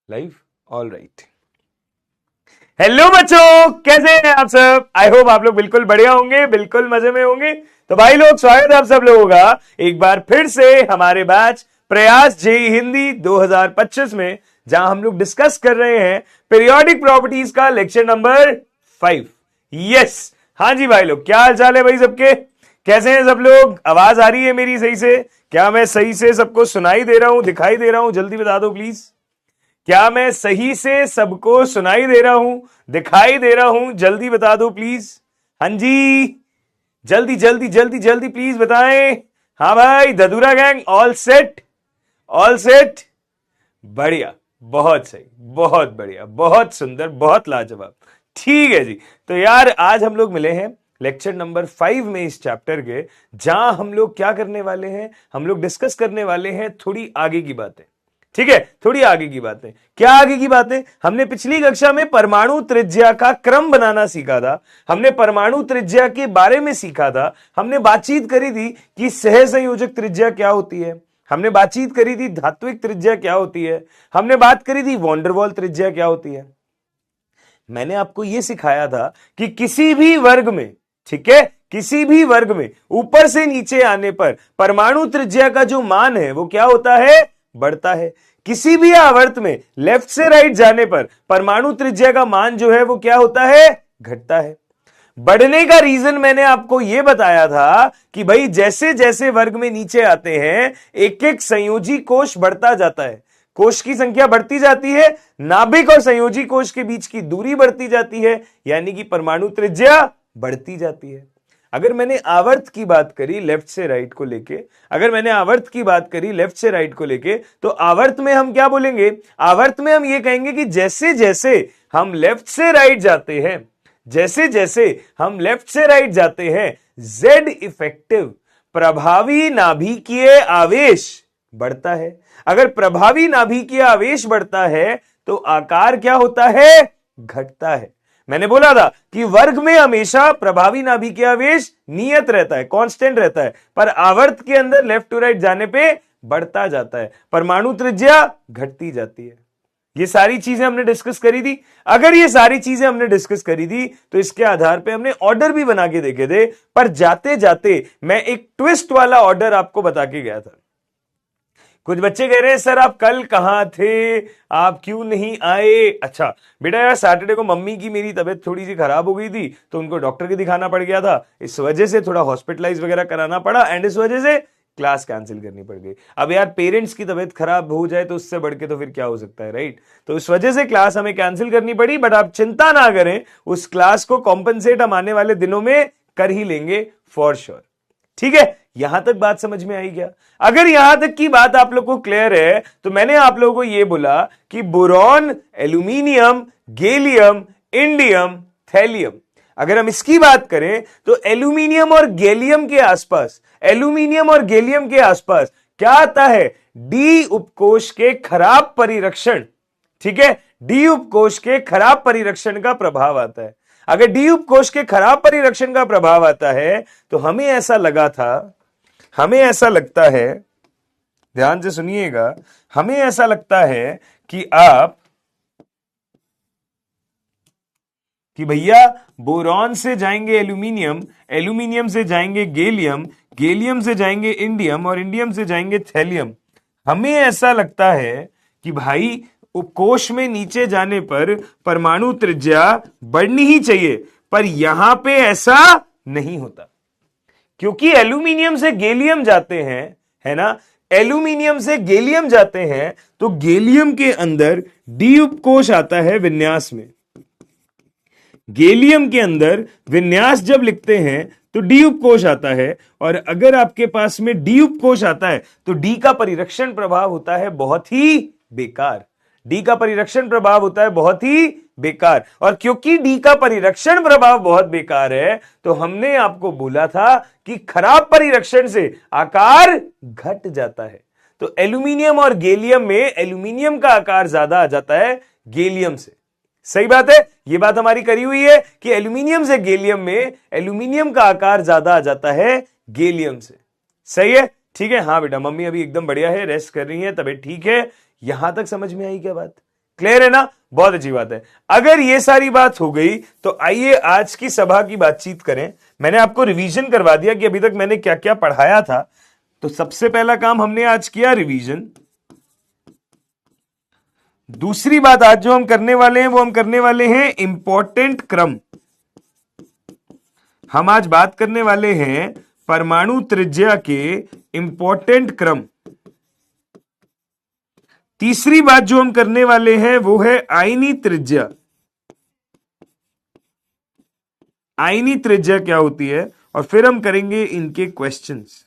Live all right. Hello बच्चों, कैसे हैं आप सब? आई होप आप लोग बिल्कुल बढ़िया होंगे, बिल्कुल मजे में होंगे। तो भाई लोग, स्वागत है आप सब लोगों का एक बार फिर से हमारे बैच प्रयास जेई हिंदी 2025 में, जहां हम लोग डिस्कस कर रहे हैं पीरियोडिक प्रॉपर्टीज का लेक्चर नंबर 5। यस, हाँ जी भाई लोग, क्या हाल चाल है भाई सबके? कैसे हैं सब लोग? आवाज आ रही है मेरी सही से? क्या मैं सही से सबको सुनाई दे रहा हूं, दिखाई दे रहा हूं? जल्दी बता दो प्लीज। क्या मैं सही से सबको सुनाई दे रहा हूं, दिखाई दे रहा हूं? जल्दी बता दो प्लीज। हाँ जी, जल्दी जल्दी जल्दी जल्दी प्लीज बताएं। हाँ भाई, धदुरा gang all set, all set. बढ़िया, बहुत सही, बहुत बढ़िया, बहुत सुंदर, बहुत लाजवाब। ठीक है जी। तो यार, आज हम लोग मिले हैं लेक्चर नंबर 5 में इस चैप्टर के, जहां हम लोग क्या करने वाले हैं, हम लोग डिस्कस करने वाले हैं थोड़ी आगे की बातें। ठीक है, थोड़ी आगे की बातें। क्या आगे की बातें? हमने पिछली कक्षा में परमाणु त्रिज्या का क्रम बनाना सीखा था, हमने परमाणु त्रिज्या के बारे में सीखा था, हमने बातचीत करी थी कि सहसंयोजक त्रिज्या क्या होती है, हमने बातचीत करी थी धात्विक त्रिज्या क्या होती है, हमने बात करी थी वॉन्डरवॉल त्रिज्या क्या होती है। मैंने आपको यह सिखाया था कि किसी भी वर्ग में, ठीक है, किसी भी वर्ग में ऊपर से नीचे आने पर परमाणु त्रिज्या का जो मान है वो क्या होता है? बढ़ता है। किसी भी आवर्त में लेफ्ट से राइट जाने पर परमाणु त्रिज्या का मान जो है वो क्या होता है? घटता है। बढ़ने का रीजन मैंने आपको यह बताया था कि भाई जैसे जैसे वर्ग में नीचे आते हैं, एक एक संयोजी कोश बढ़ता जाता है, कोश की संख्या बढ़ती जाती है, नाभिक और संयोजी कोश के बीच की दूरी बढ़ती जाती है, यानी कि परमाणु त्रिज्या बढ़ती जाती है। अगर मैंने आवर्त की बात करी लेफ्ट से राइट को लेके, अगर मैंने आवर्त की बात करी लेफ्ट से राइट को लेके, तो आवर्त में हम क्या बोलेंगे? आवर्त में हम ये कहेंगे कि जैसे जैसे हम लेफ्ट से राइट जाते हैं, जैसे जैसे हम लेफ्ट से राइट जाते हैं, जेड इफेक्टिव प्रभावी नाभिकीय आवेश बढ़ता है। अगर प्रभावी नाभिकीय आवेश बढ़ता है तो आकार क्या होता है? घटता है। मैंने बोला था कि वर्ग में हमेशा प्रभावी नाभिकीय आवेश नियत रहता है, कांस्टेंट रहता है, पर आवर्त के अंदर लेफ्ट टू राइट जाने पे बढ़ता जाता है, परमाणु त्रिज्या घटती जाती है। ये सारी चीजें हमने डिस्कस करी थी। अगर ये सारी चीजें हमने डिस्कस करी थी तो इसके आधार पे हमने ऑर्डर भी बना के देखे थे, पर जाते जाते मैं एक ट्विस्ट वाला ऑर्डर आपको बता के गया था। कुछ बच्चे कह रहे हैं सर आप कल कहां थे, आप क्यों नहीं आए? अच्छा बेटा, यार सैटरडे को मम्मी की मेरी तबीयत थोड़ी सी खराब हो गई थी, तो उनको डॉक्टर के दिखाना पड़ गया था, इस वजह से थोड़ा हॉस्पिटलाइज वगैरह कराना पड़ा, एंड इस वजह से क्लास कैंसिल करनी पड़ गई। अब यार पेरेंट्स की तबीयत खराब हो जाए तो उससे बढ़ के तो फिर क्या हो सकता है, राइट? तो इस वजह से क्लास हमें कैंसिल करनी पड़ी, बट आप चिंता ना करें, उस क्लास को कॉम्पनसेट हम आने वाले दिनों में कर ही लेंगे फॉर श्योर। ठीक है, यहां तक बात समझ में आई क्या? अगर यहां तक की बात आप लोग को क्लियर है तो मैंने आप लोगों को यह बोला कि boron, aluminium, gallium, indium, thallium, अगर हम इसकी बात करें तो एल्यूमिनियम और गैलियम के आसपास, एल्यूमिनियम और गैलियम के आसपास क्या आता है? डी उपकोष के खराब परिरक्षण। ठीक है, डी उपकोष के खराब परिरक्षण का प्रभाव आता है। अगर डी उपकोष के खराब परिरक्षण का प्रभाव आता है तो हमें ऐसा लगा था, हमें ऐसा लगता है, ध्यान से सुनिएगा, हमें ऐसा लगता है कि आप, कि भैया बोरॉन से जाएंगे एल्यूमिनियम, एल्यूमिनियम से जाएंगे गैलियम, गैलियम से जाएंगे इंडियम, और इंडियम से जाएंगे थैलियम। हमें ऐसा लगता है कि भाई कोश में नीचे जाने पर परमाणु त्रिज्या बढ़नी ही चाहिए, पर यहां पे ऐसा नहीं होता, क्योंकि एल्यूमिनियम से गैलियम जाते हैं, है ना, एल्यूमिनियम से गैलियम जाते हैं तो गैलियम के अंदर डी उपकोष आता है विन्यास में। गैलियम के अंदर विन्यास जब लिखते हैं तो डी उपकोष आता है, और अगर आपके पास में डी उपकोष आता है तो डी का परिरक्षण प्रभाव होता है बहुत ही बेकार, डी का परिरक्षण प्रभाव होता है बहुत ही बेकार। और क्योंकि डी का परिरक्षण प्रभाव बहुत बेकार है तो हमने आपको बोला था कि खराब परिरक्षण से आकार घट जाता है। तो एल्यूमिनियम और गैलियम में एल्यूमिनियम का आकार ज्यादा आ जाता है गैलियम से। सही बात है, यह बात हमारी करी हुई है कि एल्यूमिनियम से गैलियम में एल्यूमिनियम का आकार ज्यादा आ जाता है गैलियम से। सही है, ठीक है। हाँ बेटा, मम्मी अभी एकदम बढ़िया है, रेस्ट कर रही है, तबीयत ठीक है। यहां तक समझ में आई क्या बात? क्लियर है ना? बहुत अच्छी बात है। अगर ये सारी बात हो गई तो आइए आज की सभा की बातचीत करें। मैंने आपको रिवीजन करवा दिया कि अभी तक मैंने क्या क्या पढ़ाया था। तो सबसे पहला काम हमने आज किया रिवीजन। दूसरी बात आज जो हम करने वाले हैं वो हम करने वाले हैं इंपॉर्टेंट क्रम। हम आज बात करने वाले हैं परमाणु त्रिज्या के इंपॉर्टेंट क्रम। तीसरी बात जो हम करने वाले हैं वो है आयनी त्रिज्या। आयनी त्रिज्या क्या होती है, और फिर हम करेंगे इनके क्वेश्चंस।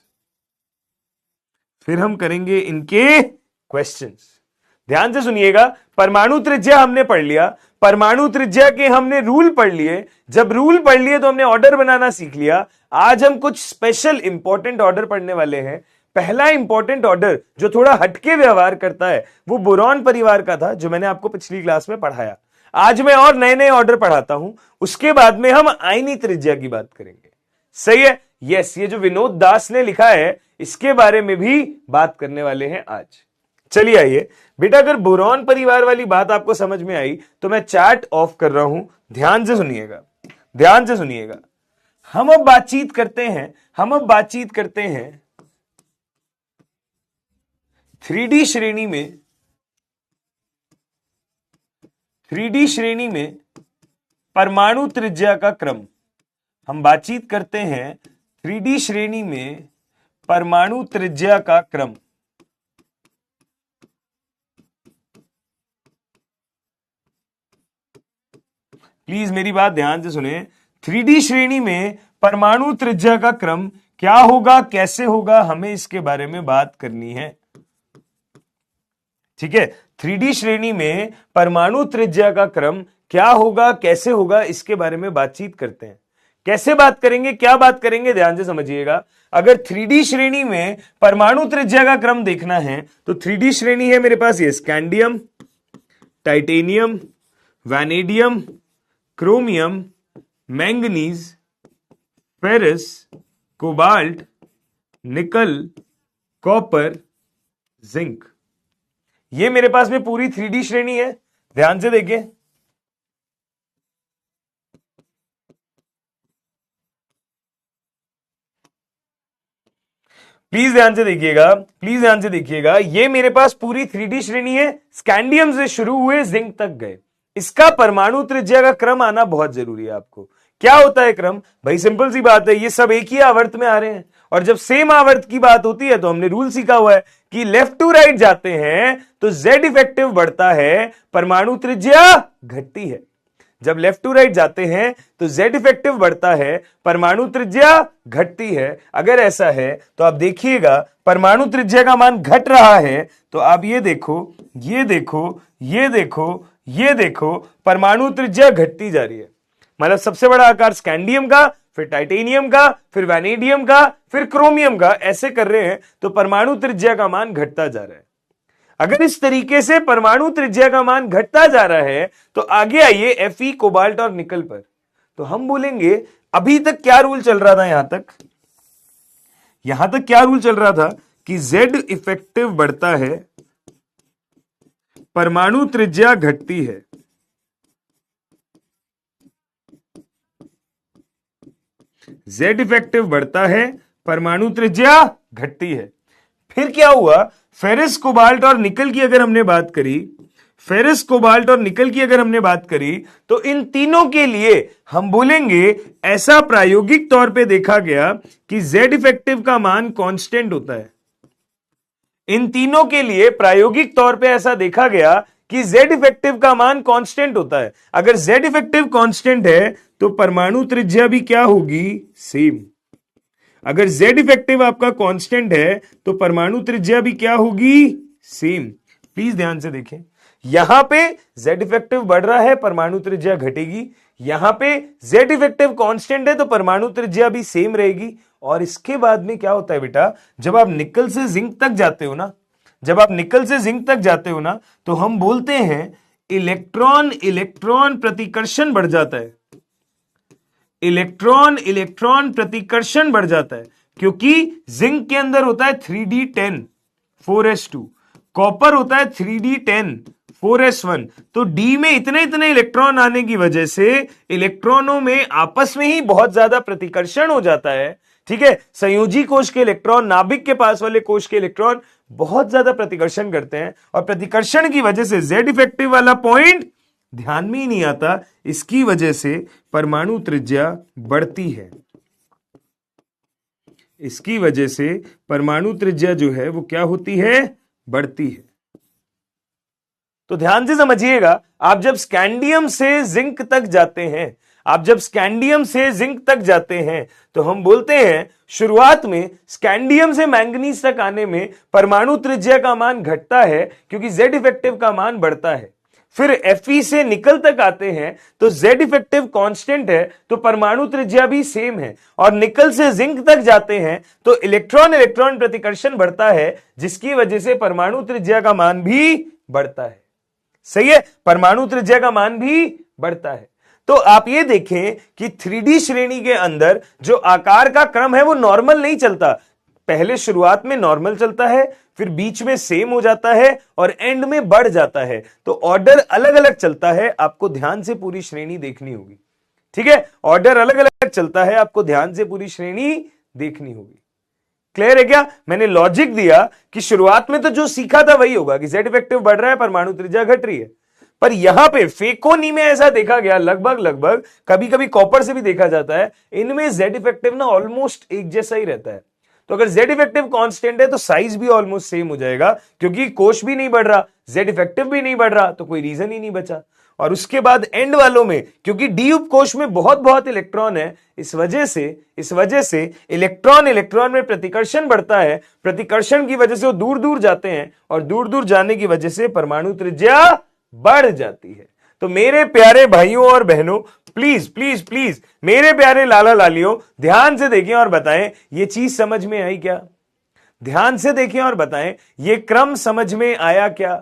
ध्यान से सुनिएगा। परमाणु त्रिज्या हमने पढ़ लिया, परमाणु त्रिज्या के हमने रूल पढ़ लिए। जब रूल पढ़ लिए तो हमने ऑर्डर बनाना सीख लिया। आज हम कुछ स्पेशल इंपॉर्टेंट ऑर्डर पढ़ने वाले हैं। पहला इंपॉर्टेंट ऑर्डर जो थोड़ा हटके व्यवहार करता है वो बोरॉन परिवार का था, जो मैंने आपको पिछली क्लास में पढ़ाया। आज मैं और नए नए ऑर्डर पढ़ाता हूं, उसके बाद में हम आयनी त्रिज्या की बात करेंगे। सही है? यस, ये जो विनोद दास ने लिखा है इसके बारे में भी बात करने वाले हैं आज। चलिए आइए बेटा, अगर बोरॉन परिवार वाली बात आपको समझ में आई तो मैं चैट ऑफ कर रहा हूं। ध्यान से सुनिएगा। हम अब बातचीत करते हैं 3D श्रेणी में परमाणु त्रिज्या का क्रम। हम बातचीत करते हैं 3D श्रेणी में परमाणु त्रिज्या का क्रम। प्लीज मेरी बात ध्यान से सुने। 3D श्रेणी में परमाणु त्रिज्या का क्रम क्या होगा, कैसे होगा, हमें इसके बारे में बात करनी है। ठीक है? 3D श्रेणी में परमाणु त्रिज्या का क्रम क्या होगा, कैसे होगा, इसके बारे में बातचीत करते हैं। कैसे बात करेंगे, क्या बात करेंगे, ध्यान से समझिएगा। अगर 3D श्रेणी में परमाणु त्रिज्या का क्रम देखना है तो 3D श्रेणी है मेरे पास ये scandium, titanium, vanadium, chromium, manganese, ferrous, cobalt, निकल, कॉपर, जिंक। ये मेरे पास में पूरी 3D श्रेणी है। ध्यान से देखिए। प्लीज ध्यान से देखिएगा। ये मेरे पास पूरी 3D श्रेणी है। स्कैंडियम से शुरू हुए जिंक तक गए। इसका परमाणु त्रिज्या का क्रम आना बहुत जरूरी है आपको। क्या होता है क्रम? भाई सिंपल सी बात है, ये सब एक ही आवर्त में आ रहे हैं, और जब सेम आवर्त की बात होती है तो हमने रूल सीखा हुआ है कि लेफ्ट टू राइट जाते हैं तो Z इफेक्टिव बढ़ता है, परमाणु त्रिज्या घटती है। जब लेफ्ट टू राइट जाते हैं तो Z इफेक्टिव बढ़ता है, परमाणु त्रिज्या घटती है। अगर ऐसा है तो आप देखिएगा परमाणु त्रिज्या का मान घट रहा है, तो आप ये देखो परमाणु त्रिज्या घटती जा रही है। मतलब सबसे बड़ा आकार स्कैंडियम का, फिर टाइटेनियम का, फिर वैनेडियम का, फिर क्रोमियम का, ऐसे कर रहे हैं तो परमाणु त्रिज्या का मान घटता जा रहा है। अगर इस तरीके से परमाणु त्रिज्या का मान घटता जा रहा है तो आगे आइए Fe, कोबाल्ट और निकल पर। तो हम बोलेंगे अभी तक क्या रूल चल रहा था, यहां तक क्या रूल चल रहा था कि Z इफेक्टिव बढ़ता है, परमाणु त्रिज्या घटती है। Z इफेक्टिव बढ़ता है, परमाणु त्रिज्या घटती है। फिर क्या हुआ? फेरस, कोबाल्ट और निकल की अगर हमने बात करी, तो इन तीनों के लिए हम बोलेंगे ऐसा प्रायोगिक तौर पे देखा गया कि Z इफेक्टिव का मान कांस्टेंट होता है। इन तीनों के लिए प्रायोगिक तौर पे ऐसा देखा गया कि Z इफेक्टिव का मान कांस्टेंट होता है। अगर Z इफेक्टिव कांस्टेंट है तो परमाणु त्रिज्या भी क्या होगी? सेम। अगर Z इफेक्टिव आपका कांस्टेंट है तो परमाणु त्रिज्या भी क्या होगी? सेम। प्लीज ध्यान से देखें, यहां पे Z इफेक्टिव बढ़ रहा है, परमाणु त्रिज्या घटेगी। यहां पे Z इफेक्टिव कांस्टेंट है तो परमाणु त्रिज्या भी सेम रहेगी। और इसके बाद में क्या होता है बेटा, जब आप निकल से जिंक तक जाते हो ना, तो हम बोलते हैं इलेक्ट्रॉन प्रतिकर्षण बढ़ जाता है। इलेक्ट्रॉन प्रतिकर्षण बढ़ जाता है क्योंकि जिंक के अंदर होता है 3D10 4s2, कॉपर होता है 3D10 4s1। तो डी में इतने इतने इलेक्ट्रॉन आने की वजह से इलेक्ट्रॉनों में आपस में ही बहुत ज्यादा प्रतिकर्षण हो जाता है। ठीक है, संयोजी कोश के इलेक्ट्रॉन नाभिक के पास वाले कोश के इलेक्ट्रॉन बहुत ज्यादा प्रतिकर्षण करते हैं और प्रतिकर्षण की वजह से जेड इफेक्टिव वाला पॉइंट ध्यान में ही नहीं आता। इसकी वजह से परमाणु त्रिज्या बढ़ती है। इसकी वजह से परमाणु त्रिज्या जो है वो क्या होती है, बढ़ती है। तो ध्यान से समझिएगा, आप जब स्कैंडियम से जिंक तक जाते हैं, आप जब स्कैंडियम से जिंक तक जाते हैं तो हम बोलते हैं शुरुआत में स्कैंडियम से मैंगनीज तक आने में परमाणु त्रिज्या का मान घटता है क्योंकि जेड इफेक्टिव का मान बढ़ता है। फिर Fe से निकल तक आते हैं तो जेड इफेक्टिव कांस्टेंट है तो परमाणु त्रिज्या भी सेम है, और निकल से जिंक तक जाते हैं तो इलेक्ट्रॉन इलेक्ट्रॉन प्रतिकर्षण बढ़ता है जिसकी वजह से परमाणु त्रिज्या का मान भी बढ़ता है। सही है, परमाणु त्रिज्या का मान भी बढ़ता है। तो आप ये देखें कि 3D श्रेणी के अंदर जो आकार का क्रम है वो नॉर्मल नहीं चलता। पहले शुरुआत में नॉर्मल चलता है, फिर बीच में सेम हो जाता है और एंड में बढ़ जाता है। तो ऑर्डर अलग अलग चलता है, आपको ध्यान से पूरी श्रेणी देखनी होगी। ठीक है, ऑर्डर अलग अलग चलता है, आपको ध्यान से पूरी श्रेणी देखनी होगी। क्लियर है क्या? मैंने लॉजिक दिया कि शुरुआत में तो जो सीखा था वही होगा कि जेड इफेक्टिव बढ़ रहा है, परमाणु त्रिज्या घट रही है। पर यहां पे फेकोनी में ऐसा देखा गया, लगभग लगभग कभी कभी कॉपर से भी देखा जाता है, इनमें जेड इफेक्टिव ना ऑलमोस्ट एक जैसा ही रहता है। तो अगर जेड इफेक्टिव कांस्टेंट है तो साइज भी ऑलमोस्ट सेम हो जाएगा, क्योंकि कोश भी नहीं बढ़ रहा, जेड इफेक्टिव भी नहीं बढ़ रहा, तो कोई रीजन ही नहीं बचा। और उसके बाद एंड वालों में क्योंकि डी उपकोश में बहुत बहुत इलेक्ट्रॉन है, इस वजह से इलेक्ट्रॉन इलेक्ट्रॉन में प्रतिकर्षण बढ़ता है। प्रतिकर्षण की वजह से वो दूर दूर जाते हैं और दूर दूर जाने की वजह से परमाणु त्रिज्या बढ़ जाती है। तो मेरे प्यारे भाइयों और बहनों, प्लीज प्लीज प्लीज मेरे प्यारे लाला लालियों, ध्यान से देखें और बताएं ये चीज समझ में आई क्या? ध्यान से देखें और बताएं ये क्रम समझ में आया क्या?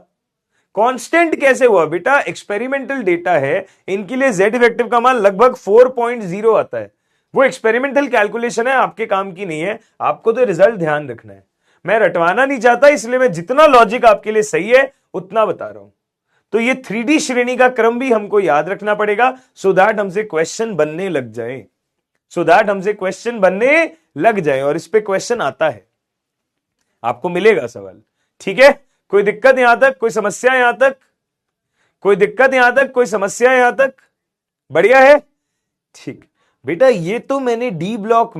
कांस्टेंट कैसे हुआ बेटा? एक्सपेरिमेंटल डेटा है, इनके लिए जेड इफेक्टिव का मान लगभग 4.0 आता है। वो एक्सपेरिमेंटल कैलकुलेशन है, आपके काम की नहीं है, आपको तो रिजल्ट ध्यान रखना है। मैं रटवाना नहीं चाहता, इसलिए मैं जितना लॉजिक आपके लिए सही है उतना बता रहा हूं। तो ये 3D श्रेणी का क्रम भी हमको याद रखना पड़ेगा, सो दैट हमसे क्वेश्चन बनने लग जाए, और इस पे क्वेश्चन आता है, आपको मिलेगा सवाल। ठीक है, कोई दिक्कत यहां तक? कोई समस्या यहां तक? कोई दिक्कत यहां तक? कोई समस्या यहां तक? बढ़िया है। ठीक बेटा, ये तो मैंने डी ब्लॉक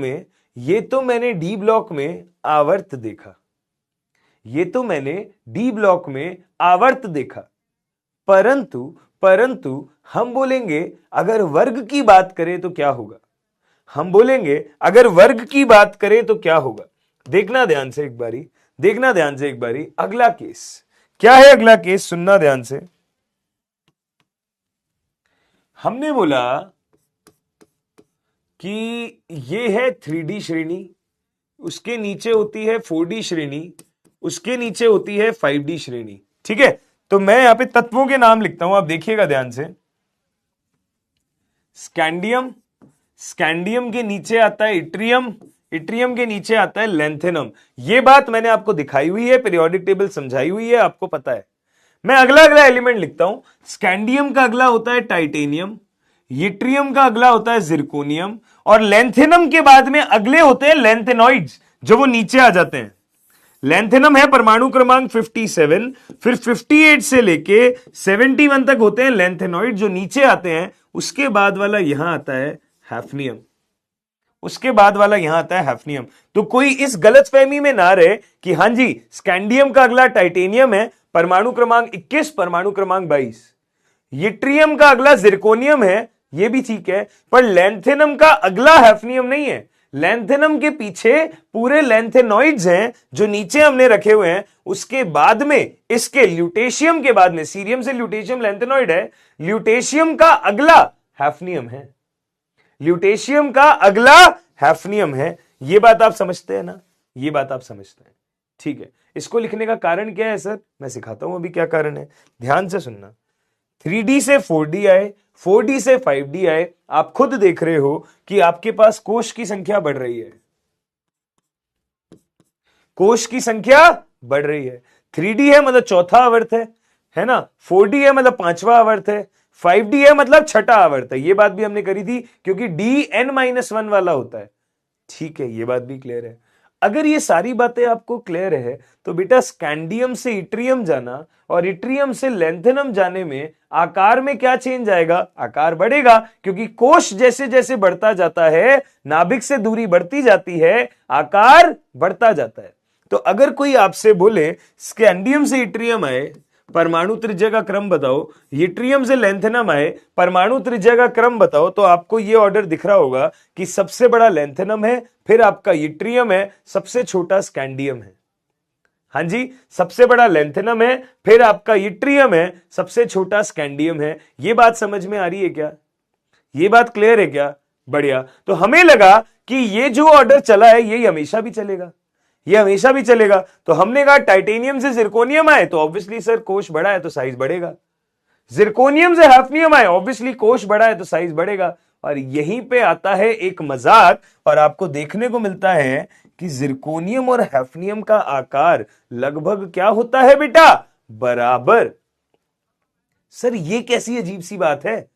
में आवर्त देखा, परंतु हम बोलेंगे अगर वर्ग की बात करें तो क्या होगा? देखना ध्यान से एक बारी, अगला केस क्या है? अगला केस सुनना ध्यान से। हमने बोला कि ये है 3D श्रेणी, उसके नीचे होती है 4D श्रेणी, उसके नीचे होती है 5D श्रेणी। ठीक है, तो मैं यहां पे तत्वों के नाम लिखता हूं, आप देखिएगा ध्यान से। स्कैंडियम के नीचे आता है इट्रियम के नीचे आता है लैंथेनम। ये बात मैंने आपको दिखाई हुई है, पीरियोडिक टेबल समझाई हुई है, आपको पता है। मैं अगला एलिमेंट लिखता हूं। स्कैंडियम का अगला होता है टाइटेनियम, इट्रियम का अगला होता है जिरकोनियम, और लैंथेनम के बाद में अगले होते हैं लैंथेनॉइड्स, जो वो नीचे आ जाते हैं। लैंथेनम है परमाणु क्रमांक 57, फिर 58 से लेके 71 तक होते हैं लैंथेनॉइड जो नीचे आते हैं। उसके बाद वाला यहां आता है हैफनियम, तो कोई इस गलतफहमी में ना रहे कि हां जी स्कैंडियम का अगला टाइटेनियम है, परमाणु क्रमांक 21, परमाणु क्रमांक 22। यट्रियम का अगला जिरकोनियम है, यह भी ठीक है, पर लैंथेनम का अगला हैफनियम नहीं है। लैंथेनम के पीछे पूरे लैंथेनॉइड्स हैं जो नीचे हमने रखे हुए हैं। उसके बाद में इसके ल्यूटेशियम के बाद में, सीरियम से ल्यूटेशियम लैंथेनॉइड है, ल्यूटेशियम का अगला हैफनियम है। ये बात आप समझते हैं ना? ठीक है, इसको लिखने का कारण क्या है सर? मैं सिखाता हूं अभी क्या कारण है, ध्यान से सुनना। 3D से 4D आए, 4D से 5D आए, आप खुद देख रहे हो कि आपके पास कोश की संख्या बढ़ रही है, 3D है मतलब चौथा आवर्त है, है ना। 4D है मतलब पांचवा आवर्त है, 5D है मतलब छठा आवर्त है। ये बात भी हमने करी थी क्योंकि Dn-1 वाला होता है। ठीक है, ये बात भी क्लियर है। अगर ये सारी बातें आपको क्लियर है तो बेटा स्कैंडियम से इट्रियम जाना और इट्रियम से लेंथेनम जाने में आकार में क्या चेंज आएगा? आकार बढ़ेगा, क्योंकि कोश जैसे जैसे बढ़ता जाता है, नाभिक से दूरी बढ़ती जाती है, आकार बढ़ता जाता है। तो अगर कोई आपसे बोले स्कैंडियम से इट्रियम आए, परमाणु त्रिज्या का क्रम बताओ, इट्रियम से लेंथेनम आए, परमाणु त्रिज्या का क्रम बताओ, तो आपको यह ऑर्डर दिख रहा होगा कि सबसे बड़ा लेंथेनम है, फिर आपका इट्रियम है, सबसे छोटा स्कैंडियम है। हां जी, सबसे बड़ा लेंथेनम है, फिर आपका इट्रियम है, सबसे छोटा स्कैंडियम है। यह बात समझ में आ रही है क्या? यह बात क्लियर है क्या? बढ़िया। तो हमें लगा कि ये जो ऑर्डर चला है यही हमेशा भी चलेगा, ये हमेशा भी चलेगा। तो हमने कहा टाइटेनियम से जिरकोनियम आए तो ऑब्वियसली सर कोश बड़ा है तो साइज बढ़ेगा, जिरकोनियम से हैफनियम आए ऑब्वियसली कोश बड़ा है तो साइज बढ़ेगा। और यहीं पे आता है एक मजाक, और आपको देखने को मिलता है कि जिरकोनियम और हैफनियम का आकार लगभग क्या होता है बेटा? बराबर। सर ये कैसी अजीब सी बात है?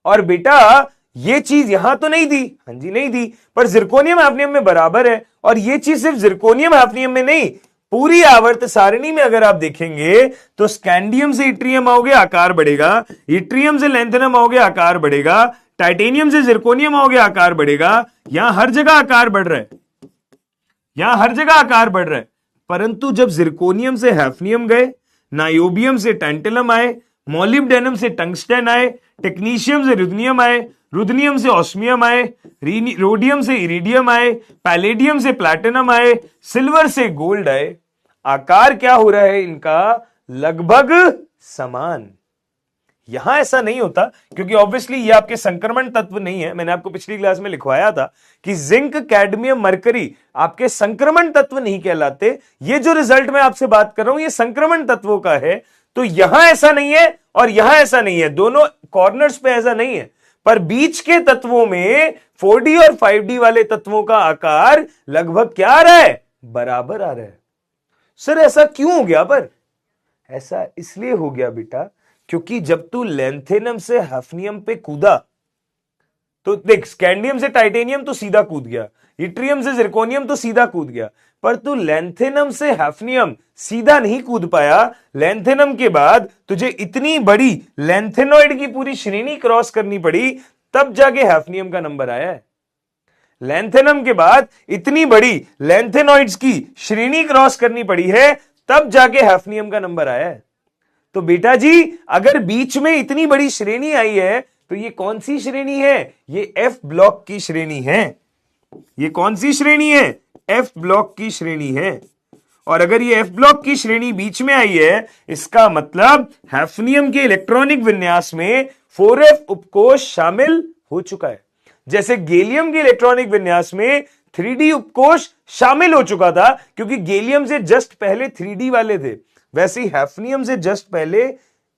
और बेटा ये चीज यहां तो नहीं दी, हां जी नहीं दी, पर जिरकोनियम हैफनियम में बराबर है। और ये चीज सिर्फ जिरकोनियम हैफनियम में नहीं, पूरी आवर्त सारणी में अगर आप देखेंगे तो स्कैंडियम से इट्रियम आओगे आकार बढ़ेगा, इट्रियम से लेंथेनम आओगे आकार बढ़ेगा, टाइटेनियम से जिरकोनियम आओगे आकार बढ़ेगा। यहां हर जगह आकार बढ़ रहा है, यहां हर जगह आकार बढ़ रहा है। परंतु जब जिरकोनियम से हैफनियम गए, नायोबियम से टैंटलम आए, मोलिब्डेनम से टंगस्टन आए, टेक्नीशियम से रुदनियम आए, रुदनियम से ऑस्मियम आए, रोडियम से इरिडियम आए, पैलेडियम से प्लैटिनम आए, सिल्वर से गोल्ड आए, आकार क्या हो रहा है इनका? लगभग समान। यहां ऐसा नहीं होता क्योंकि ऑब्वियसली ये आपके संक्रमण तत्व नहीं है। मैंने आपको पिछली क्लास में लिखवाया था कि जिंक, कैडमियम, मरकरी आपके संक्रमण तत्व नहीं कहलाते। ये जो रिजल्ट मैं आपसे बात कर रहा हूं ये संक्रमण तत्वों का है। तो यहां ऐसा नहीं है और यहां ऐसा नहीं है, दोनों कॉर्नर्स पे ऐसा नहीं है, पर बीच के तत्वों में 4D और 5D वाले तत्वों का आकार लगभग क्या आ रहा है? बराबर आ रहा है। सर ऐसा क्यों हो गया? पर ऐसा इसलिए हो गया बेटा क्योंकि जब तू लेंथेनम से हैफनियम पे कूदा तो देख, स्कैंडियम से टाइटेनियम तो सीधा कूद गया, इट्रियम से जिरकोनियम तो सीधा कूद गया, पर तू लेंथेनम से हैफनियम सीधा नहीं कूद पाया। लेंथेनम के बाद तुझे इतनी बड़ी लेंथेनॉइड की पूरी श्रेणी क्रॉस करनी पड़ी, तब जाके हैफनियम का नंबर आया है। लेंथेनम के बाद इतनी बड़ी लेंथेनॉइड्स की श्रेणी क्रॉस करनी पड़ी है, तब जाके हैफनियम का नंबर आया है। तो बेटा जी अगर बीच में इतनी बड़ी श्रेणी आई है तो ये कौन सी श्रेणी है? ये एफ ब्लॉक की श्रेणी है। ये कौन सी श्रेणी है? एफ ब्लॉक की श्रेणी है। और अगर ये एफ ब्लॉक की श्रेणी बीच में आई है, इसका मतलब हैफनियम के इलेक्ट्रॉनिक विन्यास में 4f उपकोष शामिल हो चुका है। जैसे गैलियम के इलेक्ट्रॉनिक विन्यास में 3D उपकोष शामिल हो चुका था क्योंकि गैलियम से जस्ट पहले 3D वाले थे, वैसे ही हैफनियम से जस्ट पहले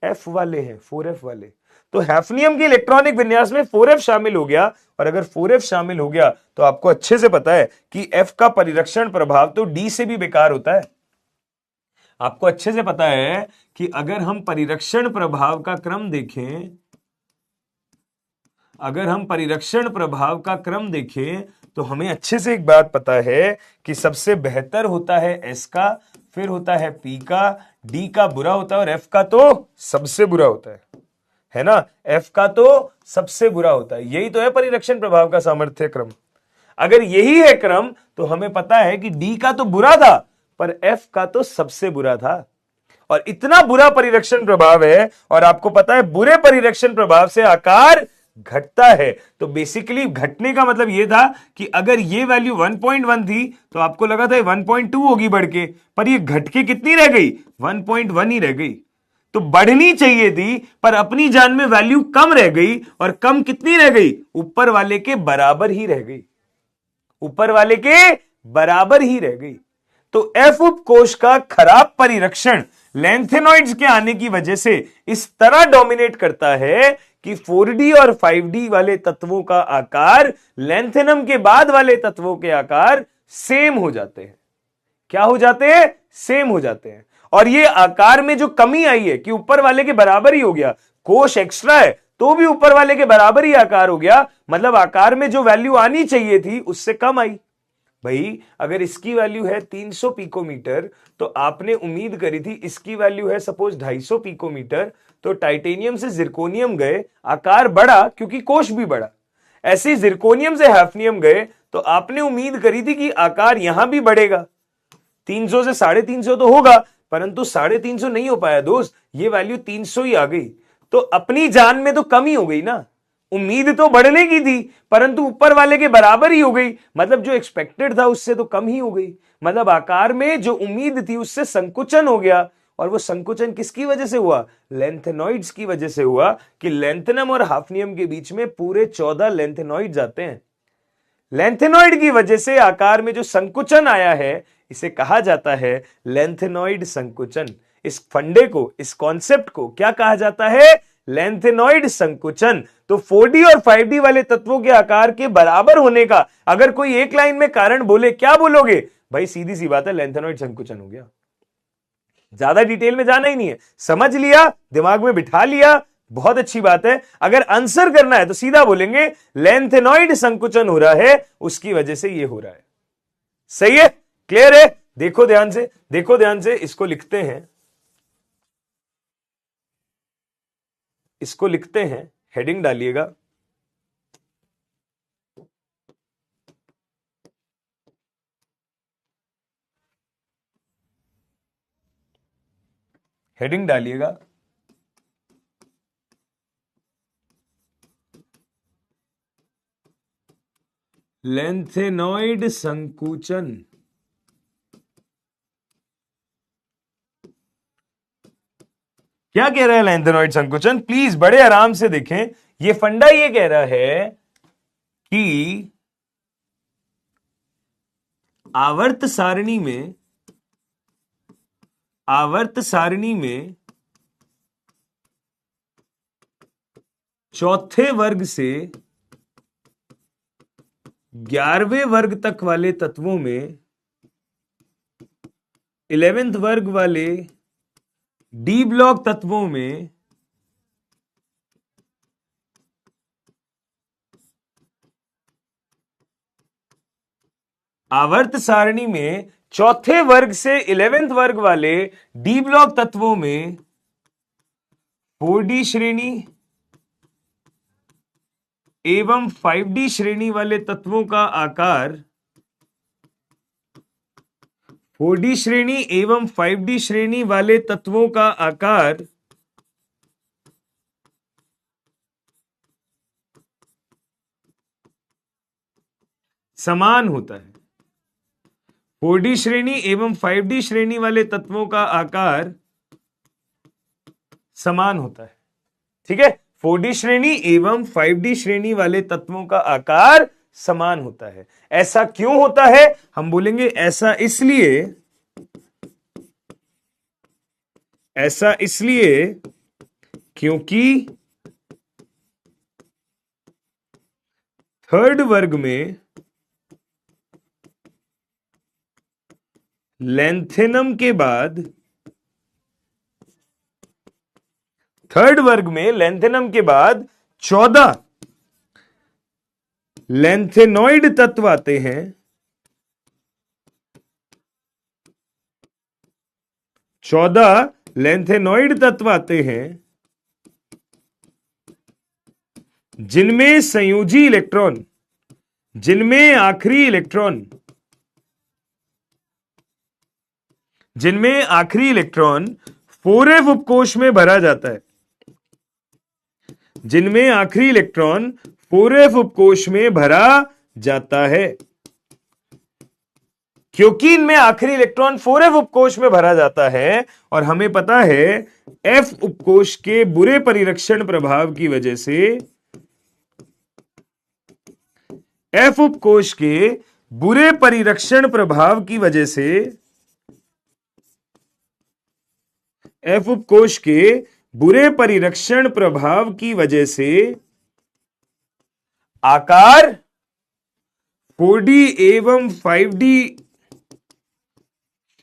एफ वाले हैं, 4f वाले। तो हैफनियम के इलेक्ट्रॉनिक विन्यास में 4f शामिल हो गया, और अगर 4f शामिल हो गया तो आपको अच्छे से पता है कि f का परिरक्षण प्रभाव तो d से भी बेकार होता है। आपको अच्छे से पता है कि अगर हम परिरक्षण प्रभाव का क्रम देखें, अगर हम परिरक्षण प्रभाव का क्रम देखें तो हमें अच्छे से एक बात पता है कि सबसे बेहतर होता है s का, फिर होता है p का, d का बुरा होता है और f का तो सबसे बुरा होता है ना। f का तो सबसे बुरा होता है। यही तो है परिरक्षण प्रभाव का सामर्थ्य क्रम। अगर यही है क्रम तो हमें पता है कि d का तो बुरा था पर f का तो सबसे बुरा था। और इतना बुरा परिरक्षण प्रभाव है, और आपको पता है बुरे परिरक्षण प्रभाव से आकार घटता है। तो बेसिकली घटने का मतलब यह था कि अगर ये वैल्यू 1.1 थी तो आपको लगा था 1.2 होगी बढ़ के, पर ये घट के कितनी रह गई? 1.1 ही रह गई। तो बढ़नी चाहिए थी पर अपनी जान में वैल्यू कम रह गई, और कम कितनी रह गई? ऊपर वाले के बराबर ही रह गई, ऊपर वाले के बराबर ही रह गई। तो एफ उपकोष का खराब परिरक्षण लेंथेनॉइड्स के आने की वजह से इस तरह डोमिनेट करता है कि 4D और 5D वाले तत्वों का आकार लेंथेनम के बाद वाले तत्वों के आकार सेम हो जाते हैं। क्या हो जाते हैं? सेम हो जाते हैं। और ये आकार में जो कमी आई है कि ऊपर वाले के बराबर ही हो गया, कोश एक्स्ट्रा है तो भी ऊपर वाले के बराबर ही आकार हो गया, मतलब आकार में जो वैल्यू आनी चाहिए थी उससे कम आई। भाई अगर इसकी वैल्यू है 300 पिकोमीटर तो आपने उम्मीद करी थी इसकी वैल्यू है सपोज 250 पिकोमीटर, तो टाइटेनियम से जिरकोनियम गए, आकार बढ़ा क्योंकि कोश भी बढ़ा। ऐसे जिरकोनियम से हैफनियम गए तो आपने उम्मीद करी थी कि आकार यहां भी बढ़ेगा, 300 से 350 तो होगा, परंतु 350 नहीं हो पाया दोस्त, ये वैल्यू 300 ही आ गई। तो अपनी जान में तो कमी हो गई ना, उम्मीद तो बढ़ने की थी परंतु ऊपर वाले के बराबर ही हो गई, मतलब जो एक्सपेक्टेड था उससे तो कम ही हो गई, मतलब आकार में जो उम्मीद थी उससे संकुचन हो गया। और वो संकुचन किसकी वजह से हुआ? लेंथेनॉइड्स की वजह से हुआ कि लेंथेनम और हाफनियम के बीच में पूरे 14 लेंथेनॉइड्स आते हैं। लेंथेनॉइड की वजह से आकार में जो संकुचन आया है इसे कहा जाता है लेंथेनॉइड संकुचन। इस फंडे को, इस कॉन्सेप्ट को क्या कहा जाता है? लेंथेनॉइड संकुचन। तो 4D और 5D वाले तत्वों के आकार के बराबर होने का अगर कोई एक लाइन में कारण बोले, क्या बोलोगे? भाई सीधी सी बात है, लेंथेनॉइड संकुचन हो गया। ज्यादा डिटेल में जाना ही नहीं है, समझ लिया, दिमाग में बिठा लिया, बहुत अच्छी बात है। अगर आंसर करना है तो सीधा बोलेंगे लेंथेनॉइड संकुचन हो रहा है, उसकी वजह से ये हो रहा है। सही है? क्लियर है? देखो ध्यान से, देखो ध्यान से, इसको लिखते हैं, इसको लिखते हैं, हेडिंग डालिएगा, हेडिंग डालिएगा लेंथेनॉइड संकुचन। क्या कह रहा है लेंथेनॉइड संकुचन? प्लीज बड़े आराम से देखें, ये फंडा ये कह रहा है कि आवर्त सारणी में, आवर्त सारणी में चौथे वर्ग से 11वें वर्ग तक वाले तत्वों में 11th वर्ग वाले डी ब्लॉक तत्वों में आवर्त सारणी में चौथे वर्ग से 11th वर्ग वाले डी ब्लॉक तत्वों में 4D श्रेणी एवं 5D श्रेणी वाले तत्वों का आकार, 4D श्रेणी एवं 5D श्रेणी वाले तत्वों का आकार समान होता है। 4D श्रेणी एवं 5D श्रेणी वाले तत्वों का आकार समान होता है। ठीक है, 4D श्रेणी एवं 5D श्रेणी वाले तत्वों का आकार समान होता है। ऐसा क्यों होता है? हम बोलेंगे ऐसा इसलिए, ऐसा इसलिए क्योंकि थर्ड वर्ग में लेंथेनम के बाद, थर्ड वर्ग में लेंथेनम के बाद 14 लेंथेनॉइड तत्व आते हैं, 14 लेंथेनॉइड तत्व आते हैं जिनमें संयोजी इलेक्ट्रॉन, जिनमें आखिरी इलेक्ट्रॉन, जिनमें आखिरी इलेक्ट्रॉन 4f उपकोष में भरा जाता है, जिनमें आखिरी इलेक्ट्रॉन 4f उपकोष में भरा जाता है। क्योंकि इनमें आखिरी इलेक्ट्रॉन 4f उपकोष में भरा जाता है और हमें पता है f उपकोष के बुरे परिरक्षण प्रभाव की वजह से, f उपकोष के बुरे परिरक्षण प्रभाव की वजह से, f उपकोष के बुरे परिरक्षण प्रभाव की वजह से आकार 4D एवं 5D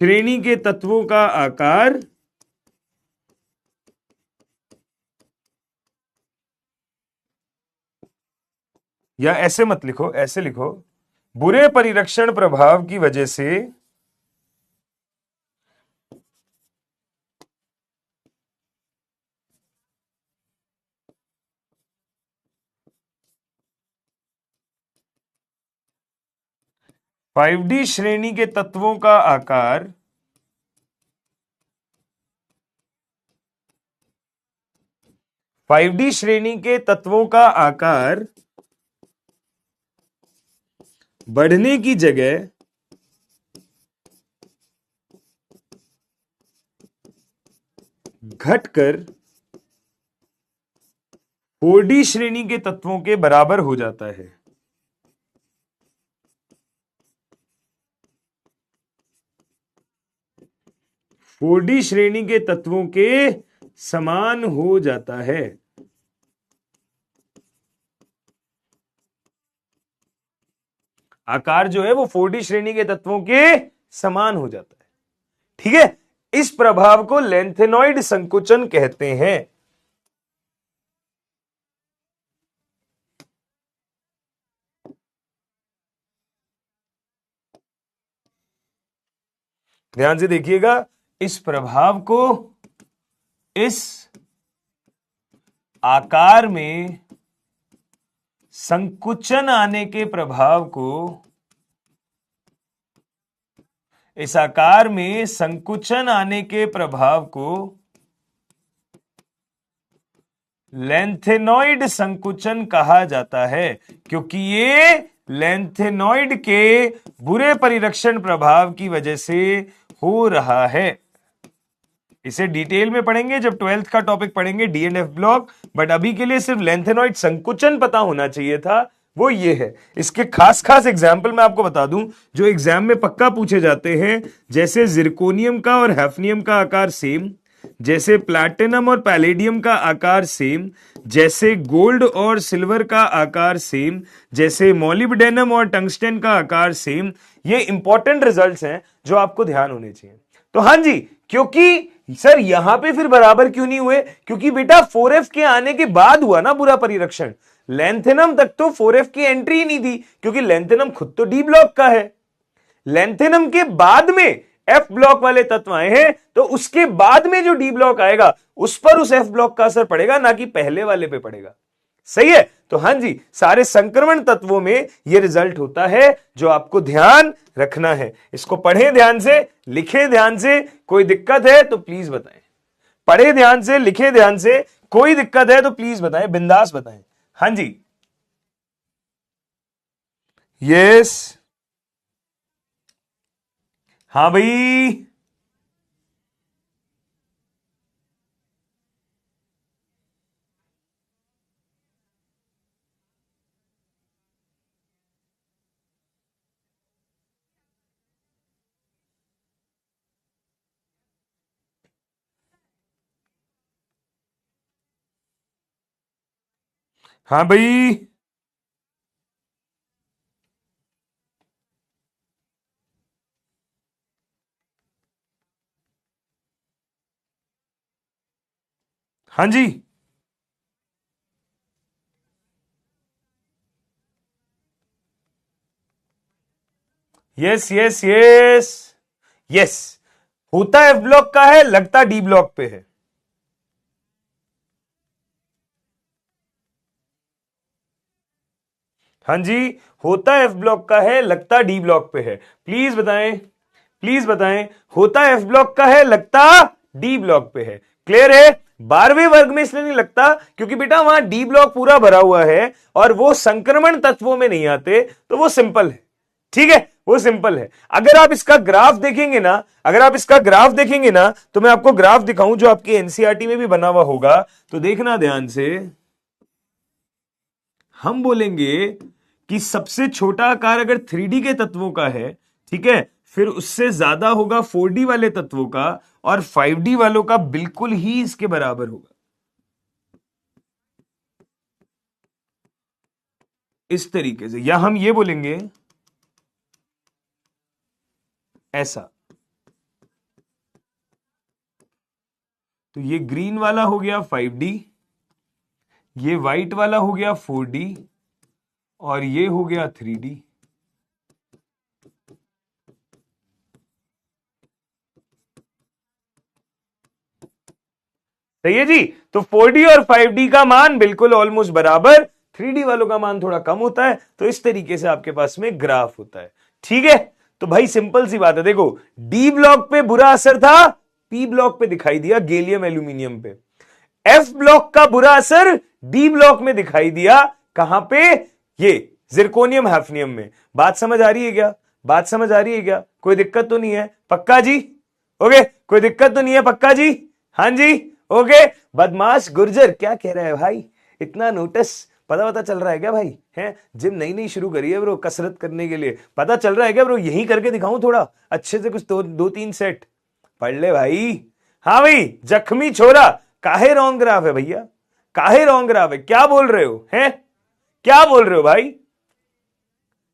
श्रेणी के तत्वों का आकार या ऐसे मत लिखो, ऐसे लिखो, बुरे परिरक्षण प्रभाव की वजह से 5D श्रेणी के तत्वों का आकार 5D श्रेणी के तत्वों का आकार बढ़ने की जगह घटकर 4D श्रेणी के तत्वों के बराबर हो जाता है। फोर डी श्रेणी के तत्वों के समान हो जाता है। आकार जो है वो 4D श्रेणी के तत्वों के समान हो जाता है। ठीक है, इस प्रभाव को लेंथेनॉइड संकुचन कहते हैं। ध्यान से देखिएगा, इस प्रभाव को, इस आकार में संकुचन आने के प्रभाव को, इस आकार में संकुचन आने के प्रभाव को लेंथेनॉइड संकुचन कहा जाता है, क्योंकि ये लेंथेनॉइड के बुरे परिरक्षण प्रभाव की वजह से हो रहा है। इसे डिटेल में पढ़ेंगे जब 12th का टॉपिक पढ़ेंगे, D and F block. But अभी के लिए सिर्फ लेंथेनॉइड संकुचन पता होना चाहिए था, वो ये है। इसके खास खास एग्जाम्पल मैं आपको बता दूं जो एग्जाम में पक्का पूछे जाते हैं, जैसे जिरकोनियम का और हैफनियम का आकार सेम, जैसे प्लैटिनम और पैलेडियम का आकार सेम, जैसे गोल्ड और सिल्वर का आकार सेम, जैसे मॉलिब्डेनम और टंगस्टन का आकार सेम। ये इंपॉर्टेंट रिजल्ट्स हैं जो आपको ध्यान होने चाहिए। तो हां जी, क्योंकि सर यहां पे फिर बराबर क्यों नहीं हुए, क्योंकि बेटा 4F के आने के बाद हुआ ना बुरा परिरक्षण। लेंथेनम तक तो 4F की एंट्री ही नहीं थी, क्योंकि लेंथेनम खुद तो डी ब्लॉक का है। लेंथेनम के बाद में एफ ब्लॉक वाले तत्व आए हैं, तो उसके बाद में जो डी ब्लॉक आएगा उस पर उस एफ ब्लॉक का असर पड़ेगा, ना कि पहले वाले पे पड़ेगा। सही है, तो हां जी, सारे संक्रमण तत्वों में यह रिजल्ट होता है जो आपको ध्यान रखना है। इसको पढ़ें ध्यान से, लिखें ध्यान से, कोई दिक्कत है तो प्लीज बताएं। पढ़े ध्यान से, लिखे ध्यान से, कोई दिक्कत है तो प्लीज बताएं, बिंदास बताएं। हां जी, यस, हाँ भाई, हाँ भाई, हाँ जी, यस यस यस यस, होता एफ ब्लॉक का है, लगता डी ब्लॉक पे है। हाँ जी, होता एफ ब्लॉक का है, लगता डी ब्लॉक पे है। प्लीज बताएं, प्लीज बताएं, होता एफ ब्लॉक का है, लगता डी ब्लॉक पे है। क्लियर है? 12वें वर्ग में इसलिए नहीं लगता क्योंकि बेटा वहां डी ब्लॉक पूरा भरा हुआ है और वो संक्रमण तत्वों में नहीं आते, तो वो सिंपल है। ठीक है, वो सिंपल है। अगर आप इसका ग्राफ देखेंगे ना, अगर आप इसका ग्राफ देखेंगे ना, तो मैं आपको ग्राफ दिखाऊं जो आपकी एनसीईआरटी में भी बना हुआ होगा, तो देखना ध्यान से। हम बोलेंगे कि सबसे छोटा आकार अगर 3D के तत्वों का है, ठीक है, फिर उससे ज्यादा होगा 4D वाले तत्वों का, और 5D वालों का बिल्कुल ही इसके बराबर होगा। इस तरीके से, या हम ये बोलेंगे ऐसा, ये ग्रीन वाला हो गया 5D, ये व्हाइट वाला हो गया 4D, और ये हो गया 3D। सही है जी। तो 4D और 5D का मान बिल्कुल ऑलमोस्ट बराबर, 3D वालों का मान थोड़ा कम होता है। तो इस तरीके से आपके पास में ग्राफ होता है। ठीक है, तो भाई सिंपल सी बात है, देखो डी ब्लॉक पे बुरा असर था, पी ब्लॉक पे दिखाई दिया गैलियम एल्यूमिनियम पे। एफ ब्लॉक का बुरा असर डी ब्लॉक में दिखाई दिया, कहां पे? ये जिरकोनियम हैफनियम में। बात समझ आ रही है क्या? बात समझ आ रही है क्या? कोई दिक्कत तो नहीं है? पक्का जी? ओके, कोई दिक्कत तो नहीं है? पक्का जी? हाँ जी, ओके। बदमाश गुर्जर क्या कह रहा है भाई? इतना नोटिस पता चल रहा है क्या भाई? है जिम नई नई शुरू करी है ब्रो, कसरत करने के लिए। पता चल रहा है क्या ब्रो? यही करके दिखाऊं थोड़ा अच्छे से, कुछ दो तीन सेट पढ़ ले भाई। हाँ भाई, जख्मी छोरा काहे रॉन्ग ग्राफ है भैया? काहे रॉन्ग ग्राफ है? क्या बोल रहे हो? हैं क्या बोल रहे हो भाई?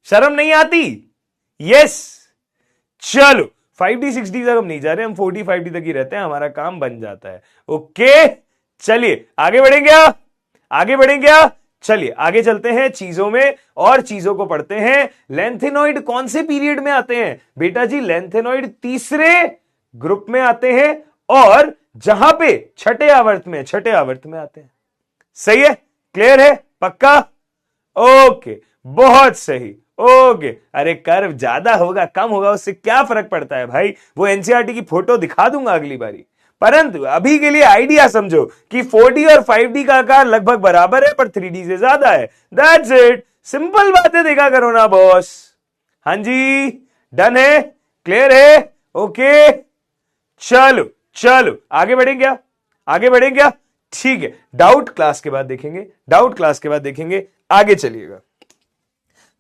शर्म नहीं आती? यस, चलो 5D 6D तक हम नहीं जा रहे, हम 4D 5D तक ही रहते हैं, हमारा काम बन जाता है। ओके, चलिए आगे बढ़ेंगे क्या? आगे बढ़ेंगे क्या? चलिए आगे चलते हैं चीजों में और चीजों को पढ़ते हैं। लेंथेनॉइड कौन से पीरियड में आते हैं बेटा जी? लेंथेनॉइड तीसरे ग्रुप में आते हैं, और जहां पे छठे आवर्त में आते हैं। सही है? क्लियर है? पक्का? ओके, बहुत सही। ओके, अरे कर्व ज्यादा होगा कम होगा उससे क्या फर्क पड़ता है भाई? वो एनसीईआरटी की फोटो दिखा दूंगा अगली बारी। परंतु अभी के लिए आइडिया समझो कि 4D और 5D का आकार लगभग बराबर है, पर 3D से ज्यादा है। दैट्स इट, सिंपल बातें देखा करो ना बॉस। हाँ जी, डन है? क्लियर है? ओके, चलो चलो आगे बढ़ेंगे क्या? आगे बढ़ेंगे क्या? ठीक है, डाउट क्लास के बाद देखेंगे, डाउट क्लास के बाद देखेंगे। आगे चलिएगा।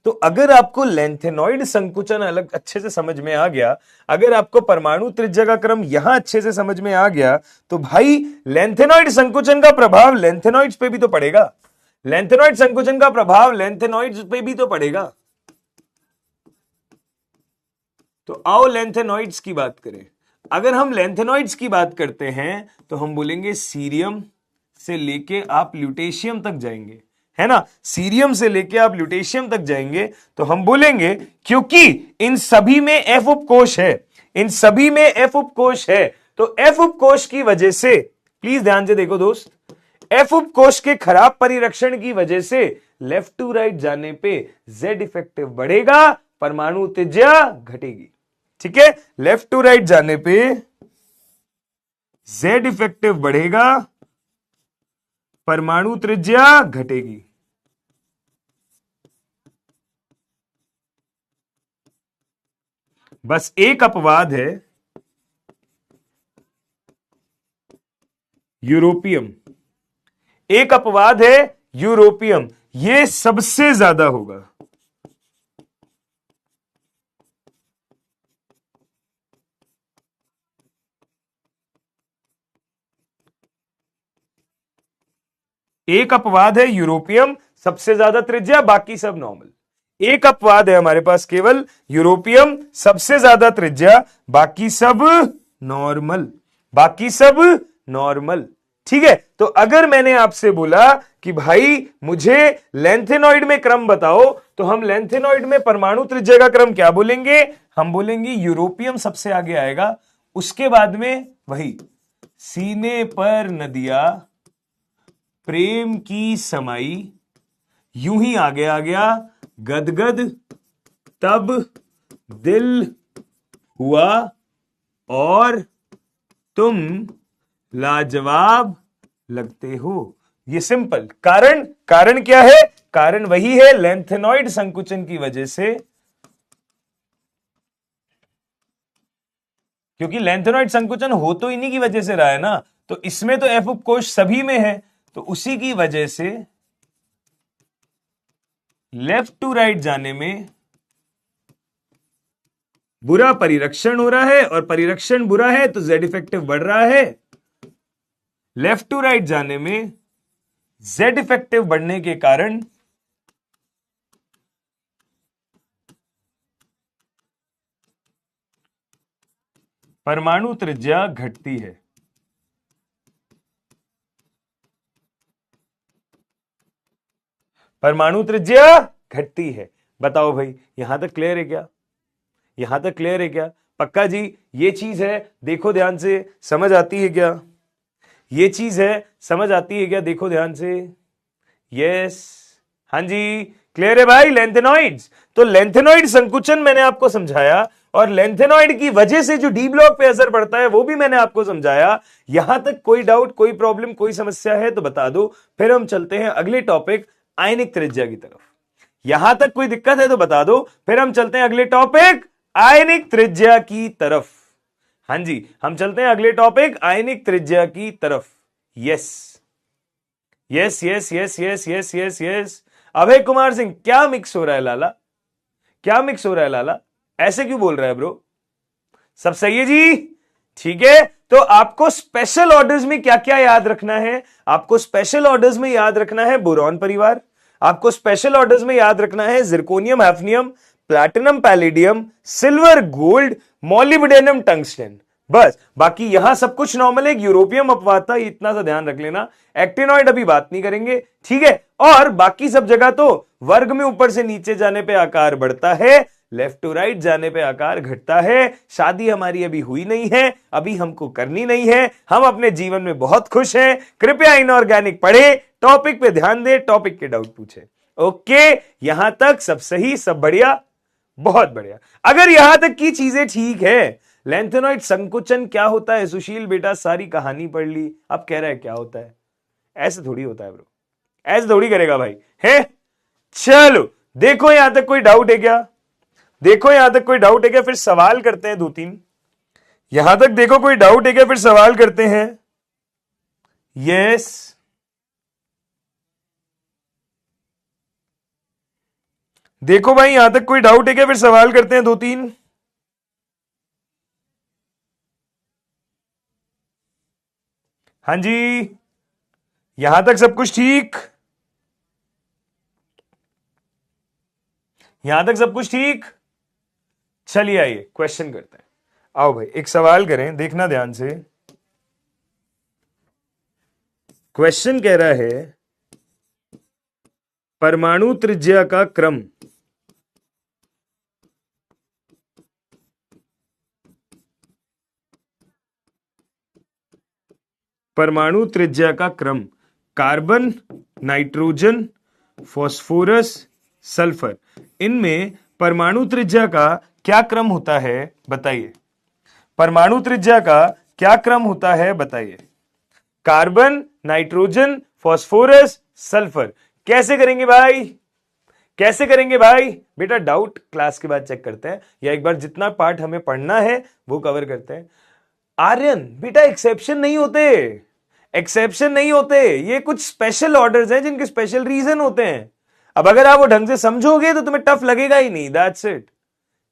तो अगर आपको लेंथेनॉइड संकुचन अलग अच्छे से समझ में आ गया, अगर आपको परमाणु त्रिज्या का क्रम यहां अच्छे से समझ में आ गया, तो भाई लेंथेनॉइड संकुचन का प्रभाव लेंथेनॉइड्स पे भी तो पड़ेगा। लेंथेनॉइड संकुचन का प्रभाव लेंथेनॉइड्स पे भी तो पड़ेगा। तो आओ लेंथेनॉइड्स की बात करें। अगर हम लेंथेनॉइड्स की बात करते हैं तो हम बोलेंगे सीरियम से लेके आप ल्यूटेशियम तक जाएंगे, है ना? सीरियम से लेके आप ल्यूटेशियम तक जाएंगे तो हम बोलेंगे क्योंकि इन सभी में एफ उपकोष है, इन सभी में एफ उपकोष है, तो एफ उपकोष की वजह से, प्लीज ध्यान से देखो दोस्त, एफ उपकोष के खराब परिरक्षण की वजह से लेफ्ट टू राइट जाने पे जेड इफेक्टिव बढ़ेगा, परमाणु त्रिज्या घटेगी। ठीक है, लेफ्ट टू राइट जाने पे जेड इफेक्टिव बढ़ेगा, परमाणु त्रिज्या घटेगी। बस एक अपवाद है, यूरोपियम। एक अपवाद है यूरोपियम, ये सबसे ज्यादा होगा। एक अपवाद है यूरोपियम, सबसे ज्यादा त्रिज्या, बाकी सब नॉर्मल। एक अपवाद है हमारे पास केवल, यूरोपियम सबसे ज्यादा त्रिज्या, बाकी सब नॉर्मल, बाकी सब नॉर्मल। ठीक है, तो अगर मैंने आपसे बोला कि भाई मुझे लेंथेनॉइड में क्रम बताओ, तो हम लेंथेनॉइड में परमाणु त्रिज्या का क्रम क्या बोलेंगे? हम बोलेंगे यूरोपियम सबसे आगे आएगा, उसके बाद में वही सीने पर नदिया प्रेम की समाई, यूं ही आगे आ गया गदगद तब दिल हुआ और तुम लाजवाब लगते हो। ये सिंपल कारण, कारण क्या है? कारण वही है लेंथेनॉइड संकुचन की वजह से, क्योंकि लेंथेनॉइड संकुचन हो तो इन्हीं की वजह से रहा है ना, तो इसमें तो एफ उपकोष सभी में है, तो उसी की वजह से लेफ्ट टू राइट जाने में बुरा परिरक्षण हो रहा है, और परिरक्षण बुरा है तो जेड इफेक्टिव बढ़ रहा है। लेफ्ट टू राइट जाने में जेड इफेक्टिव बढ़ने के कारण परमाणु त्रिज्या घटती है। परमाणु त्रिज्या घटती है। बताओ भाई, यहां तक क्लियर है क्या? यहां तक क्लियर है क्या? पक्का जी, ये चीज है, देखो ध्यान से, समझ आती है क्या? ये चीज है, समझ आती है क्या? देखो ध्यान से। यस, हाँ जी, क्लियर है भाई। लेंथेनॉइड्स, तो लेंथेनॉइड संकुचन मैंने आपको समझाया, और लेंथेनॉइड की वजह से जो डी ब्लॉक पे असर पड़ता है वो भी मैंने आपको समझाया। यहां तक कोई डाउट, कोई प्रॉब्लम, कोई समस्या है तो बता दो, फिर हम चलते हैं अगले टॉपिक आयनिक त्रिज्या की तरफ। यहां तक कोई दिक्कत है तो बता दो, फिर हम चलते हैं अगले टॉपिक आयनिक त्रिज्या की तरफ। हां जी, हम चलते हैं अगले टॉपिक आयनिक त्रिज्या की तरफ। Yes yes yes yes yes yes yes yes. Abhay Kumar Singh, क्या मिक्स हो रहा है लाला? क्या मिक्स हो रहा है लाला? ऐसे क्यों बोल रहा है ब्रो? सब सही है जी? ठीक है, तो आपको स्पेशल ऑर्डर्स में क्या क्या याद रखना है? आपको स्पेशल ऑर्डर्स में याद रखना है बोरॉन परिवार, आपको स्पेशल ऑर्डर्स में याद रखना है zirconium hafnium, platinum palladium, silver gold, molybdenum tungsten. बस, बाकी यहां सब कुछ नॉर्मल है। यूरोपियम अपवाद था, इतना सा ध्यान रख लेना। एक्टिनॉइड अभी बात नहीं करेंगे, ठीक है। और बाकी सब जगह तो वर्ग में ऊपर से नीचे जाने पे आकार बढ़ता है, लेफ्ट टू राइट जाने पे आकार घटता है। शादी हमारी अभी हुई नहीं है, अभी हमको करनी नहीं है, हम अपने जीवन में बहुत खुश हैं। कृपया इनऑर्गेनिक पढ़े, टॉपिक पे ध्यान दे, टॉपिक के डाउट पूछे। ओके, यहां तक सब सही, सब बढ़िया, बहुत बढ़िया। अगर यहां तक की चीजें ठीक है, लेंथेनॉइड संकुचन क्या होता है? सुशील बेटा सारी कहानी पढ़ ली, अब कह रहा है क्या होता है? ऐसे थोड़ी होता है ब्रो, ऐसे थोड़ी करेगा भाई, है? चलो देखो यहां तक कोई डाउट है क्या? देखो यहां तक कोई डाउट है क्या? फिर सवाल करते हैं दो तीन। यहां तक देखो कोई डाउट है क्या? फिर सवाल करते हैं। यस, देखो भाई यहां तक कोई डाउट है क्या? फिर सवाल करते हैं दो तीन। हाँ जी, यहां तक सब कुछ ठीक? यहां तक सब कुछ ठीक? चलिए आइए क्वेश्चन करते हैं। आओ भाई एक सवाल करें, देखना ध्यान से। क्वेश्चन कह रहा है परमाणु त्रिज्या का क्रम परमाणु त्रिज्या का क्रम कार्बन, नाइट्रोजन, फास्फोरस, सल्फर, इनमें परमाणु त्रिज्या का क्या क्रम होता है बताइए? परमाणु त्रिज्या का क्या क्रम होता है बताइए? Carbon, nitrogen, phosphorus, sulphur. कैसे करेंगे भाई? कैसे करेंगे भाई? बेटा डाउट क्लास के बाद चेक करते हैं, या एक बार जितना पार्ट हमें पढ़ना है वो कवर करते हैं। आर्यन बेटा एक्सेप्शन नहीं होते, एक्सेप्शन नहीं होते, ये कुछ स्पेशल ऑर्डर्स हैं जिनके स्पेशल रीजन होते हैं। अब अगर आप वो ढंग से समझोगे तो तुम्हें टफ लगेगा ही नहीं, दैट्स इट।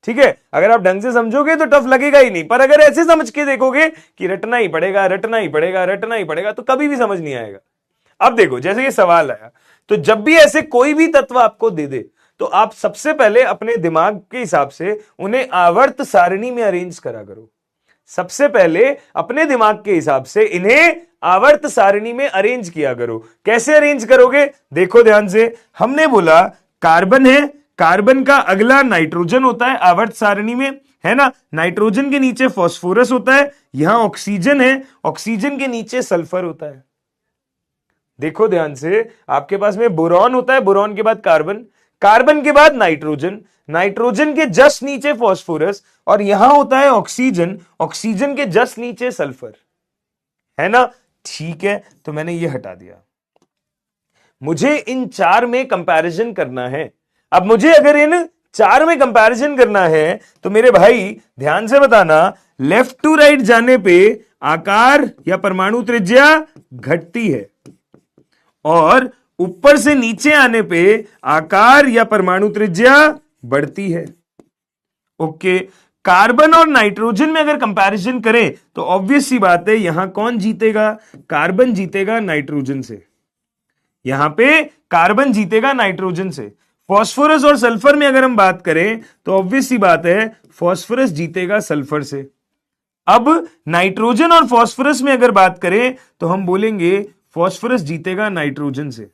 ठीक है, अगर आप ढंग से समझोगे तो टफ लगेगा ही नहीं, पर अगर ऐसे समझ के देखोगे कि रटना ही पड़ेगा, रटना ही पड़ेगा, रटना ही पड़ेगा, तो कभी भी समझ नहीं आएगा। अब देखो, जैसे ये सवाल आया, तो जब भी ऐसे कोई भी तत्व आपको दे दे, तो आप सबसे पहले अपने दिमाग के हिसाब से उन्हें आवर्त सारणी में अरेंज करा करो। सबसे पहले अपने दिमाग के हिसाब से इन्हें आवर्त सारणी में अरेंज किया करो। कैसे अरेंज करोगे? देखो ध्यान से, हमने बोला कार्बन है, कार्बन का अगला नाइट्रोजन होता है आवर्त सारणी में, है ना? नाइट्रोजन के नीचे फास्फोरस होता है, यहां ऑक्सीजन है, ऑक्सीजन के नीचे सल्फर होता है। देखो ध्यान से, आपके पास में बोरॉन होता है, बोरॉन के बाद कार्बन, कार्बन के बाद नाइट्रोजन, नाइट्रोजन के जस्ट नीचे फास्फोरस, और यहां होता है ऑक्सीजन, ऑक्सीजन के जस्ट नीचे सल्फर, है ना? ठीक है, तो मैंने ये हटा दिया। मुझे इन चार में कंपैरिजन करना है। अब मुझे अगर इन चार में कंपैरिजन करना है तो मेरे भाई ध्यान से बताना, लेफ्ट टू राइट जाने पे आकार या परमाणु त्रिज्या घटती है, और ऊपर से नीचे आने पे आकार या परमाणु त्रिज्या बढ़ती है। ओके, कार्बन और नाइट्रोजन में अगर कंपैरिजन करें तो ऑब्वियस सी बात है, यहां कौन जीतेगा? कार्बन जीतेगा नाइट्रोजन से, यहां पे कार्बन जीतेगा नाइट्रोजन से। फास्फोरस और सल्फर में अगर हम बात करें तो ऑब्वियस सी बात है, फास्फोरस जीतेगा सल्फर से। अब नाइट्रोजन और फास्फोरस में अगर बात करें तो हम बोलेंगे फास्फोरस जीतेगा नाइट्रोजन से।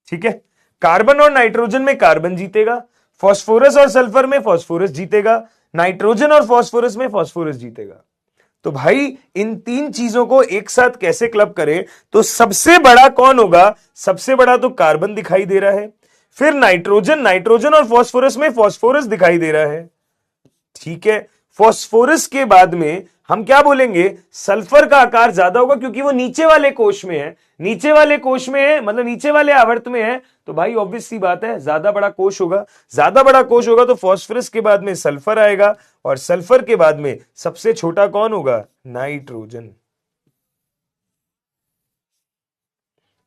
ठीक है, कार्बन और नाइट्रोजन में कार्बन जीतेगा, फास्फोरस और सल्फर में फास्फोरस जीतेगा, नाइट्रोजन और फास्फोरस में फास्फोरस जीतेगा। तो भाई इन तीन चीजों को एक साथ कैसे क्लब करें, तो सबसे बड़ा कौन होगा? सबसे बड़ा तो कार्बन दिखाई दे रहा है, फिर नाइट्रोजन और फास्फोरस में फास्फोरस दिखाई दे रहा है, ठीक है। फास्फोरस के बाद में हम क्या बोलेंगे? सल्फर का आकार ज्यादा होगा क्योंकि वो नीचे वाले कोश में है, नीचे वाले कोश में है, मतलब नीचे वाले आवर्त में है, तो भाई ऑब्वियस सी बात है ज्यादा बड़ा कोश होगा, ज्यादा बड़ा कोश होगा तो फास्फोरस के बाद में सल्फर आएगा, और सल्फर के बाद में सबसे छोटा कौन होगा? नाइट्रोजन।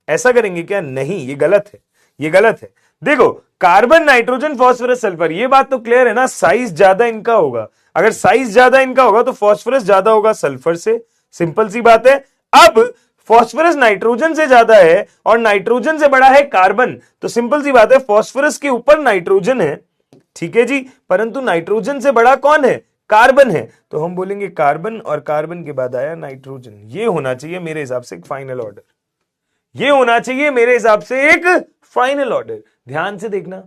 ऐसा करेंगे क्या? नहीं, ये गलत है, ये गलत है। देखो, कार्बन, नाइट्रोजन, फास्फोरस, सल्फर, ये बात तो क्लियर है ना, साइज ज्यादा इनका होगा। अगर साइज ज्यादा इनका होगा तो फास्फोरस ज्यादा होगा सल्फर से, सिंपल सी बात है। अब फास्फोरस नाइट्रोजन से ज्यादा है और नाइट्रोजन से बड़ा है कार्बन, तो सिंपल सी बात है फास्फोरस के ऊपर नाइट्रोजन है, ठीक है जी, परंतु नाइट्रोजन से बड़ा कौन है? कार्बन है, तो हम बोलेंगे कार्बन, और कार्बन के बाद आया नाइट्रोजन। ये होना चाहिए मेरे हिसाब से एक फाइनल ऑर्डर, ये होना चाहिए मेरे हिसाब से एक फाइनल ऑर्डर। ध्यान से देखना,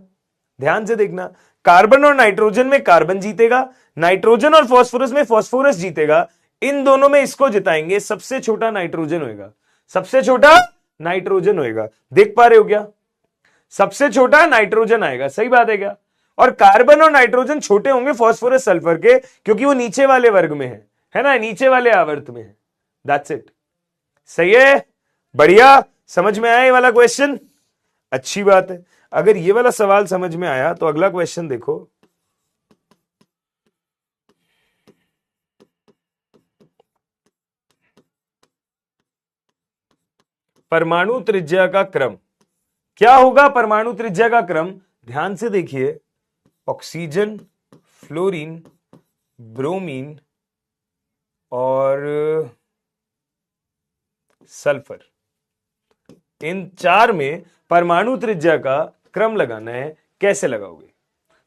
ध्यान से देखना, कार्बन और नाइट्रोजन में कार्बन जीतेगा, नाइट्रोजन और फास्फोरस में फास्फोरस जीतेगा, इन दोनों में इसको जिताएंगे, सबसे छोटा नाइट्रोजन होएगा, सबसे छोटा नाइट्रोजन होएगा। देख पा रहे हो क्या? सबसे छोटा नाइट्रोजन आएगा, सही बात है क्या? और कार्बन और नाइट्रोजन छोटे होंगे फास्फोरस सल्फर के, क्योंकि वो नीचे वाले वर्ग में है ना, नीचे वाले आवर्त में है। दैट्स इट, सही है, बढ़िया। समझ में आया ये वाला क्वेश्चन? अच्छी बात है। अगर ये वाला सवाल समझ में आया तो अगला क्वेश्चन देखो। परमाणु त्रिज्या का क्रम क्या होगा? परमाणु त्रिज्या का क्रम ध्यान से देखिए, ऑक्सीजन, फ्लोरीन, ब्रोमीन और सल्फर, इन चार में परमाणु त्रिज्या का क्रम लगाना है। कैसे लगाओगे?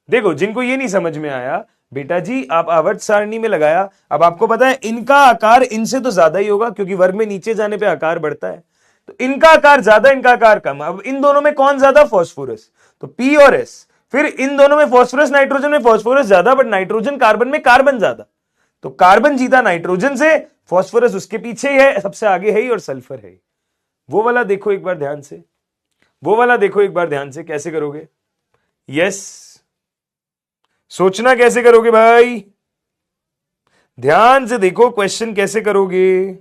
देखो, जिनको ये नहीं समझ में आया, बेटा जी आप आवर्त सारणी में लगाया, अब आपको पता है इनका आकार इनसे तो ज्यादा ही होगा क्योंकि वर्ग में नीचे जाने पे आकार बढ़ता है, तो इनका आकार ज्यादा, इनका आकार कम। अब इन दोनों में कौन ज्यादा? फास्फोरस, तो पी और एस। फिर इन दोनों में फास्फोरस नाइट्रोजन में फास्फोरस ज्यादा, बट नाइट्रोजन कार्बन में कार्बन ज्यादा, तो कार्बन जीता नाइट्रोजन से, फास्फोरस उसके पीछे ही है, सबसे आगे है ही, और सल्फर है ही। वो वाला देखो एक बार ध्यान से, वो वाला देखो एक बार ध्यान से, कैसे करोगे? यस, सोचना कैसे करोगे भाई, ध्यान से देखो क्वेश्चन कैसे करोगे।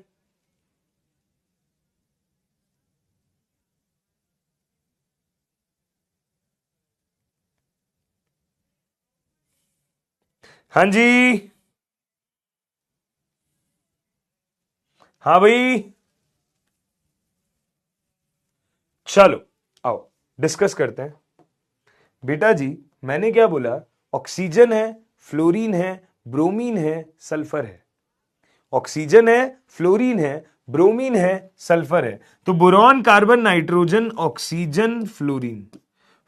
हाँ जी, हाँ भाई, चलो आओ डिस्कस करते हैं। बेटा जी मैंने क्या बोला? ऑक्सीजन है, फ्लोरीन है, ब्रोमीन है, सल्फर है। ऑक्सीजन है, फ्लोरीन है, ब्रोमीन है, सल्फर है। तो boron, carbon, nitrogen, oxygen, fluorine.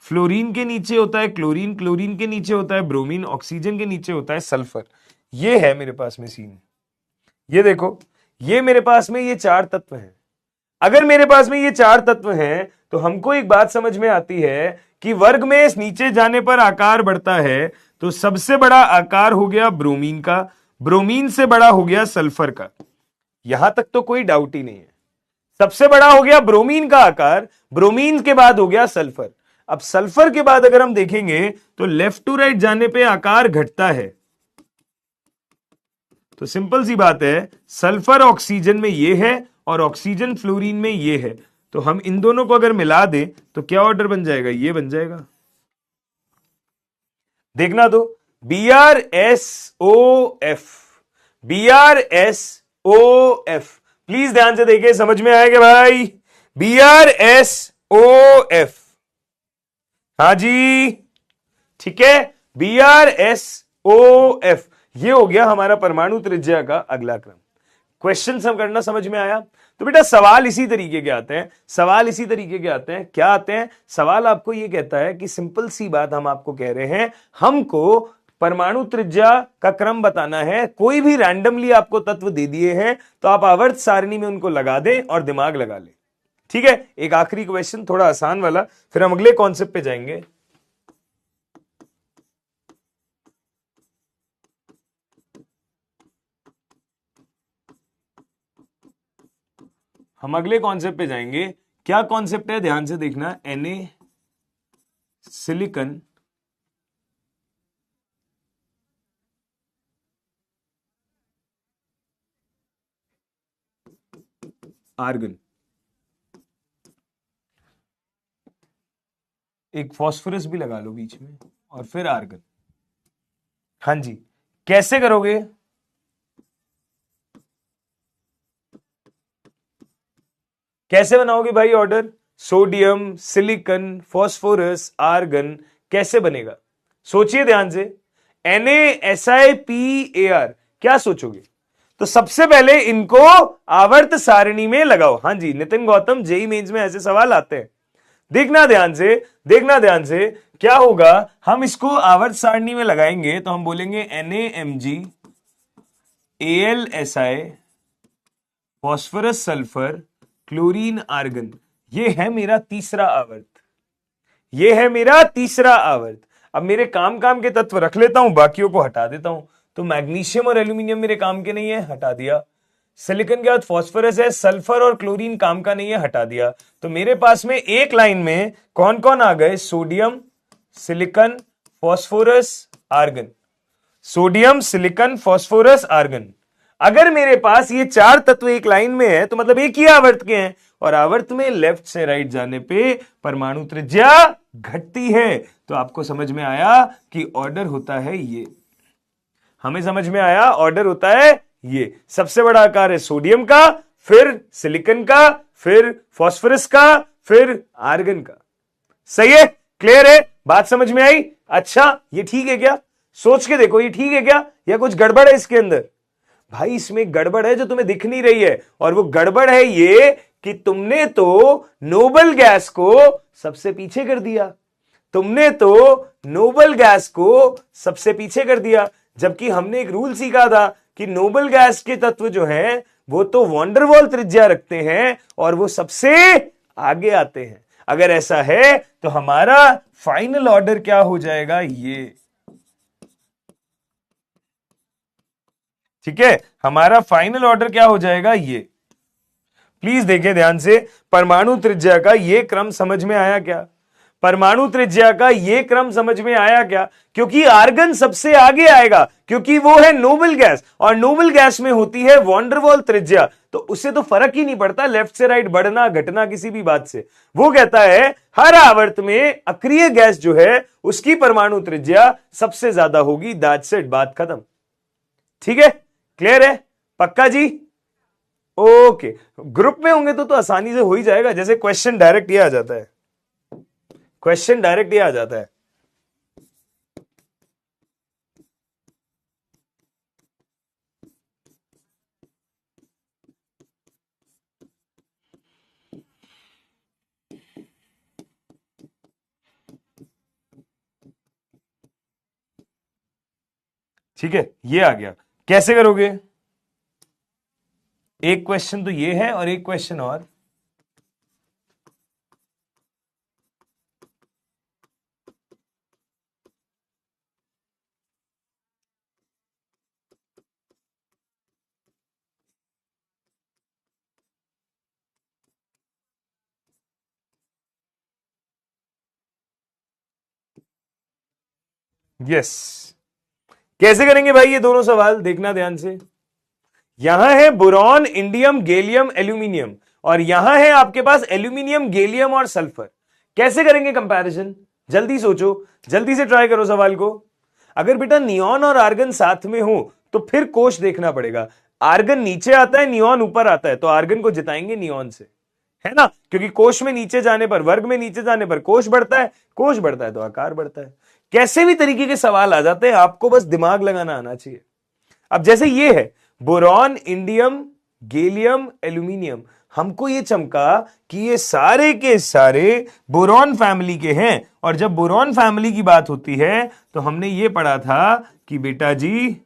Fluorine के नीचे होता है क्लोरीन, क्लोरीन के नीचे होता है ब्रोमीन, ऑक्सीजन के नीचे होता है सल्फर। ये है मेरे पास में सीन। ये देखो, ये मेरे पास में ये चार तत्व हैं। अगर मेरे पास में ये चार तत्व हैं तो हमको एक बात समझ में आती है कि वर्ग में नीचे जाने पर आकार बढ़ता है, तो सबसे बड़ा आकार हो गया ब्रोमीन का, ब्रोमीन से बड़ा हो गया सल्फर का। यहां तक तो कोई डाउट ही नहीं है, सबसे बड़ा हो गया ब्रोमीन का आकार, ब्रोमीन के बाद हो गया सल्फर। अब सल्फर के बाद अगर हम देखेंगे तो लेफ्ट टू राइट जाने पे आकार घटता है, तो सिंपल सी बात है, सल्फर ऑक्सीजन में ये है और ऑक्सीजन फ्लोरीन में ये है, तो हम इन दोनों को अगर मिला दें तो क्या ऑर्डर बन जाएगा? ये बन जाएगा। देखना तो, BrSOF, BrSOF, प्लीज ध्यान से देखिए, समझ में आएगा भाई? BrSOF, हाँ जी, ठीक है, BrSOF, ये हो गया हमारा परमाणु त्रिज्या का अगला क्रम। क्वेश्चन सब करना समझ में आया? तो बेटा सवाल इसी तरीके के आते हैं, सवाल इसी तरीके के आते हैं। क्या आते हैं सवाल? आपको ये कहता है कि सिंपल सी बात हम आपको कह रहे हैं, हमको परमाणु त्रिज्या का क्रम बताना है। कोई भी रैंडमली आपको तत्व दे दिए हैं तो आप आवर्त सारणी में उनको लगा दें और दिमाग लगा लें, ठीक है, एक आखिरी क्वेश्चन थोड़ा आसान वाला, फिर हम अगले कॉन्सेप्ट पे जाएंगे। हम अगले कॉन्सेप्ट पे जाएंगे। क्या कॉन्सेप्ट है, ध्यान से देखना। Na सिलिकॉन आर्गन, एक फॉस्फोरस भी लगा लो बीच में, और फिर आर्गन। हाँ जी, कैसे करोगे? कैसे बनाओगे भाई order? Sodium, silicon, phosphorus, argon, कैसे बनेगा? सोचिए ध्यान से। NaSiPar, क्या सोचोगे? तो सबसे पहले इनको आवर्त सारणी में लगाओ। हाँ जी नितिन गौतम, जेई मेंस में ऐसे सवाल आते हैं। देखना ध्यान से, देखना ध्यान से, क्या होगा? हम इसको आवर्त सारणी में लगाएंगे तो हम बोलेंगे NaMg, AlSi, phosphorus sulphur, chlorine argon. ये है मेरा तीसरा आवर्त, ये है मेरा तीसरा आवर्त। अब मेरे काम काम के तत्व रख लेता हूं, बाकियों को हटा देता हूं। तो मैग्नीशियम और एल्यूमिनियम मेरे काम के नहीं है, हटा दिया। सिलिकॉन के बाद फॉस्फोरस है, सल्फर और क्लोरीन काम का नहीं है, हटा दिया। तो मेरे पास में एक लाइन में कौन कौन आ गए? Sodium, silicon, phosphorus, argon. Sodium, silicon, phosphorus, argon. अगर मेरे पास ये चार तत्व एक लाइन में है तो मतलब एक ही आवर्त के हैं, और आवर्त में लेफ्ट से राइट जाने पे परमाणु त्रिज्या घटती है। तो आपको समझ में आया कि ऑर्डर होता है ये। हमें समझ में आया ऑर्डर होता है ये। सबसे बड़ा आकार है सोडियम का, फिर सिलिकॉन का, फिर फॉस्फोरस का, फिर आर्गन का। सही है? क्लियर है? बात समझ में आई? अच्छा, ये ठीक है क्या? सोच के देखो, ये ठीक है क्या, या कुछ गड़बड़ है इसके अंदर? भाई इसमें गड़बड़ है जो तुम्हें दिख नहीं रही है, और वो गड़बड़ है ये कि तुमने तो नोबल गैस को सबसे पीछे कर दिया। तुमने तो नोबल गैस को सबसे पीछे कर दिया, जबकि हमने एक रूल सीखा था कि नोबल गैस के तत्व जो हैं वो तो वॉन्डरवॉल त्रिज्या रखते हैं और वो सबसे आगे आते हैं। अगर ऐसा है तो हमारा फाइनल ऑर्डर क्या हो जाएगा? ये। ठीक है, हमारा फाइनल ऑर्डर क्या हो जाएगा? ये। प्लीज देखें ध्यान से, परमाणु त्रिज्या का ये क्रम समझ में आया क्या? परमाणु त्रिज्या का ये क्रम समझ में आया क्या? क्योंकि आर्गन सबसे आगे आएगा, क्योंकि वो है नोबल गैस, और नोबल गैस में होती है वॉन्डरवॉल त्रिज्या। तो उससे तो फर्क ही नहीं पड़ता लेफ्ट से राइट बढ़ना घटना किसी भी बात से। वो कहता है हर आवर्त में अक्रिय गैस जो है उसकी परमाणु त्रिज्या सबसे ज्यादा होगी। दैट्स इट, बात खत्म। ठीक है, क्लियर है? पक्का जी? ओके, ग्रुप में होंगे तो आसानी से हो ही जाएगा। जैसे क्वेश्चन डायरेक्ट ये आ जाता है, क्वेश्चन डायरेक्ट ये आ जाता है। ठीक है, ये आ गया। कैसे करोगे? एक क्वेश्चन तो ये है और एक क्वेश्चन और। यस, कैसे करेंगे भाई ये दोनों सवाल? देखना ध्यान से। यहां है बोरॉन, इंडियम, गैलियम, एल्यूमिनियम, और यहां है आपके पास एल्यूमिनियम, गैलियम और सल्फर। कैसे करेंगे कंपैरिजन? जल्दी सोचो, जल्दी से ट्राई करो सवाल को। अगर बेटा नियॉन और आर्गन साथ में हो तो फिर कोश देखना पड़ेगा। आर्गन नीचे आता है, नियॉन ऊपर आता है, तो आर्गन को जिताएंगे नियॉन से, है ना? क्योंकि कोश में नीचे जाने पर, वर्ग में नीचे जाने पर कोश बढ़ता है, कोश बढ़ता है तो आकार बढ़ता है। कैसे भी तरीके के सवाल आ जाते हैं, आपको बस दिमाग लगाना आना चाहिए। अब जैसे ये है बोरॉन, इंडियम, गैलियम, एल्यूमिनियम, हमको ये चमका कि ये सारे के सारे बोरॉन फैमिली के हैं। और जब बोरॉन फैमिली की बात होती है तो हमने ये पढ़ा था कि बेटा जी,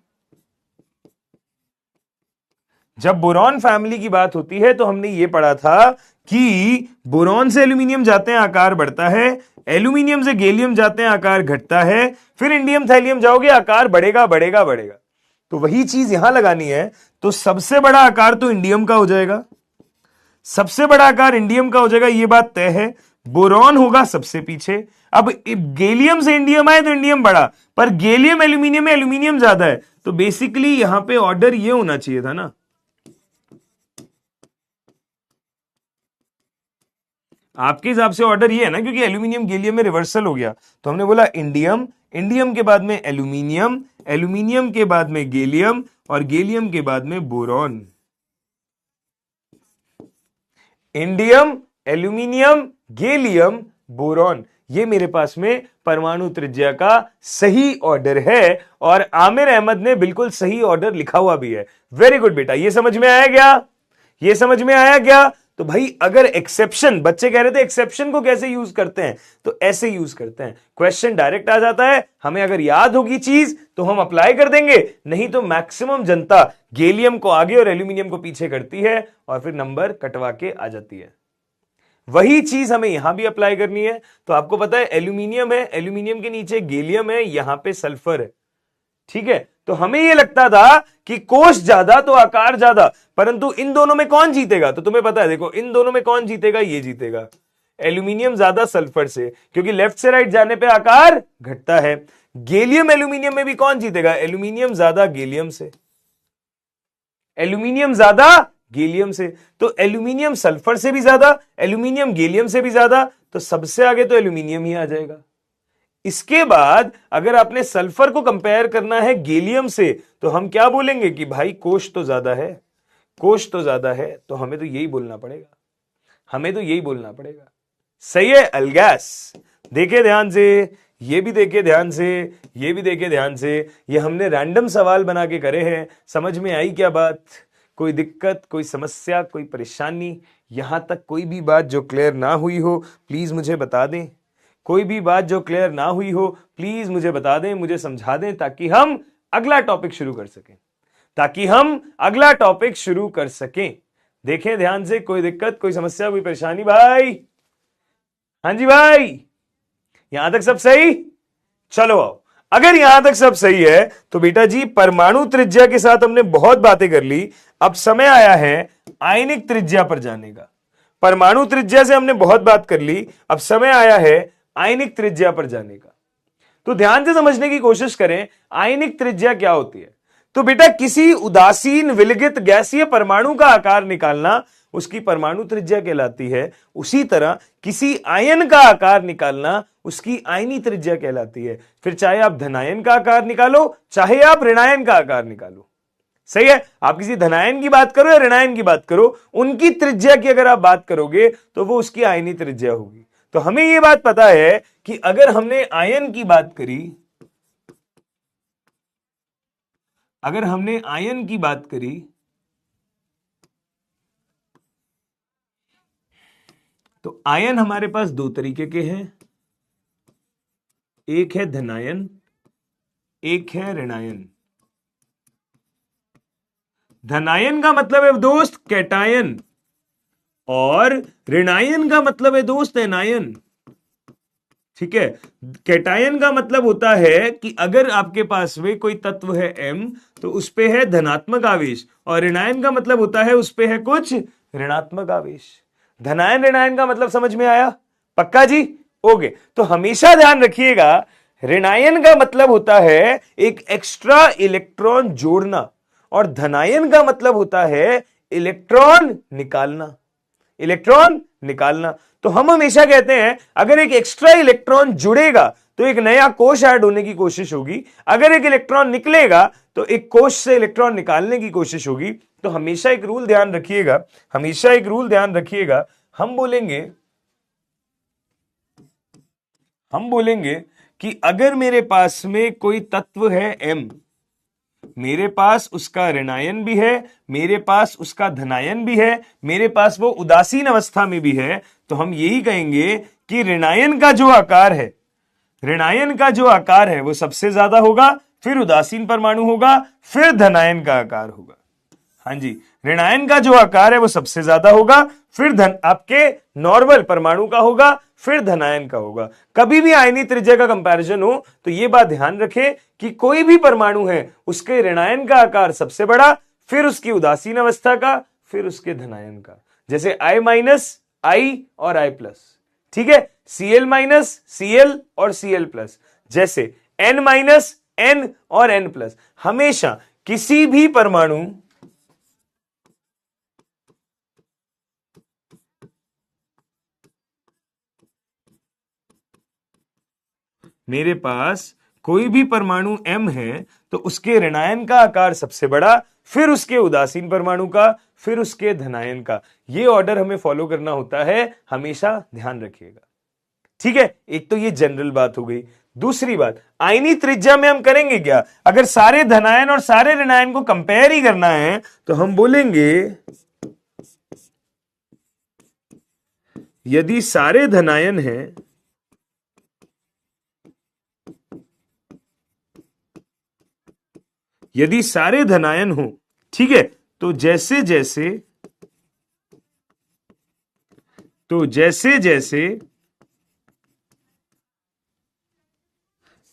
जब बोरॉन फैमिली की बात होती है तो हमने ये पढ़ा था कि बोरॉन से एल्यूमिनियम जाते हैं आकार बढ़ता है, एल्यूमिनियम से गैलियम जाते हैं आकार घटता है, फिर इंडियम थैलियम जाओगे आकार बढ़ेगा बढ़ेगा बढ़ेगा। तो वही चीज यहां लगानी है। तो सबसे बड़ा आकार तो इंडियम का हो जाएगा, सबसे बड़ा आकार इंडियम का हो जाएगा, ये बात तय है। बोरॉन होगा सबसे पीछे। अब गैलियम से इंडियम आए तो इंडियम बड़ा, पर गैलियम एल्यूमिनियम में एल्यूमिनियम ज्यादा है, तो बेसिकली यहां पे ऑर्डर ये होना चाहिए था ना, आपके हिसाब से ऑर्डर ये है ना, क्योंकि एल्यूमिनियम गैलियम में रिवर्सल हो गया, तो हमने बोला इंडियम, इंडियम के बाद में एल्यूमिनियम, एल्यूमिनियम के बाद में गैलियम, और गैलियम के बाद में boron. Indium, aluminium, gallium, boron, ये मेरे पास में परमाणु त्रिज्या का सही ऑर्डर है, और आमिर अहमद ने बिल्कुल सही ऑर्डर लिखा हुआ भी है। वेरी गुड बेटा, ये समझ में आया क्या? ये समझ में आया क्या? तो भाई अगर एक्सेप्शन, बच्चे कह रहे थे एक्सेप्शन को कैसे यूज करते हैं, तो ऐसे यूज करते हैं, क्वेश्चन डायरेक्ट आ जाता है, हमें अगर याद होगी चीज तो हम अप्लाई कर देंगे, नहीं तो मैक्सिमम जनता गैलियम को आगे और एल्यूमिनियम को पीछे करती है और फिर नंबर कटवा के आ जाती है। वही चीज हमें यहां भी अप्लाई करनी है। तो आपको पता है एल्यूमिनियम है, एल्यूमिनियम के नीचे गैलियम है, यहां पे सल्फर है, ठीक है। तो हमें यह लगता था कि कोष ज्यादा तो आकार ज्यादा, परंतु इन दोनों में कौन जीतेगा? तो तुम्हें पता है, देखो इन दोनों में कौन जीतेगा? ये जीतेगा, एल्यूमिनियम ज्यादा सल्फर से, क्योंकि लेफ्ट से राइट जाने पे आकार घटता है। गैलियम एल्यूमिनियम में भी कौन जीतेगा? एल्यूमिनियम ज्यादा गैलियम से, एल्यूमिनियम ज्यादा गैलियम से। तो एल्यूमिनियम सल्फर से भी ज्यादा, एल्यूमिनियम गैलियम से भी ज्यादा, तो सबसे आगे तो एल्यूमिनियम ही आ जाएगा। इसके बाद अगर आपने सल्फर को कंपेयर करना है गैलियम से, तो हम क्या बोलेंगे कि भाई कोष तो ज्यादा है, कोष तो ज्यादा है, तो हमें तो यही बोलना पड़ेगा, हमें तो यही बोलना पड़ेगा। सही है अलगैस? देखे ध्यान से, ये भी देखे ध्यान से, ये भी देखे ध्यान से, ये हमने रैंडम सवाल बना के करे हैं। समझ में आई क्या बात? कोई दिक्कत, कोई समस्या, कोई परेशानी? यहां तक कोई भी बात जो क्लियर ना हुई हो प्लीज मुझे बता दें, कोई भी बात जो क्लियर ना हुई हो प्लीज मुझे बता दें, मुझे समझा दें, ताकि हम अगला टॉपिक शुरू कर सकें, ताकि हम अगला टॉपिक शुरू कर सकें। देखें ध्यान से, कोई दिक्कत, कोई समस्या, कोई परेशानी भाई? हाँ जी भाई, यहां तक सब सही? चलो आओ, अगर यहां तक सब सही है तो बेटा जी परमाणु त्रिज्या के साथ हमने बहुत बातें कर ली, अब समय आया है आयनिक त्रिज्या पर जाने का। परमाणु त्रिज्या से हमने बहुत बात कर ली, अब समय आया है आयनिक त्रिज्या पर जाने का। तो ध्यान से समझने की कोशिश करें, आयनिक त्रिज्या क्या होती है। तो बेटा किसी उदासीन विलगित गैसीय परमाणु का आकार निकालना उसकी परमाणु त्रिज्या कहलाती है। उसी तरह किसी आयन का आकार निकालना उसकी आयनी त्रिज्या कहलाती है। फिर चाहे आप धनायन का आकार निकालो, चाहे आप ऋणायन का आकार निकालो, सही है। आप किसी धनायन की बात करो या ऋणायन की बात करो, उनकी त्रिज्या की अगर आप बात करोगे तो वो उसकी आयनी त्रिज्या होगी। तो हमें यह बात पता है कि अगर हमने आयन की बात करी, अगर हमने आयन की बात करी तो आयन हमारे पास दो तरीके के हैं, एक है धनायन, एक है ऋणायन। धनायन का मतलब है दोस्त कैटायन, और ऋणायन का मतलब है दोस्त एनायन, ठीक है। कैटायन का मतलब होता है कि अगर आपके पास में कोई तत्व है M, तो उस पे है धनात्मक आवेश, और ऋणायन का मतलब होता है उस पे है कुछ ऋणात्मक आवेश। धनायन ऋणायन का मतलब समझ में आया? पक्का जी? ओके। तो हमेशा ध्यान रखिएगा, ऋणायन का मतलब होता है एक एक्स्ट्रा इलेक्ट्रॉन जोड़ना, और धनायन का मतलब होता है इलेक्ट्रॉन निकालना, इलेक्ट्रॉन निकालना। तो हम हमेशा कहते हैं अगर एक एक्स्ट्रा इलेक्ट्रॉन जुड़ेगा तो एक नया कोश ऐड होने की कोशिश होगी, अगर एक इलेक्ट्रॉन निकलेगा तो एक कोश से इलेक्ट्रॉन निकालने की कोशिश होगी। तो हमेशा एक रूल ध्यान रखिएगा, हमेशा एक रूल ध्यान रखिएगा, हम बोलेंगे कि अगर मेरे पास में कोई तत्व है M, मेरे पास उसका ऋणायन भी है, मेरे पास उसका धनायन भी है, मेरे पास वो उदासीन अवस्था में भी है, तो हम यही कहेंगे कि ऋणायन का जो आकार है, ऋणायन का जो आकार है वो सबसे ज्यादा होगा, फिर उदासीन परमाणु होगा, फिर धनायन का आकार होगा। हाँ जी, ऋणायन का जो आकार है वो सबसे ज्यादा होगा, फिर धन आपके नॉर्मल परमाणु का होगा, फिर धनायन का होगा। कभी भी आयनीय त्रिज्या का कंपैरिजन हो तो यह बात ध्यान रखें कि कोई भी परमाणु है उसके ऋणायन का आकार सबसे बड़ा, फिर उसकी उदासीन अवस्था का, फिर उसके धनायन का। जैसे I माइनस I और I प्लस, ठीक है, Cl माइनस Cl और Cl प्लस, जैसे N माइनस N और N प्लस। हमेशा किसी भी परमाणु मेरे पास कोई भी परमाणु M है तो उसके ऋणायन का आकार सबसे बड़ा, फिर उसके उदासीन परमाणु का, फिर उसके धनायन का। यह ऑर्डर हमें फॉलो करना होता है, हमेशा ध्यान रखिएगा, ठीक है। एक तो ये जनरल बात हो गई। दूसरी बात, आयनीय त्रिज्या में हम करेंगे क्या? अगर सारे धनायन और सारे ऋणायन को कंपेयर ही करना है तो हम बोलेंगे यदि सारे धनायन हैं यदि सारे धनायन हो, ठीक है, तो जैसे जैसे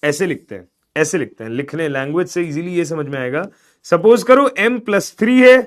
ऐसे लिखते हैं, लिखने लैंग्वेज से इजीली ये समझ में आएगा। सपोज करो m प्लस 3 है,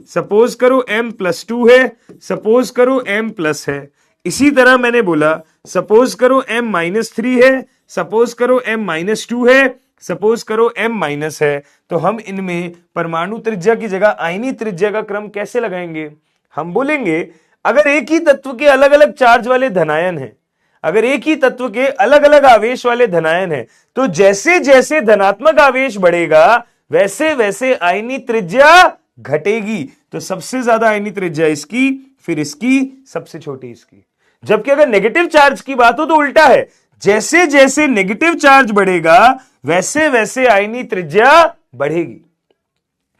सपोज करो m प्लस 2 है, सपोज करो m प्लस है। इसी तरह मैंने बोला सपोज करो m माइनस 3 है, सपोज करो m माइनस 2 है, सपोज करो m माइनस है। तो हम इनमें परमाणु त्रिज्या की जगह आयनीय त्रिज्या का क्रम कैसे लगाएंगे? हम बोलेंगे अगर एक ही तत्व के अलग अलग चार्ज वाले धनायन हैं, अगर एक ही तत्व के अलग अलग आवेश वाले धनायन हैं, तो जैसे जैसे धनात्मक आवेश बढ़ेगा वैसे वैसे आयनीय त्रिज्या घटेगी। तो सबसे ज्यादा आयनीय त्रिज्या इसकी, फिर इसकी, सबसे छोटी इसकी। जबकि अगर नेगेटिव चार्ज की बात हो तो उल्टा है, जैसे जैसे नेगेटिव चार्ज बढ़ेगा वैसे वैसे आयनीय त्रिज्या बढ़ेगी,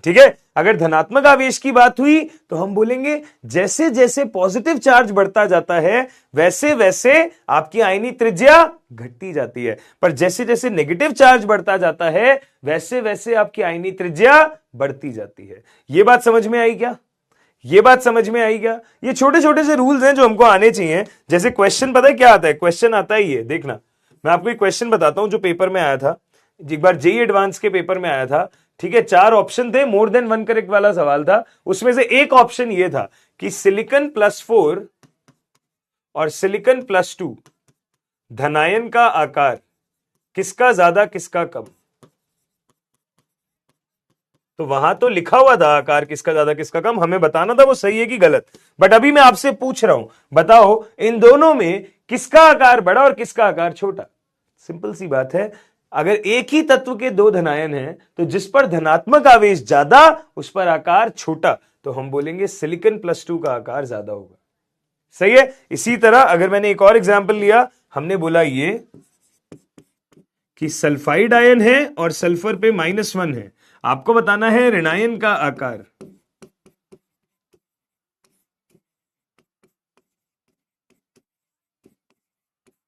ठीक है। अगर धनात्मक आवेश की बात हुई तो हम बोलेंगे जैसे जैसे पॉजिटिव चार्ज बढ़ता जाता है वैसे वैसे आपकी आयनीय त्रिज्या घटती जाती है, पर जैसे जैसे नेगेटिव चार्ज बढ़ता जाता है वैसे वैसे आपकी आयनीय त्रिज्या बढ़ती जाती है। यह बात समझ में आई क्या? ये बात समझ में आई क्या? ये छोटे छोटे से रूल्स हैं जो हमको आने चाहिए। जैसे क्वेश्चन पता है क्या आता है? क्वेश्चन आता ही है, देखना मैं आपको एक क्वेश्चन बताता हूं जो पेपर में आया था, एक बार जेईई एडवांस के पेपर में आया था, ठीक है। 4 ऑप्शन थे, मोर देन 1 करेक्ट वाला सवाल था। उसमें से एक ऑप्शन ये था कि सिलिकॉन +4 और सिलिकॉन +2 धनायन का आकार किसका ज्यादा किसका कम। तो वहां तो लिखा हुआ था आकार किसका ज्यादा किसका कम, हमें बताना था वो सही है कि गलत। बट अभी मैं आपसे पूछ रहा हूं, बताओ इन दोनों में किसका आकार बड़ा और किसका आकार छोटा? सिंपल सी बात है, अगर एक ही तत्व के 2 धनायन हैं तो जिस पर धनात्मक आवेश ज्यादा उस पर आकार छोटा, तो हम बोलेंगे सिलिकॉन +2 का आकार ज्यादा होगा, सही है। इसी तरह अगर मैंने एक और एग्जांपल लिया, हमने बोला ये कि सल्फाइड आयन है और सल्फर पे -1 है, आपको बताना है ऋणायन का आकार।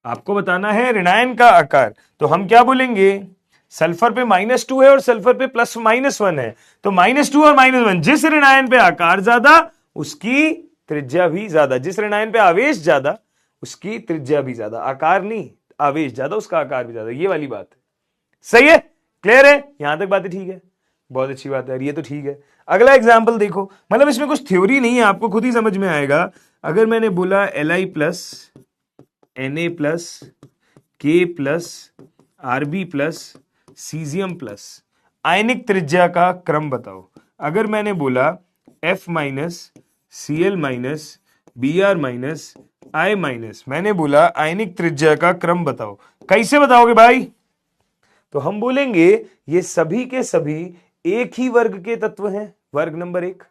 आपको बताना है ऋणायन का आकार, तो हम क्या बोलेंगे? सल्फर पे -2 है और सल्फर पे +-1 है, तो -2 और -1, जिस ऋणायन पे आकार ज्यादा उसकी त्रिज्या भी ज्यादा, जिस ऋणायन पे आवेश ज्यादा उसकी त्रिज्या भी ज्यादा, आकार नहीं आवेश ज्यादा उसका आकार भी ज्यादा, ये वाली बात है, सही है, क्लियर है? यहां तक बातें ठीक है, बहुत अच्छी बात है, ये तो ठीक है। अगला एग्जाम्पल देखो, मतलब इसमें कुछ थ्योरी नहीं है, आपको खुद ही समझ में आएगा। अगर मैंने बोला Li+ Na+, K+, Rb+, caesium+, आयनिक त्रिज्या का क्रम बताओ। अगर मैंने बोला F-, Cl-, Br-, I-, मैंने बोला आयनिक त्रिज्या का क्रम बताओ, कैसे बताओगे भाई? तो हम बोलेंगे ये सभी के सभी एक ही वर्ग के तत्व हैं, वर्ग नंबर 1।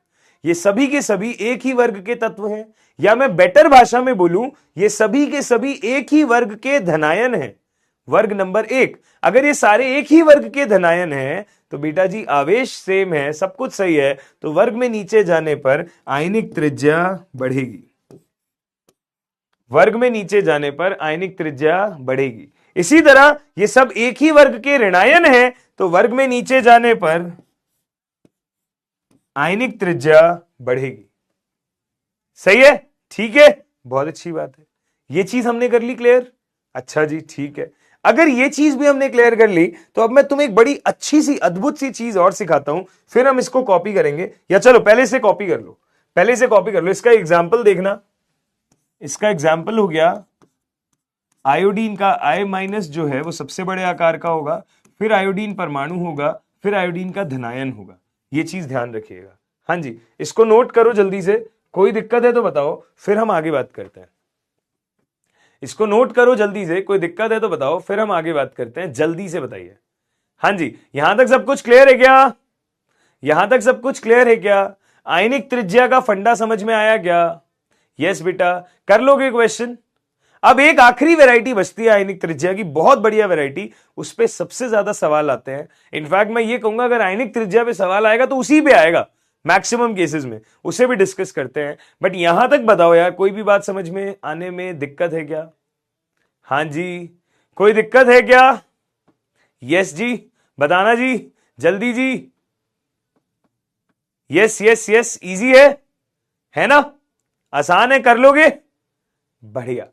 ये सभी के सभी एक ही वर्ग के तत्व हैं, या मैं बेटर भाषा में बोलूं ये सभी के सभी एक ही वर्ग के धनायन हैं, वर्ग नंबर 1। अगर ये सारे एक ही वर्ग के धनायन हैं तो बेटा जी आवेश सेम है, सब कुछ सही है, तो वर्ग में नीचे जाने पर आयनिक त्रिज्या बढ़ेगी, वर्ग में नीचे जाने पर आयनिक त्रिज्या बढ़ेगी। इसी तरह ये सब एक ही वर्ग के ऋणायन हैं तो वर्ग में नीचे जाने पर आयनिक त्रिज्या बढ़ेगी। सही है, ठीक है, बहुत अच्छी बात है। ये चीज हमने कर ली क्लियर। अच्छा जी, ठीक है। अगर ये चीज भी हमने क्लियर कर ली तो अब मैं तुम्हें एक बड़ी अच्छी सी अद्भुत सी चीज और सिखाता हूं, फिर हम इसको कॉपी करेंगे। या चलो पहले से कॉपी कर लो, पहले से कॉपी कर लो। इसका एग्जाम्पल देखना, इसका एग्जाम्पल हो गया आयोडीन का I माइनस जो है वो सबसे बड़े आकार का होगा, फिर आयोडीन परमाणु होगा, फिर आयोडीन का धनायन होगा। ये चीज ध्यान रखिएगा। हाँ जी, इसको नोट करो जल्दी से, कोई दिक्कत है तो बताओ, फिर हम आगे बात करते हैं। इसको नोट करो जल्दी से, कोई दिक्कत है तो बताओ, फिर हम आगे बात करते हैं। जल्दी से बताइए। हाँ जी, यहां तक सब कुछ क्लियर है क्या? यहां तक सब कुछ क्लियर है क्या? आयनिक त्रिज्या का फंडा समझ में आया क्या? यस बेटा, कर लोगे क्वेश्चन? अब एक आखिरी वैरायटी बचती है आयनिक त्रिज्या की, बहुत बढ़िया वैरायटी, उस पे सबसे ज्यादा सवाल आते हैं। इनफैक्ट मैं ये कहूंगा अगर आयनिक त्रिज्या पे सवाल आएगा तो उसी पे आएगा मैक्सिमम केसेस में, उसे भी डिस्कस करते हैं। बट यहां तक बताओ यार, कोई भी बात समझ में आने में दिक्कत है क्या? हाँ जी, कोई दिक्कत है क्या? यस जी, बताना जी, जल्दी जी। यस यस यस, इजी है ना? आसान है, कर लोगे? बढ़िया,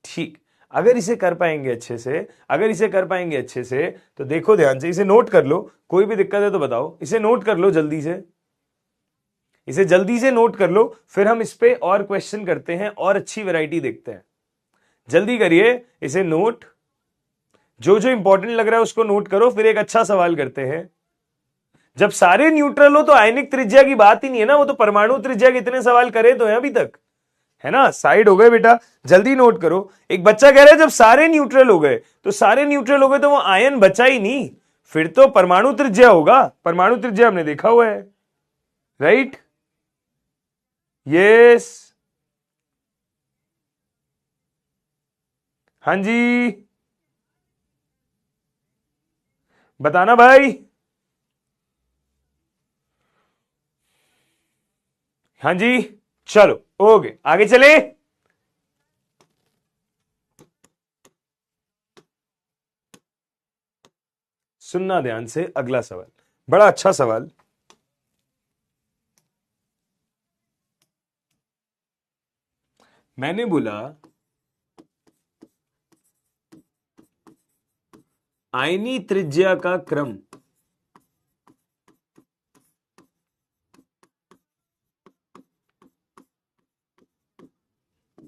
ठीक। अगर इसे कर पाएंगे अच्छे से, अगर इसे कर पाएंगे अच्छे से, तो देखो ध्यान से, इसे नोट कर लो। कोई भी दिक्कत है तो बताओ, इसे नोट कर लो जल्दी से, इसे जल्दी से नोट कर लो, फिर हम इस पे और क्वेश्चन करते हैं और अच्छी वैरायटी देखते हैं। जल्दी करिए, इसे नोट, जो जो इंपॉर्टेंट लग रहा है उसको नोट करो, फिर एक अच्छा सवाल करते हैं। जब सारे न्यूट्रल हो तो आयनिक त्रिज्या की बात ही नहीं है ना, वो तो परमाणु त्रिज्या के इतने सवाल करे तो हैं अभी तक, है ना? साइड हो गए बेटा, जल्दी नोट करो। एक बच्चा कह रहा है जब सारे न्यूट्रल हो गए, तो सारे न्यूट्रल हो गए तो वो आयन बचा ही नहीं, फिर तो परमाणु त्रिज्या होगा। परमाणु त्रिज्या हमने देखा हुआ है, राइट? यस, हाँ जी, बताना भाई। हाँ जी, चलो ओके, आगे चले। सुनना ध्यान से, अगला सवाल बड़ा अच्छा सवाल। मैंने बोला आयनी त्रिज्या का क्रम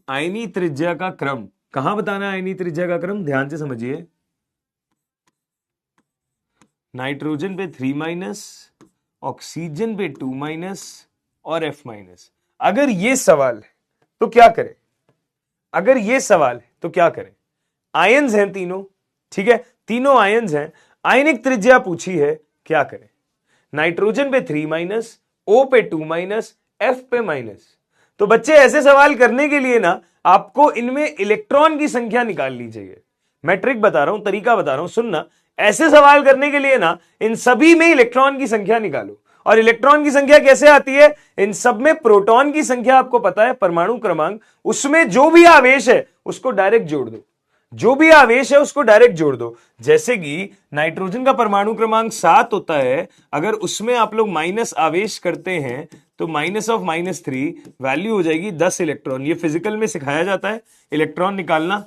आयनी त्रिज्या का क्रम कहां बताना है? आयनी त्रिज्या का क्रम ध्यान से समझिए। नाइट्रोजन पे 3 माइनस, ऑक्सीजन पे 2 माइनस और F माइनस। अगर ये सवाल है तो क्या करें? अगर ये सवाल है तो क्या करें? आयंस हैं तीनों, ठीक है, तीनों आयंस हैं, आयनिक त्रिज्या पूछी है, क्या करें? नाइट्रोजन पे 3 माइनस, O पे 2 माइनस, F पे माइनस। तो बच्चे ऐसे सवाल करने के लिए ना आपको इनमें इलेक्ट्रॉन की संख्या निकाल ली चाहिए। मैं ट्रिक बता रहा हूं, तरीका बता रहा हूं, सुनना। ऐसे सवाल करने के लिए ना इन सभी में इलेक्ट्रॉन की संख्या निकालो। और इलेक्ट्रॉन की संख्या कैसे आती है? इन सब में प्रोटॉन की संख्या आपको पता है, परमाणु क्रमांक, उसमें जो भी आवेश है उसको डायरेक्ट जोड़ दो, जो भी आवेश है उसको डायरेक्ट जोड़ दो। जैसे कि नाइट्रोजन का परमाणु क्रमांक 7 होता है, अगर उसमें आप लोग माइनस आवेश करते हैं तो माइनस ऑफ -3 वैल्यू हो जाएगी 10 इलेक्ट्रॉन। ये फिजिकल में सिखाया जाता है इलेक्ट्रॉन निकालना,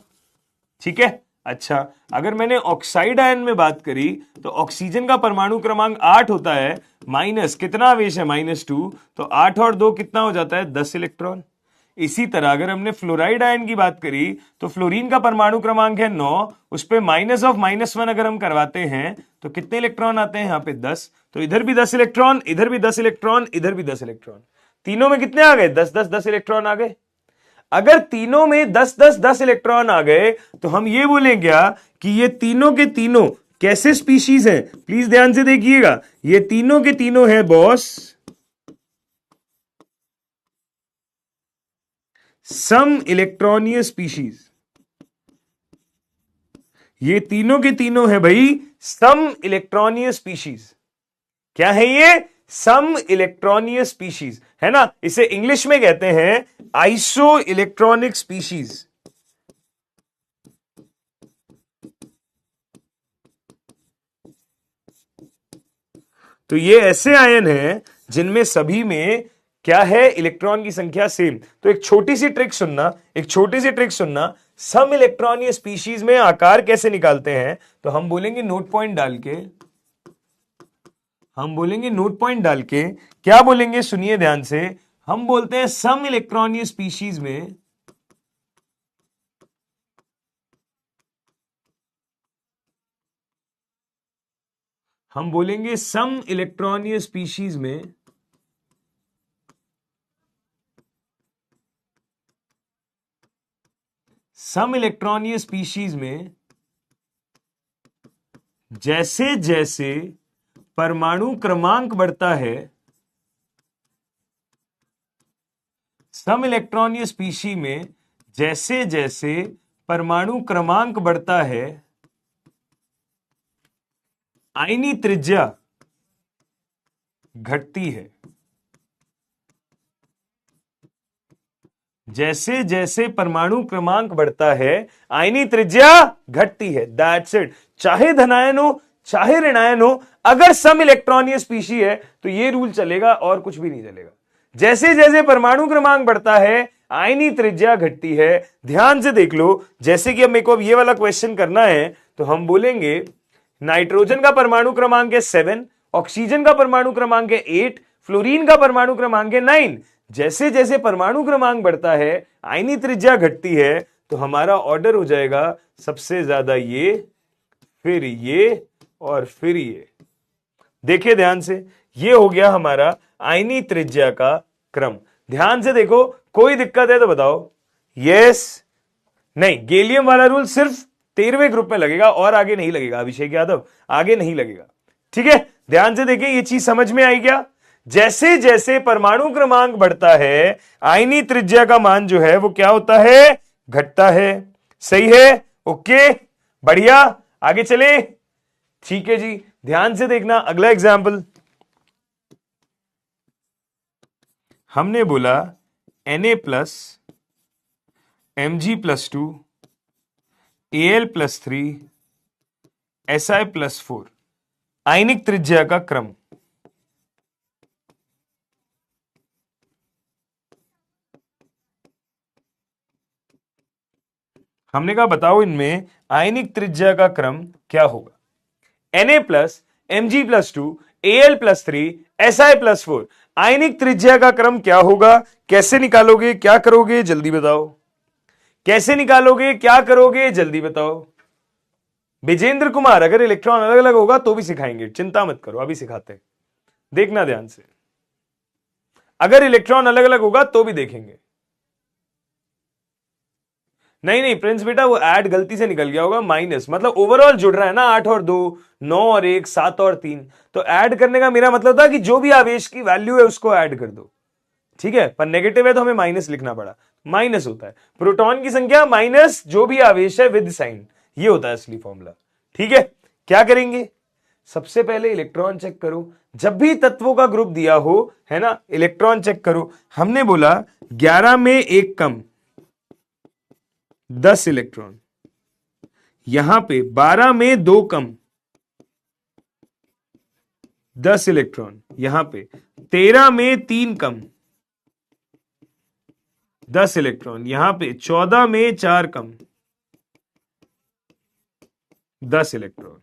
ठीक है? अच्छा, अगर मैंने ऑक्साइड आयन में बात करी तो ऑक्सीजन का परमाणु क्रमांक 8 होता है, माइनस कितना आवेश है? -2, तो 8 और 2 कितना हो जाता है? 10 इलेक्ट्रॉन। इसी तरह अगर हमने फ्लोराइड आयन की बात करी तो फ्लोरीन का परमाणु क्रमांक है 9, उस पे माइनस ऑफ -1 अगर हम करवाते हैं तो कितने इलेक्ट्रॉन आते हैं? यहां पे 10। तो इधर भी 10 इलेक्ट्रॉन, इधर भी 10 इलेक्ट्रॉन, इधर भी 10 इलेक्ट्रॉन, तीनों में कितने आ गए? 10 इलेक्ट्रॉन आ गए। अगर तीनों में 10 इलेक्ट्रॉन आ गए तो हम ये बोलेंगे क्या कि ये तीनों के तीनों कैसे स्पीशीज हैं? प्लीज ध्यान से देखिएगा, ये तीनों के तीनों है बॉस सम इलेक्ट्रॉनीय स्पीशीज। ये तीनों के तीनों है भाई सम इलेक्ट्रॉनीय स्पीशीज। क्या है ये? सम इलेक्ट्रॉनीय स्पीशीज, है ना? इसे इंग्लिश में कहते हैं आइसो इलेक्ट्रॉनिक स्पीशीज। तो ये ऐसे आयन हैं जिनमें सभी में क्या है, इलेक्ट्रॉन की संख्या सेम। तो एक छोटी सी ट्रिक सुनना, एक छोटी सी ट्रिक सुनना, सम इलेक्ट्रॉनीय स्पीशीज में आकार कैसे निकालते हैं। तो हम बोलेंगे नोट पॉइंट डाल के, हम बोलेंगे नोट पॉइंट डाल के, क्या बोलेंगे सुनिए ध्यान से। हम बोलते हैं सम इलेक्ट्रॉनीय स्पीशीज में, हम बोलेंगे सम इलेक्ट्रॉनीय स्पीशीज में सम इलेक्ट्रॉनीय स्पीशीज में जैसे जैसे परमाणु क्रमांक बढ़ता है, सम इलेक्ट्रॉनीय स्पीशी में जैसे जैसे परमाणु क्रमांक बढ़ता है, आयनी त्रिज्या घटती है। जैसे जैसे परमाणु क्रमांक बढ़ता है, आयनी त्रिज्या घटती है। That's it. चाहे धनायन हो चाहे ऋणायन हो, अगर सम इलेक्ट्रॉनीय स्पीशी है तो यह रूल चलेगा और कुछ भी नहीं चलेगा। जैसे जैसे परमाणु क्रमांक बढ़ता है, आयनी त्रिज्या घटती है। ध्यान से देख लो, जैसे कि अब मेरे को अब ये वाला क्वेश्चन करना है, तो हम बोलेंगे नाइट्रोजन का परमाणु क्रमांक है 7, ऑक्सीजन का परमाणु क्रमांक है 8, फ्लोरीन का परमाणु क्रमांक है 9। जैसे जैसे परमाणु क्रमांक बढ़ता है, आयनी त्रिज्या घटती है, तो हमारा ऑर्डर हो जाएगा सबसे ज्यादा ये, फिर ये और फिर ये। देखिए ध्यान से, ये हो गया हमारा आयनी त्रिज्या का क्रम। ध्यान से देखो, कोई दिक्कत है तो बताओ। यस, नहीं, गैलियम वाला रूल सिर्फ 13वें ग्रुप में लगेगा और आगे नहीं लगेगा। अभिषेक यादव, आगे नहीं लगेगा। ठीक है, ध्यान से देखिए, ये चीज समझ में आई क्या। जैसे जैसे परमाणु क्रमांक बढ़ता है, आयनी त्रिज्या का मान जो है वो क्या होता है, घटता है। सही है, ओके, बढ़िया, आगे चले। ठीक है जी, ध्यान से देखना अगला एग्जाम्पल। हमने बोला Na plus Mg+2 Al+3 Si+4 आयनिक त्रिज्या का क्रम। हमने कहा बताओ इनमें आयनिक त्रिज्या का क्रम क्या होगा। Na plus Mg+2 Al+3 Si+4 आयनिक त्रिज्या का क्रम क्या होगा, कैसे निकालोगे, क्या करोगे, जल्दी बताओ। कैसे निकालोगे, क्या करोगे, जल्दी बताओ। विजेंद्र कुमार, अगर इलेक्ट्रॉन अलग अलग होगा तो भी सिखाएंगे, चिंता मत करो, अभी सिखाते हैं, देखना ध्यान से। अगर इलेक्ट्रॉन अलग अलग होगा तो भी देखेंगे। नहीं नहीं प्रिंस बेटा, वो ऐड गलती से निकल गया होगा, माइनस मतलब ओवरऑल जुड़ रहा है ना, 8 और 2, 9 और 1, 7 और 3। तो ऐड करने का मेरा मतलब था कि जो भी आवेश की वैल्यू है उसको ऐड कर दो। ठीक है, पर नेगेटिव है तो हमें माइनस लिखना पड़ा, माइनस होता है प्रोटॉन की संख्या माइनस जो भी आवेश है विद साइन, ये होता है असली फॉर्मूला। ठीक है, क्या करेंगे, सबसे पहले इलेक्ट्रॉन चेक करो। जब भी तत्वों का ग्रुप दिया हो, है ना, इलेक्ट्रॉन चेक करो। हमने बोला 11 में 1 कम, 10 इलेक्ट्रॉन। यहां पे 12 में 2 कम, 10 इलेक्ट्रॉन। यहां पे 13 में 3 कम, 10 इलेक्ट्रॉन। यहां पे 14 में 4 कम, 10 इलेक्ट्रॉन।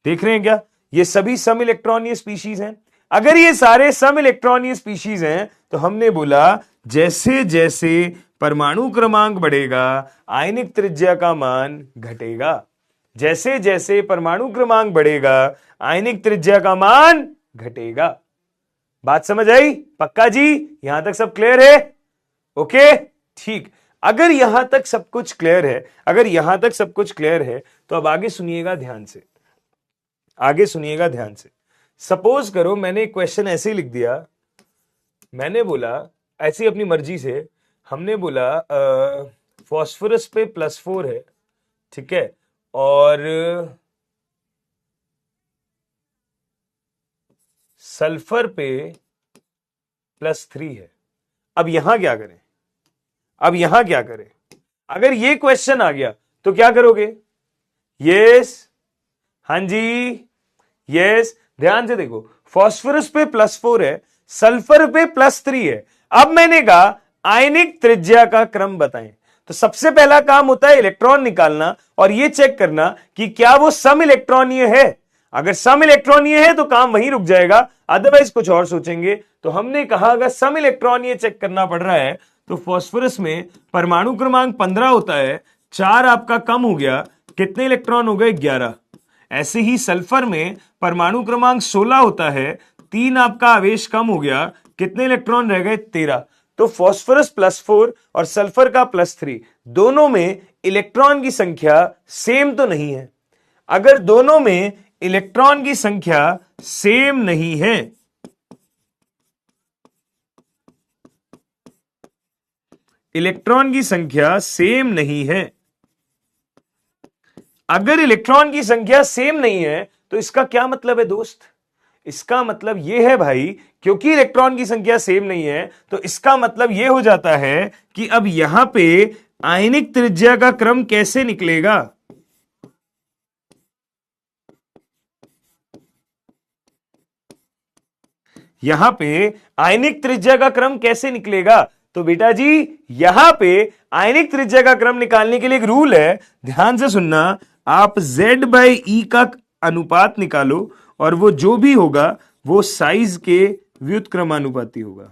देख रहे हैं क्या, ये सभी सम इलेक्ट्रॉनीय स्पीशीज हैं। अगर ये सारे सम इलेक्ट्रॉनीय स्पीशीज हैं तो हमने बोला जैसे जैसे परमाणु क्रमांक बढ़ेगा, आयनिक त्रिज्या का मान घटेगा। जैसे जैसे परमाणु क्रमांक बढ़ेगा, आयनिक त्रिज्या का मान घटेगा। बात समझ आई, पक्का जी, यहां तक सब क्लियर है, ओके ठीक। अगर यहां तक सब कुछ क्लियर है, अगर यहां तक सब कुछ क्लियर है, तो अब आगे सुनिएगा ध्यान से, आगे सुनिएगा ध्यान से। सपोज करो मैंने क्वेश्चन ऐसे ही लिख दिया, मैंने बोला ऐसी अपनी मर्जी से, हमने बोला फास्फोरस पे +4 है, ठीक है, और सल्फर पे +3 है। अब यहां क्या करें, अब यहां क्या करें। अगर ये क्वेश्चन आ गया तो क्या करोगे, यस, हां जी, यस। ध्यान से देखो, फास्फोरस पे +4 है, सल्फर पे +3 है। अब मैंने कहा आयनिक त्रिज्या का क्रम बताएं। तो सबसे पहला काम होता है इलेक्ट्रॉन निकालना और यह चेक करना कि क्या वो सम इलेक्ट्रॉनीय है। अगर सम इलेक्ट्रॉनीय है तो काम वहीं रुक जाएगा, अदरवाइज कुछ और सोचेंगे। तो हमने कहा अगर सम इलेक्ट्रॉनीय चेक करना पड़ रहा है तो फास्फोरस में परमाणु क्रमांक 15 होता है, 4 आपका कम हो गया, कितने इलेक्ट्रॉन हो गए? 11। ऐसे ही सल्फर में परमाणु क्रमांक 16 होता है, 3 आपका आवेश कम हो गया, कितने इलेक्ट्रॉन रह गए? 13। तो फास्फोरस +4 और सल्फर का +3 दोनों में इलेक्ट्रॉन की संख्या सेम तो नहीं है। अगर दोनों में इलेक्ट्रॉन की संख्या सेम नहीं है, इलेक्ट्रॉन की संख्या सेम नहीं है, अगर इलेक्ट्रॉन की संख्या सेम नहीं है तो इसका क्या मतलब है दोस्त? इसका मतलब यह है भाई, क्योंकि इलेक्ट्रॉन की संख्या सेम नहीं है तो इसका मतलब यह हो जाता है कि अब यहां पे आयनिक त्रिज्या का क्रम कैसे निकलेगा? यहां पे आयनिक त्रिज्या का क्रम कैसे निकलेगा? तो बेटा जी यहां पे आयनिक त्रिज्या का क्रम निकालने के लिए एक रूल है, ध्यान से सुनना। आप Z/E का अनुपात निकालो और वो जो भी होगा वो साइज के व्युत्क्रमानुपाती होगा।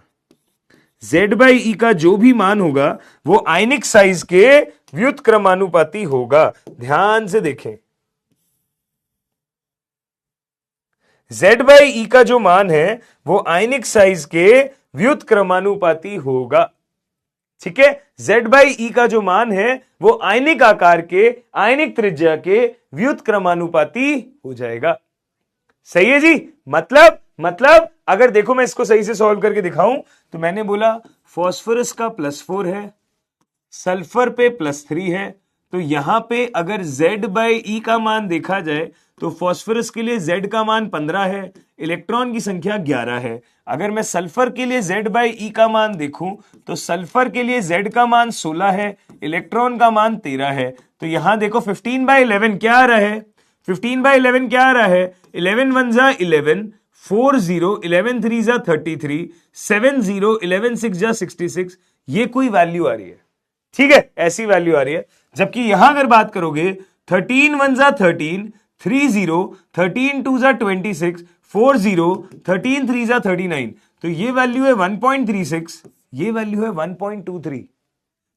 Z/E का जो भी मान होगा वो आयनिक साइज के व्युत्क्रमानुपाती होगा। ध्यान से देखें, Z/E का जो मान है वो आयनिक साइज के व्युत्क्रमानुपाती होगा। ठीक है, Z/E का जो मान है वो आयनिक आकार के, आयनिक त्रिज्या के व्युत्क्रमानुपाती हो जाएगा। सही है जी। मतलब अगर देखो मैं इसको सही से सॉल्व करके दिखाऊं तो मैंने बोला फास्फोरस का +4 है, सल्फर पे +3 है, तो यहां पे अगर Z/E का मान देखा जाए तो फास्फोरस के लिए Z का मान 15 है, इलेक्ट्रॉन की संख्या 11 है। अगर मैं सल्फर के लिए Z/E का मान देखूं तो सल्फर के लिए Z का मान 16 है, इलेक्ट्रॉन का मान 13 है। तो यहां देखो 15/11 क्या आ रहा है? 15/11 क्या आ रहा है? 11 1 जा 11, 4 0, 11 3 जा 33, 7 0, 11 6 जा 66। ये कोई वैल्यू आ रही है, ठीक है, ऐसी वैल्यू आ रही है। जबकि यहां अगर बात करोगे 13 1 जा 13, 3 0, 13 2 जा 26, 4 0, 13 3 जा 39, तो ये वैल्यू है 1.36, ये वैल्यू है 1.23।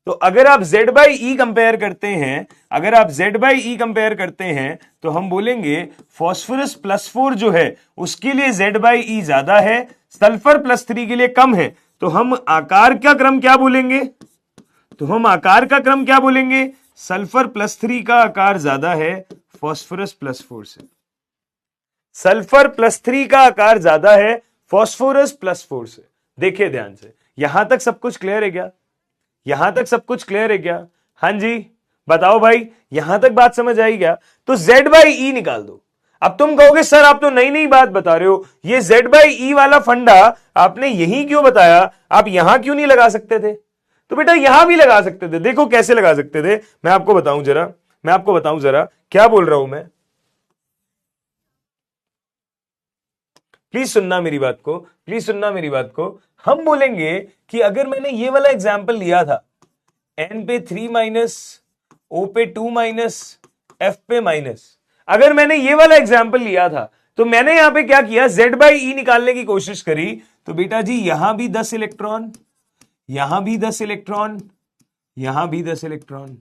तो अगर आप Z/E कंपेयर करते हैं, अगर आप Z/E कंपेयर करते हैं तो हम बोलेंगे फास्फोरस +4 जो है उसके लिए Z/E ज्यादा है, सल्फर +3 के लिए कम है। तो हम आकार का क्रम क्या बोलेंगे? तो हम आकार का क्रम क्या बोलेंगे? सल्फर +3 का आकार ज्यादा है फास्फोरस +4 से। सल्फर +3 का आकार ज्यादा है फास्फोरस +4 से। देखिए ध्यान से, यहां तक सब कुछ क्लियर है क्या? यहां तक सब कुछ क्लियर है क्या? हां जी बताओ भाई, यहां तक बात समझ आई क्या? तो Z/E निकाल दो। अब तुम कहोगे सर आप तो नई नई बात बता रहे हो, ये Z/E वाला फंडा आपने यही क्यों बताया, आप यहां क्यों नहीं लगा सकते थे? तो बेटा यहां भी लगा सकते थे। देखो कैसे लगा सकते थे, मैं आपको बताऊं जरा, मैं आपको बताऊं जरा क्या बोल रहा हूं मैं। प्लीज सुनना मेरी बात को, प्लीज सुनना मेरी बात को। हम बोलेंगे कि अगर मैंने ये वाला एग्जाम्पल लिया था, N पे 3 O पे 2 F पे माइनस, अगर मैंने ये वाला एग्जाम्पल लिया था तो मैंने यहां पे क्या किया, Z/E निकालने की कोशिश करी। तो बेटा जी यहां भी 10 इलेक्ट्रॉन, यहां भी 10 इलेक्ट्रॉन, यहां भी 10 इलेक्ट्रॉन।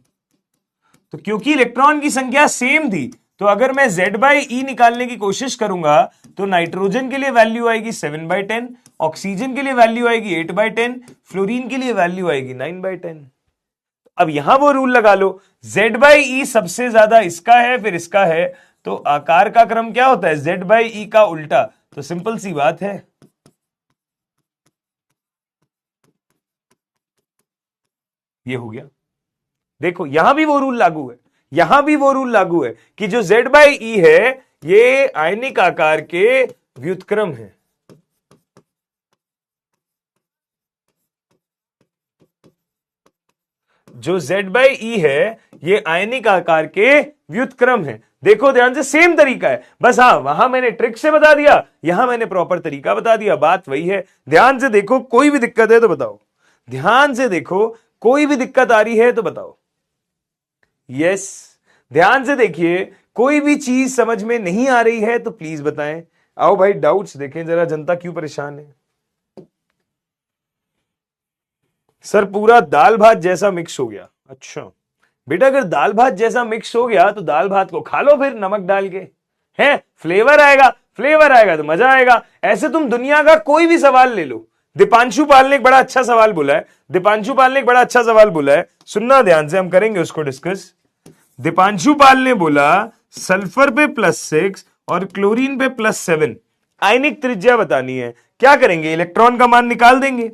तो क्योंकि इलेक्ट्रॉन की संख्या सेम थी तो अगर मैं Z/E निकालने की कोशिश करूंगा तो नाइट्रोजन के लिए वैल्यू आएगी 7/10, ऑक्सीजन के लिए वैल्यू आएगी 8/10, फ्लोरीन के लिए वैल्यू आएगी 9/10। अब यहां वो रूल लगा लो, Z/E सबसे ज्यादा इसका है फिर इसका है, तो आकार का क्रम क्या होता है? Z/E का उल्टा। तो सिंपल सी बात है, ये हो गया। देखो यहां भी वो रूल लागू है, यहां भी वो रूल लागू है कि जो Z/E है ये आयनिक आकार के व्युत्क्रम है। जो Z/E है ये आयनिक आकार के व्युत्क्रम है। देखो ध्यान से, सेम तरीका है, बस हाँ वहां मैंने ट्रिक से बता दिया, यहां मैंने प्रॉपर तरीका बता दिया, बात वही है। ध्यान से देखो, कोई भी दिक्कत है तो बताओ, ध्यान से देखो, कोई भी दिक्कत आ रही है तो बताओ। यस, ध्यान से देखिए, कोई भी चीज समझ में नहीं आ रही है तो प्लीज बताएं। आओ भाई डाउट्स देखें जरा, जनता क्यों परेशान है। सर पूरा दाल भात जैसा मिक्स हो गया। अच्छा बेटा, अगर दाल भात जैसा मिक्स हो गया तो दाल भात को खा लो फिर नमक डाल के, है फ्लेवर आएगा, फ्लेवर आएगा तो मजा आएगा। ऐसे तुम दुनिया का कोई भी सवाल ले लो। दीपांशु पाल ने एक बड़ा अच्छा सवाल बोला है, दीपांशु पाल ने एक बड़ा अच्छा सवाल बोला है, सुनना ध्यान से, हम करेंगे उसको डिस्कस। दीपांशु पाल ने बोला सल्फर पे +6 और क्लोरीन पे +7 आयनिक त्रिज्या बतानी है। क्या करेंगे, इलेक्ट्रॉन का मान निकाल देंगे।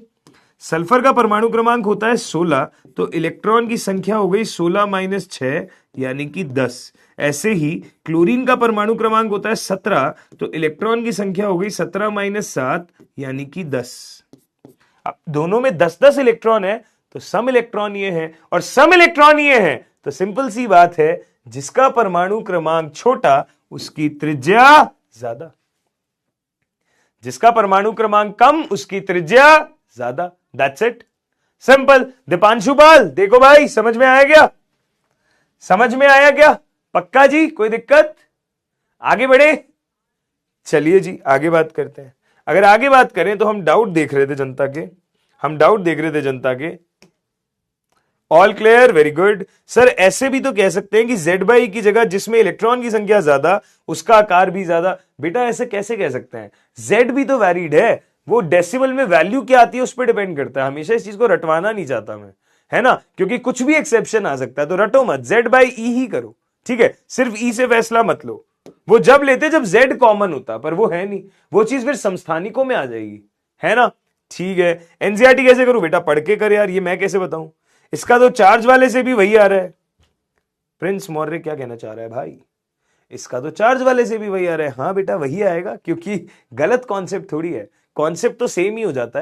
सल्फर का परमाणु क्रमांक होता है 16, तो इलेक्ट्रॉन की संख्या हो गई 16 - 6 यानी कि 10। ऐसे ही क्लोरीन का परमाणु क्रमांक होता है 17, तो इलेक्ट्रॉन की संख्या हो गई 17 - 7 यानी कि 10। अब दोनों में 10-10 इलेक्ट्रॉन है, तो सम इलेक्ट्रॉन ये है और सम इलेक्ट्रॉन ये है, तो सिंपल सी बात है, जिसका परमाणु क्रमांक छोटा उसकी त्रिज्या ज्यादा, जिसका परमाणु क्रमांक कम उसकी त्रिज्या ज्यादा। That's it, simple. Deepanshu Pal देखो भाई, समझ में आया क्या, समझ में आया क्या, पक्का जी, कोई दिक्कत, आगे बढ़े। चलिए जी आगे बात करते हैं। अगर आगे बात करें तो हम डाउट देख रहे थे जनता के, हम डाउट देख रहे थे जनता के। All clear, very good. Sir ऐसे भी तो कह सकते हैं कि Z/E की जगह जिसमें इलेक्ट्रॉन की संख्या ज्यादा उसका आकार भी ज्यादा। बेटा ऐसे कैसे कह सकते हैं, Z भी तो वैलिड है, वो डेसिमल में वैल्यू क्या आती है उस पर डिपेंड करता है। हमेशा इस चीज को रटवाना नहीं चाहता मैं, है ना, क्योंकि कुछ भी एक्सेप्शन आ सकता है, तो रटो मत, Z/E ही करो, ठीक है, सिर्फ E से फैसला मत लो। वो जब लेते जब Z कॉमन होता, पर वो है नहीं, वो चीज फिर समस्थानिकों में आ जाएगी, है ना। ठीक है, एनसीईआरटी कैसे करूं बेटा, पढ़ के कर यार, ये मैं कैसे बताऊं। इसका तो चार्ज वाले से भी वही आ रहा है। प्रिंस मौर्य क्या कहना चाह रहा है भाई, इसका तो चार्ज वाले से भी वही आ रहा है। हाँ बेटा वही आएगा, क्योंकि गलत कॉन्सेप्ट थोड़ी है, कॉन्सेप्ट तो सेम ही हो जाता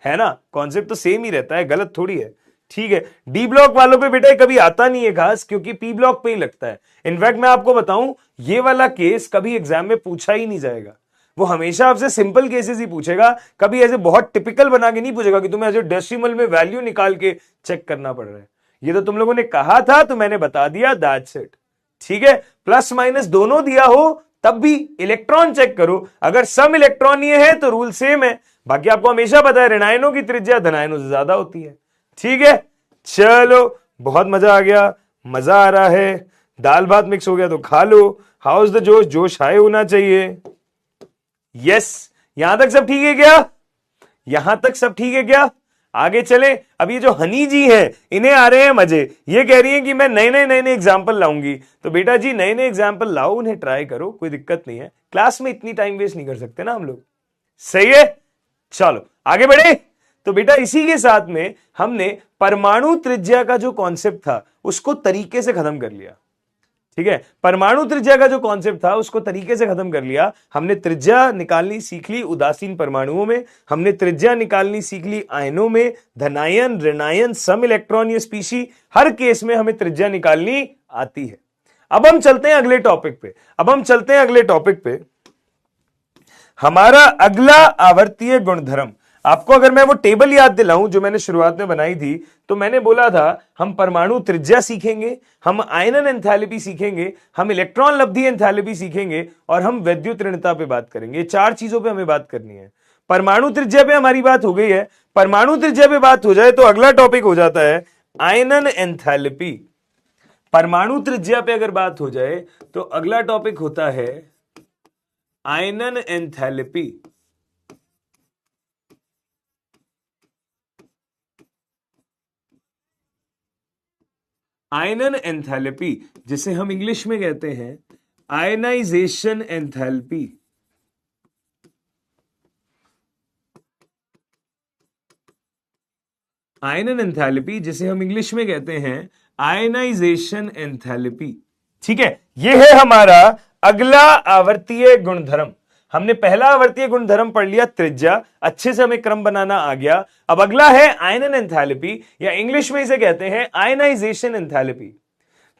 है ना, कॉन्सेप्ट तो सेम ही रहता है, गलत थोड़ी है। ठीक है, डी ब्लॉक वालों पे बेटा कभी आता नहीं है खास, क्योंकि पी ब्लॉक पे ही लगता है। इनफैक्ट मैं आपको बताऊं, ये वाला केस कभी एग्जाम में पूछा ही नहीं जाएगा, वो हमेशा आपसे सिंपल केसेस ही पूछेगा, कभी ऐसे बहुत टिपिकल बना के नहीं पूछेगा कि तुम्हें ऐसे डेसिमल में वैल्यू निकाल के चेक करना पड़ रहा है। ये तो तुम लोगों ने कहा था तो मैंने बता दिया, दैट्स इट। ठीक है, प्लस माइनस दोनों दिया हो तब भी इलेक्ट्रॉन चेक करो, अगर सम इलेक्ट्रॉन ये है तो रूल सेम है। बाकी आपको हमेशा पता है ऋणायनों की त्रिज्या धनायनों से ज्यादा होती है। ठीक है, चलो बहुत मजा आ गया, मजा आ रहा है, दाल भात मिक्स हो गया तो खा लो। हाउ इज द जोश, जोश हाई होना चाहिए। यस, यहां तक सब ठीक है क्या, यहां तक सब ठीक है क्या, आगे चले। अब ये जो हनी जी हैं, इन्हें आ रहे हैं मजे, ये कह रही हैं कि मैं नए नए एग्जाम्पल लाऊंगी। तो बेटा जी नए एग्जाम्पल लाओ, उन्हें ट्राई करो, कोई दिक्कत नहीं है, क्लास में इतनी टाइम वेस्ट नहीं कर सकते ना हम लोग। सही है, चलो आगे बढ़े। तो बेटा इसी के साथ में हमने परमाणु त्रिज्या का जो कॉन्सेप्ट था उसको तरीके से खत्म कर लिया। ठीक है, परमाणु त्रिज्या का जो कॉन्सेप्ट था उसको तरीके से खत्म कर लिया। हमने त्रिज्या निकालनी सीख ली उदासीन परमाणुओं में, हमने त्रिज्या निकालनी सीख ली आयनों में, धनायन ऋणायन सम इलेक्ट्रॉन, ये स्पीशी, हर केस में हमें त्रिज्या निकालनी आती है। अब हम चलते हैं अगले टॉपिक पे, अब हम चलते हैं अगले टॉपिक पे। हमारा अगला आवर्तीय गुणधर्म, आपको अगर मैं वो टेबल याद दिलाऊं जो मैंने शुरुआत में बनाई थी, तो मैंने बोला था हम परमाणु त्रिज्या सीखेंगे, हम आयनन एंथैल्पी सीखेंगे, हम इलेक्ट्रॉन लब्धि एंथैल्पी सीखेंगे और हम वैद्युत ऋणता पे बात करेंगे। चार चीजों पे हमें बात करनी है। परमाणु त्रिज्या पे हमारी बात हो गई है, परमाणु त्रिज्या पे बात हो जाए तो अगला टॉपिक हो जाता है आयनन एंथैल्पी। परमाणु त्रिज्या पे अगर बात हो जाए तो अगला टॉपिक होता है आयनन एंथैल्पी। आयनन एंथैल्पी जिसे हम इंग्लिश में कहते हैं आयनाइजेशन एंथैल्पी। आयनन एंथैल्पी जिसे हम इंग्लिश में कहते हैं आयनाइजेशन एंथैल्पी। ठीक है, यह है हमारा अगला आवर्तीय गुणधर्म। हमने पहला आवर्तीय गुणधर्म पढ़ लिया त्रिज्या, अच्छे से हमें क्रम बनाना आ गया। अब अगला है आयनन एंथैल्पी, या इंग्लिश में इसे कहते हैं आयनाइजेशन एंथैल्पी।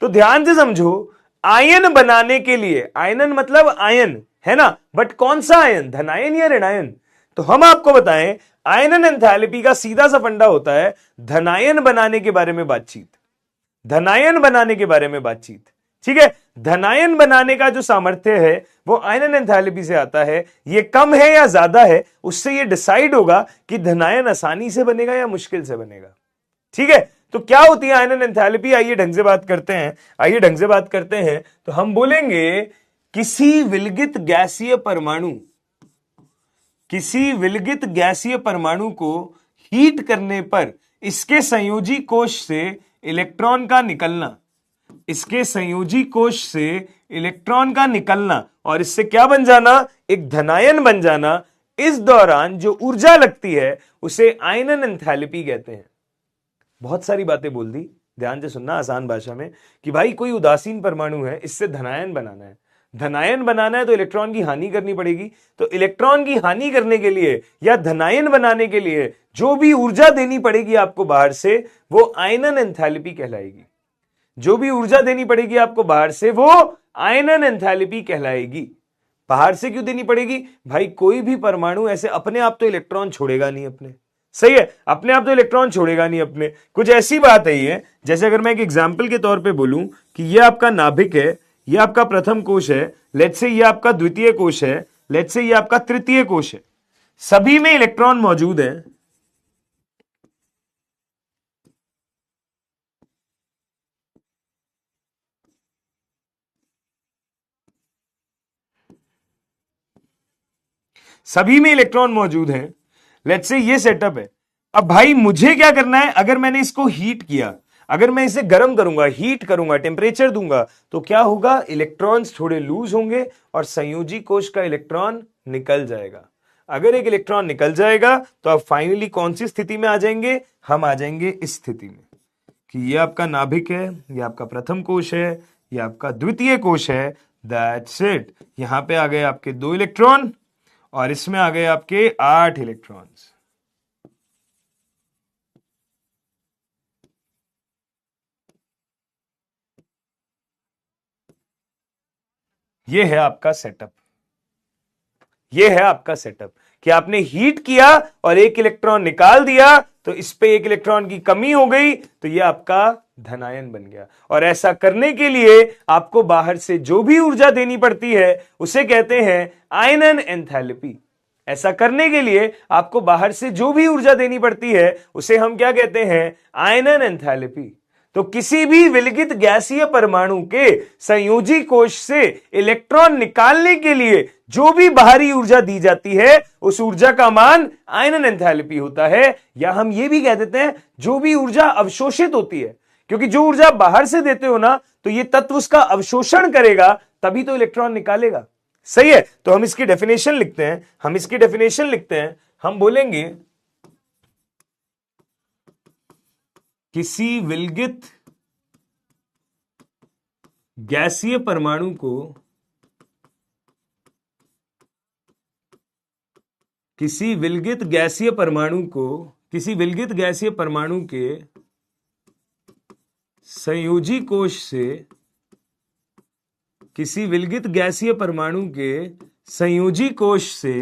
तो ध्यान से समझो, आयन बनाने के लिए, आयनन मतलब आयन है ना, बट कौन सा आयन, धनायन या ऋणायन? तो हम आपको बताएं, आयनन एंथैल्पी का सीधा सा फंडा होता है धनायन बनाने के बारे में बातचीत, धनायन बनाने के बारे में बातचीत। ठीक है, धनायन बनाने का जो सामर्थ्य है वो आयनन एंथैल्पी से आता है। ये कम है या ज्यादा है, उससे ये डिसाइड होगा कि धनायन आसानी से बनेगा या मुश्किल से बनेगा। ठीक है, तो क्या होती है आयनन एंथैल्पी, आइए ढंग से बात करते हैं, आइए ढंग से बात करते हैं। तो हम बोलेंगे किसी विलगित गैसीय परमाणु, किसी विलगित गैसीय परमाणु को हीट करने पर इसके संयोजी कोश से इलेक्ट्रॉन का निकलना, इसके संयोजी कोश से इलेक्ट्रॉन का निकलना और इससे क्या बन जाना, एक धनायन बन जाना, इस दौरान जो ऊर्जा लगती है उसे आयनन एंथैल्पी कहते हैं। बहुत सारी बातें बोल दी, ध्यान से सुनना आसान भाषा में, कि भाई कोई उदासीन परमाणु है, इससे धनायन बनाना है, धनायन बनाना है तो इलेक्ट्रॉन की हानि करनी पड़ेगी। तो इलेक्ट्रॉन की हानि करने के लिए या धनायन बनाने के लिए जो भी ऊर्जा देनी पड़ेगी आपको बाहर से, वो आयनन एंथैल्पी कहलाएगी। जो भी ऊर्जा देनी पड़ेगी आपको बाहर से वो आयनन एंथैल्पी कहलाएगी। बाहर से क्यों देनी पड़ेगी भाई, कोई भी परमाणु ऐसे अपने आप तो इलेक्ट्रॉन छोड़ेगा नहीं अपने, सही है, अपने आप तो इलेक्ट्रॉन छोड़ेगा नहीं अपने। कुछ ऐसी बात है ये, जैसे अगर मैं एक एग्जांपल के तौर पे बोलूं कि ये आपका नाभिक है, ये आपका प्रथम कोश है, लेट्स से ये आपका द्वितीय कोश है, लेट्स से ये आपका तृतीय कोश है, सभी में इलेक्ट्रॉन मौजूद है। सभी में इलेक्ट्रॉन मौजूद हैं, लेट्स से ये सेटअप है। अब भाई मुझे क्या करना है, अगर मैंने इसको हीट किया, अगर मैं इसे गर्म करूंगा, हीट करूंगा, टेम्परेचर दूंगा, तो क्या होगा, इलेक्ट्रॉन्स थोड़े लूज होंगे और संयोजी कोश का इलेक्ट्रॉन निकल जाएगा। अगर एक इलेक्ट्रॉन निकल जाएगा तो आप फाइनली कौन सी स्थिति में आ जाएंगे, हम आ जाएंगे इस स्थिति में कि ये आपका नाभिक है, ये आपका प्रथम कोश है, ये आपका द्वितीय कोश है, दैट्स इट। यहां पे आ गए आपके 2 इलेक्ट्रॉन और इसमें आ गए आपके 8 इलेक्ट्रॉन्स। ये है आपका सेटअप, ये है आपका सेटअप कि आपने हीट किया और 1 इलेक्ट्रॉन निकाल दिया, तो इस पे 1 इलेक्ट्रॉन की कमी हो गई, तो ये आपका धनायन बन गया। और ऐसा करने के लिए आपको बाहर से जो भी ऊर्जा देनी पड़ती है उसे कहते हैं आयनन एंथैल्पी। ऐसा करने के लिए आपको बाहर से जो भी ऊर्जा देनी पड़ती है उसे हम क्या कहते हैं, आयनन एंथैल्पी। तो किसी भी विलगित गैसीय परमाणु के संयोजी कोश से इलेक्ट्रॉन निकालने के लिए जो भी बाहरी ऊर्जा दी जाती है उस ऊर्जा का मान आयनन एंथैल्पी होता है। या हम ये भी कह देते हैं जो भी ऊर्जा अवशोषित होती है, क्योंकि जो ऊर्जा बाहर से देते हो ना तो ये तत्व उसका अवशोषण करेगा, तभी तो इलेक्ट्रॉन निकालेगा। सही है, तो हम इसकी डेफिनेशन लिखते हैं, हम इसकी डेफिनेशन लिखते हैं, हम बोलेंगे किसी विलगित गैसीय परमाणु को, किसी विलगित गैसीय परमाणु को, किसी विलगित गैसीय परमाणु के संयोजी कोश से, किसी विलगित गैसीय परमाणु के संयोजी कोश से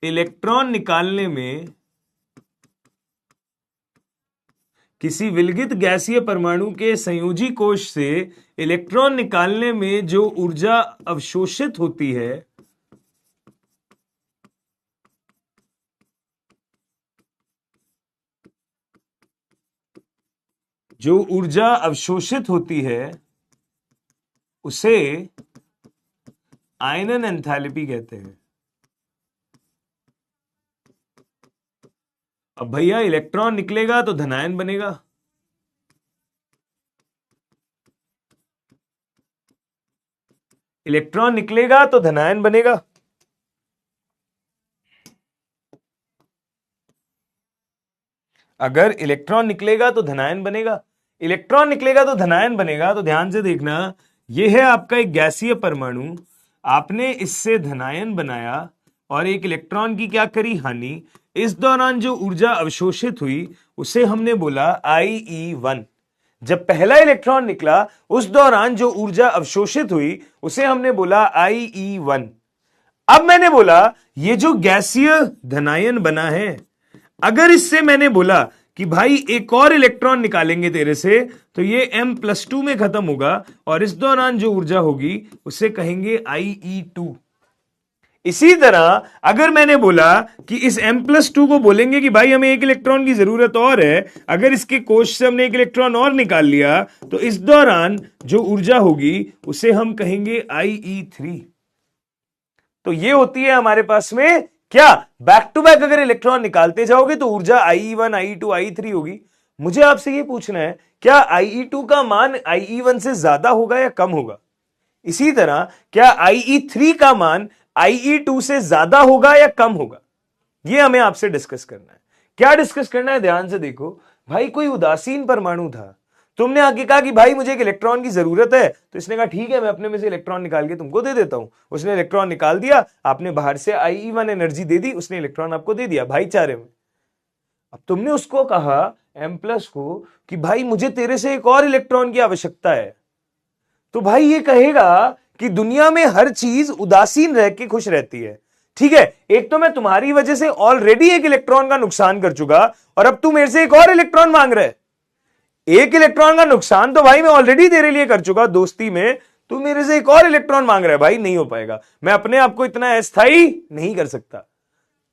इलेक्ट्रॉन निकालने में, किसी विलगित गैसीय परमाणु के संयोजी कोश से इलेक्ट्रॉन निकालने में जो ऊर्जा अवशोषित होती है, जो ऊर्जा अवशोषित होती है उसे आयनन एंथैल्पी कहते हैं। अब भैया इलेक्ट्रॉन निकलेगा तो धनायन बनेगा, इलेक्ट्रॉन निकलेगा तो धनायन बनेगा। अगर इलेक्ट्रॉन निकलेगा तो धनायन बनेगा, इलेक्ट्रॉन निकलेगा तो धनायन बनेगा। तो ध्यान से देखना, यह है आपका एक गैसीय परमाणु, आपने इससे धनायन बनाया और 1 इलेक्ट्रॉन की क्या करी, हानि। इस दौरान जो ऊर्जा अवशोषित हुई उसे हमने बोला IE1। जब पहला इलेक्ट्रॉन निकला उस दौरान जो ऊर्जा अवशोषित हुई उसे हमने बोला IE1। अब मैंने बोला ये जो गैसीय धनायन बना है, अगर इससे मैंने बोला कि भाई एक और इलेक्ट्रॉन निकालेंगे तेरे से, तो ये M+2 में खत्म होगा और इस दौरान जो ऊर्जा होगी उसे कहेंगे IE2। इसी तरह अगर मैंने बोला कि इस M+2 को बोलेंगे कि भाई हमें एक इलेक्ट्रॉन की जरूरत और है, अगर इसके कोश से हमने एक इलेक्ट्रॉन और निकाल लिया तो इस दौरान जो ऊर्जा होगी उसे हम कहेंगे IE3। तो ये होती है हमारे पास में क्या, बैक टू बैक अगर इलेक्ट्रॉन निकालते जाओगे तो ऊर्जा IE1, IE2, IE3 होगी। मुझे आपसे ये पूछना है क्या IE2 का मान IE1 से ज्यादा होगा या कम होगा? इसी तरह क्या IE3 का मान IE2 से ज्यादा होगा या कम होगा? यह हमें आपसे डिस्कस करना है। क्या डिस्कस करना है, ध्यान से देखो। भाई कोई उदासीन परमाणु था, तुमने आगे कहा कि भाई मुझे एक इलेक्ट्रॉन की जरूरत है, तो इसने कहा ठीक है मैं अपने में से इलेक्ट्रॉन निकाल के तुमको दे देता हूं। उसने इलेक्ट्रॉन निकाल दिया, आपने बाहर से IE1 एनर्जी दे दी, उसने इलेक्ट्रॉन आपको दे दिया भाईचारे में। अब तुमने उसको कहा M+ को कि भाई मुझे तेरे से एक और इलेक्ट्रॉन की आवश्यकता है, तो भाई ये कहेगा कि दुनिया में हर चीज उदासीन रह के खुश रहती है। ठीक है, एक तो मैं तुम्हारी वजह से ऑलरेडी एक इलेक्ट्रॉन का नुकसान कर चुका और अब तू मेरे से एक और इलेक्ट्रॉन मांग रहा है। एक इलेक्ट्रॉन का नुकसान तो भाई मैं ऑलरेडी तेरे लिए कर चुका दोस्ती में, तू मेरे से एक और इलेक्ट्रॉन मांग रहा है। भाई नहीं हो पाएगा, मैं अपने आप को इतना अस्थायी नहीं कर सकता।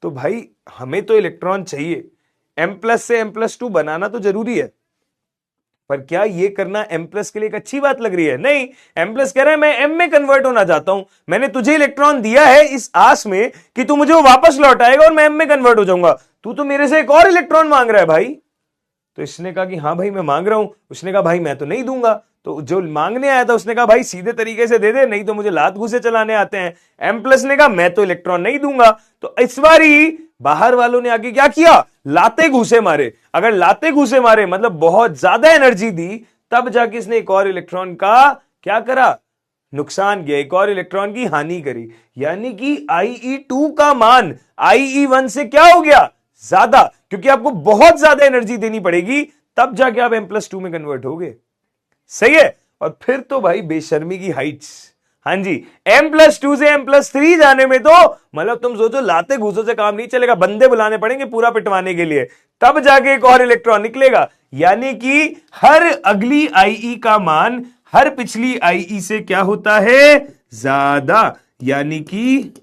तो भाई हमें तो इलेक्ट्रॉन चाहिए, M+ से M+2 बनाना तो जरूरी है, पर क्या ये करना M+ के लिए एक अच्छी बात लग रही है? नहीं, M+ कह रहा है मैं M में कन्वर्ट होना चाहता हूं, मैंने तुझे इलेक्ट्रॉन दिया है इस आस में कि तू मुझे वो वापस लौटाएगा और मैं M में कन्वर्ट हो जाऊंगा, तू तो मेरे से एक और इलेक्ट्रॉन मांग रहा है भाई। तो इसने कहा कि हाँ भाई मैं मांग रहा हूं। उसने कहा भाई मैं तो नहीं दूंगा। तो जो मांगने आया था उसने कहा भाई सीधे तरीके से दे दे, नहीं तो मुझे लात घूसे चलाने आते हैं। M+ ने कहा मैं तो इलेक्ट्रॉन नहीं दूंगा। तो इस बारी बाहर वालों ने आगे क्या किया, लाते घूसे मारे। अगर लाते घूसे मारे मतलब बहुत ज्यादा एनर्जी दी, तब जाके इसने एक और इलेक्ट्रॉन का क्या करा, नुकसान किया, एक और इलेक्ट्रॉन की हानि करी। यानी कि IE2 का मान IE1 से क्या हो गया, ज्यादा, क्योंकि आपको बहुत ज्यादा एनर्जी देनी पड़ेगी तब जाके आप M+2 में कन्वर्ट होगे। सही है। और फिर तो भाई बेशर्मी की हाइट्स। हाँ जी, M+2 से M+3 जाने में तो मतलब तुम सोचो लाते घूसों से काम नहीं चलेगा, बंदे बुलाने पड़ेंगे पूरा पिटवाने के लिए, तब जाके एक और इलेक्ट्रॉन निकलेगा। यानी कि हर अगली IE का मान हर पिछली IE से क्या होता है, ज्यादा। यानी कि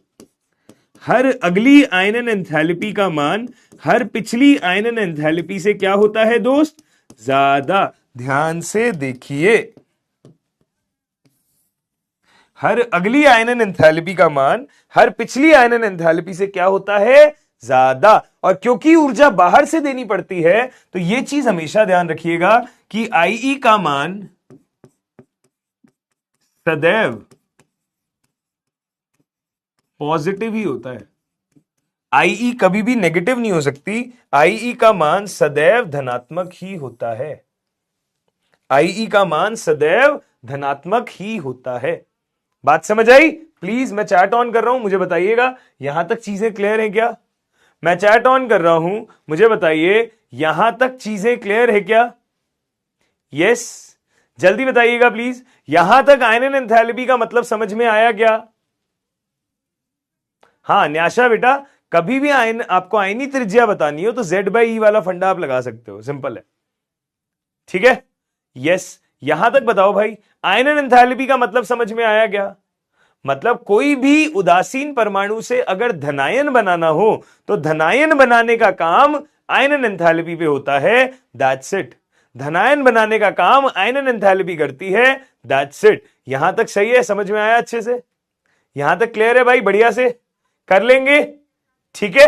हर अगली आयनन एंथैल्पी का मान हर पिछली आयनन एंथैल्पी से क्या होता है दोस्त, ज्यादा। ध्यान से देखिए, हर अगली आयनन एंथैल्पी का मान हर पिछली आयनन एंथैल्पी से क्या होता है, ज्यादा। और क्योंकि ऊर्जा बाहर से देनी पड़ती है तो यह चीज हमेशा ध्यान रखिएगा कि IE का मान सदैव पॉजिटिव ही होता है। IE कभी भी नेगेटिव नहीं हो सकती, IE का मान सदैव धनात्मक ही होता है। IE का मान सदैव धनात्मक ही होता है। बात समझ आई? प्लीज, मैं चैट ऑन कर रहा हूं, मुझे बताइएगा यहां तक चीजें क्लियर हैं क्या? मैं चैट ऑन कर रहा हूं, मुझे बताइए यहां तक चीजें क्लियर है क्या? यस, जल्दी बताइएगा प्लीज। यहां तक आयनन एंथैल्पी का मतलब समझ में आया क्या? हाँ न्याशा बेटा, कभी भी आपको आयनी त्रिज्या बतानी हो तो Z/E वाला फंडा आप लगा सकते हो, सिंपल है। ठीक है, यस, यहां तक बताओ भाई, आयनन एंथैल्पी का मतलब समझ में आया क्या? मतलब कोई भी उदासीन परमाणु से अगर धनायन बनाना हो तो धनायन बनाने का काम आयनन एंथैल्पी पे होता है, दैट्स इट। धनायन बनाने का काम आयनन एंथैल्पी करती है, दैट्स इट। यहां तक सही है, समझ में आया अच्छे से? यहां तक क्लियर है भाई? बढ़िया से कर लेंगे, ठीक है।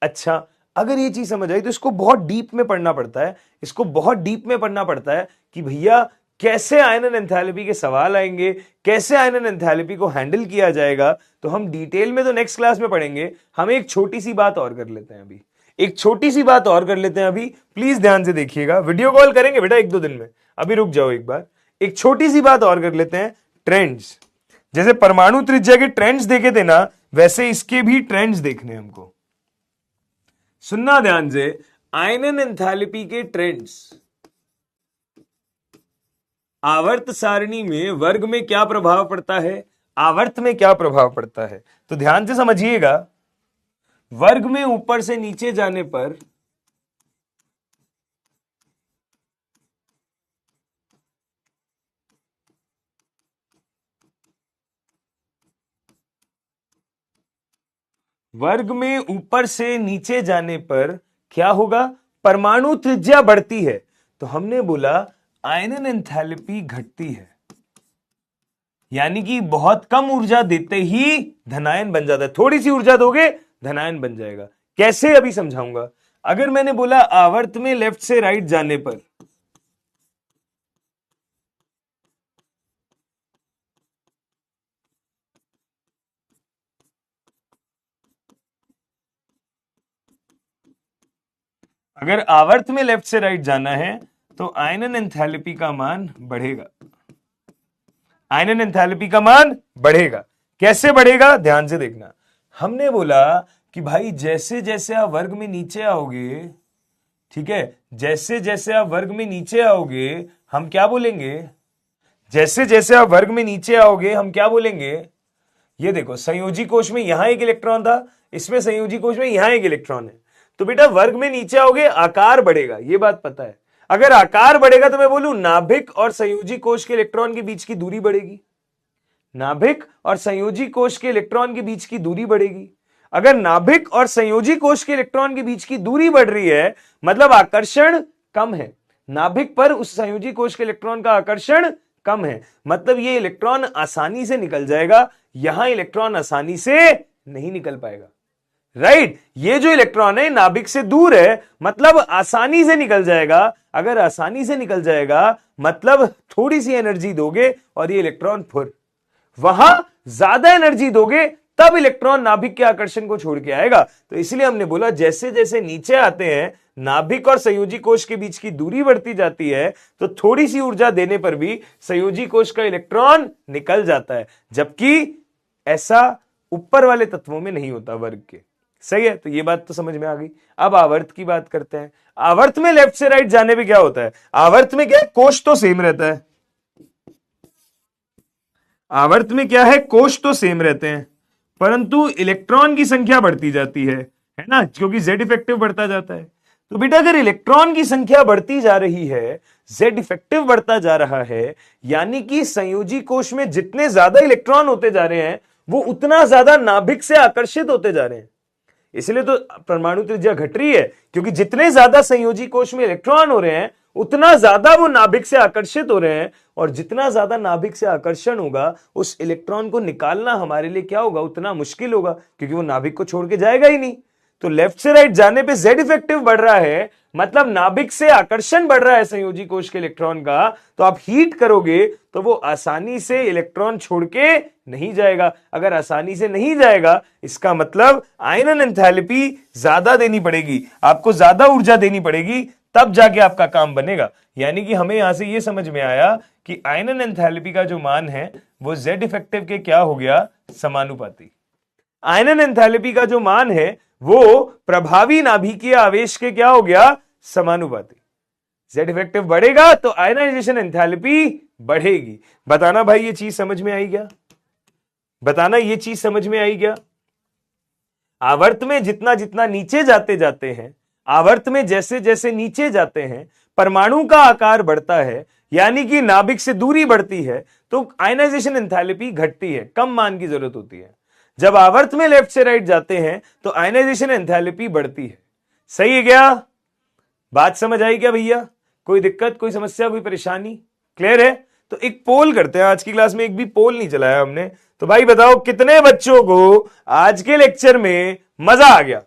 अच्छा, अगर ये चीज समझ आई तो इसको बहुत डीप में पढ़ना पड़ता है, इसको बहुत डीप में पढ़ना पड़ता है कि भैया कैसे आयनन एंथैल्पी के सवाल आएंगे, कैसे आयनन एंथैल्पी को हैंडल किया जाएगा, तो हम डिटेल में तो नेक्स्ट क्लास में पढ़ेंगे। हम एक छोटी सी बात और कर लेते हैं अभी, एक छोटी सी बात और कर लेते हैं अभी, प्लीज ध्यान से देखिएगा। वीडियो कॉल करेंगे बेटा 1-2 दिन में, अभी रुक जाओ एक बार। एक छोटी सी बात और कर लेते हैं, ट्रेंड्स। जैसे परमाणु त्रिज्या के ट्रेंड्स देखे थे ना, वैसे इसके भी ट्रेंड्स देखने हमको। सुनना ध्यान से, आयनन एंथैल्पी के ट्रेंड्स। आवर्त सारणी में वर्ग में क्या प्रभाव पड़ता है, आवर्त में क्या प्रभाव पड़ता है, तो ध्यान से समझिएगा। वर्ग में ऊपर से नीचे जाने पर वर्ग में ऊपर से नीचे जाने पर क्या होगा, परमाणु त्रिज्या बढ़ती है। तो हमने बोला आयनन एंथैल्पी घटती है, यानी कि बहुत कम ऊर्जा देते ही धनायन बन जाता है। थोड़ी सी ऊर्जा दोगे धनायन बन जाएगा। कैसे, अभी समझाऊंगा। अगर मैंने बोला आवर्त में लेफ्ट से राइट जाने पर, अगर आवर्त में लेफ्ट से राइट जाना है तो आयनन एंथैल्पी का मान बढ़ेगा, आयनन एंथैल्पी का मान बढ़ेगा। कैसे बढ़ेगा, ध्यान से देखना। हमने बोला कि भाई जैसे जैसे आप वर्ग में नीचे आओगे, ठीक है, जैसे जैसे आप वर्ग में नीचे आओगे हम क्या बोलेंगे, जैसे जैसे आप वर्ग में नीचे आओगे हम क्या बोलेंगे। ये देखो संयोजी कोश में यहां एक इलेक्ट्रॉन था, इसमें संयोजी कोश में यहां एक इलेक्ट्रॉन है। तो बेटा वर्ग में नीचे आओगे आकार बढ़ेगा, ये बात पता है। अगर आकार बढ़ेगा तो मैं बोलूं नाभिक और संयोजी कोश के इलेक्ट्रॉन के बीच की दूरी बढ़ेगी, नाभिक और संयोजी कोश के इलेक्ट्रॉन के बीच की दूरी बढ़ेगी। अगर नाभिक और संयोजी कोश के इलेक्ट्रॉन के बीच की दूरी बढ़ रही है मतलब आकर्षण कम है, नाभिक पर उस संयोजी कोश के इलेक्ट्रॉन का आकर्षण कम है, मतलब ये इलेक्ट्रॉन आसानी से निकल जाएगा, यहां इलेक्ट्रॉन आसानी से नहीं निकल पाएगा। राइट, ये जो इलेक्ट्रॉन है नाभिक से दूर है मतलब आसानी से निकल जाएगा। अगर आसानी से निकल जाएगा मतलब थोड़ी सी एनर्जी दोगे और ये इलेक्ट्रॉन फुर, वहां ज्यादा एनर्जी दोगे तब इलेक्ट्रॉन नाभिक के आकर्षण को छोड़ के आएगा। तो इसलिए हमने बोला जैसे जैसे नीचे आते हैं नाभिक और संयोजी कोश के बीच की दूरी बढ़ती जाती है तो थोड़ी सी ऊर्जा देने पर भी संयोजी कोश का इलेक्ट्रॉन निकल जाता है, जबकि ऐसा ऊपर वाले तत्वों में नहीं होता वर्ग के। सही है, तो ये बात तो समझ में आ गई। अब आवर्त की बात करते हैं। आवर्त में लेफ्ट से राइट जाने पे क्या होता है, आवर्त में क्या है, कोश तो सेम रहता है, आवर्त में क्या है, कोश तो सेम रहते हैं परंतु इलेक्ट्रॉन की संख्या बढ़ती जाती है ना, क्योंकि जेड इफेक्टिव बढ़ता जाता है। तो बेटा अगर इलेक्ट्रॉन की संख्या बढ़ती जा रही है, जेड इफेक्टिव बढ़ता जा रहा है, यानी कि संयोजी कोश में जितने ज्यादा इलेक्ट्रॉन होते जा रहे हैं वो उतना ज्यादा नाभिक से आकर्षित होते जा रहे हैं। इसलिए तो परमाणु त्रिज्या घट रही है, क्योंकि जितने ज्यादा संयोजी कोश में इलेक्ट्रॉन हो रहे हैं उतना ज्यादा वो नाभिक से आकर्षित हो रहे हैं, और जितना ज्यादा नाभिक से आकर्षण होगा उस इलेक्ट्रॉन को निकालना हमारे लिए क्या होगा, उतना मुश्किल होगा, क्योंकि वो नाभिक को छोड़ के जाएगा ही नहीं। तो लेफ्ट से राइट जाने पे जेड इफेक्टिव बढ़ रहा है मतलब नाभिक से आकर्षण बढ़ रहा है संयोजी कोश के इलेक्ट्रॉन का, तो आप हीट करोगे तो वो आसानी से इलेक्ट्रॉन छोड़ के नहीं जाएगा। अगर आसानी से नहीं जाएगा इसका मतलब आयनन एंथैल्पी ज्यादा देनी पड़ेगी, आपको ज्यादा ऊर्जा देनी पड़ेगी, तब जाके आपका काम बनेगा। यानी कि हमें यहां से ये समझ में आया कि आयनन एंथैल्पी का जो मान है वो जेड इफेक्टिव के क्या हो गया, समानुपाती। आयनन एंथैल्पी का जो मान है वो प्रभावी नाभिकीय आवेश के क्या हो गया, समानुपाती। जेड इफेक्टिव बढ़ेगा तो आयनाइजेशन एंथैल्पी बढ़ेगी। बताना भाई ये चीज समझ में आई क्या, बताना ये चीज समझ में आई क्या। आवर्त में जितना जितना नीचे जाते जाते हैं, आवर्त में जैसे जैसे नीचे जाते हैं परमाणु का आकार बढ़ता है, यानी कि नाभिक से दूरी बढ़ती है, तो आयनाइजेशन एंथैल्पी घटती है, कम मान की जरूरत होती है। जब आवर्त में लेफ्ट से राइट जाते हैं तो आयनाइजेशन एंथैल्पी बढ़ती है। सही है क्या, बात समझ आई क्या भैया, कोई दिक्कत, कोई समस्या, कोई परेशानी, क्लियर है। तो एक पोल करते हैं, आज की क्लास में एक भी पोल नहीं चलाया हमने। तो भाई बताओ कितने बच्चों को आज के लेक्चर में मजा आ गया,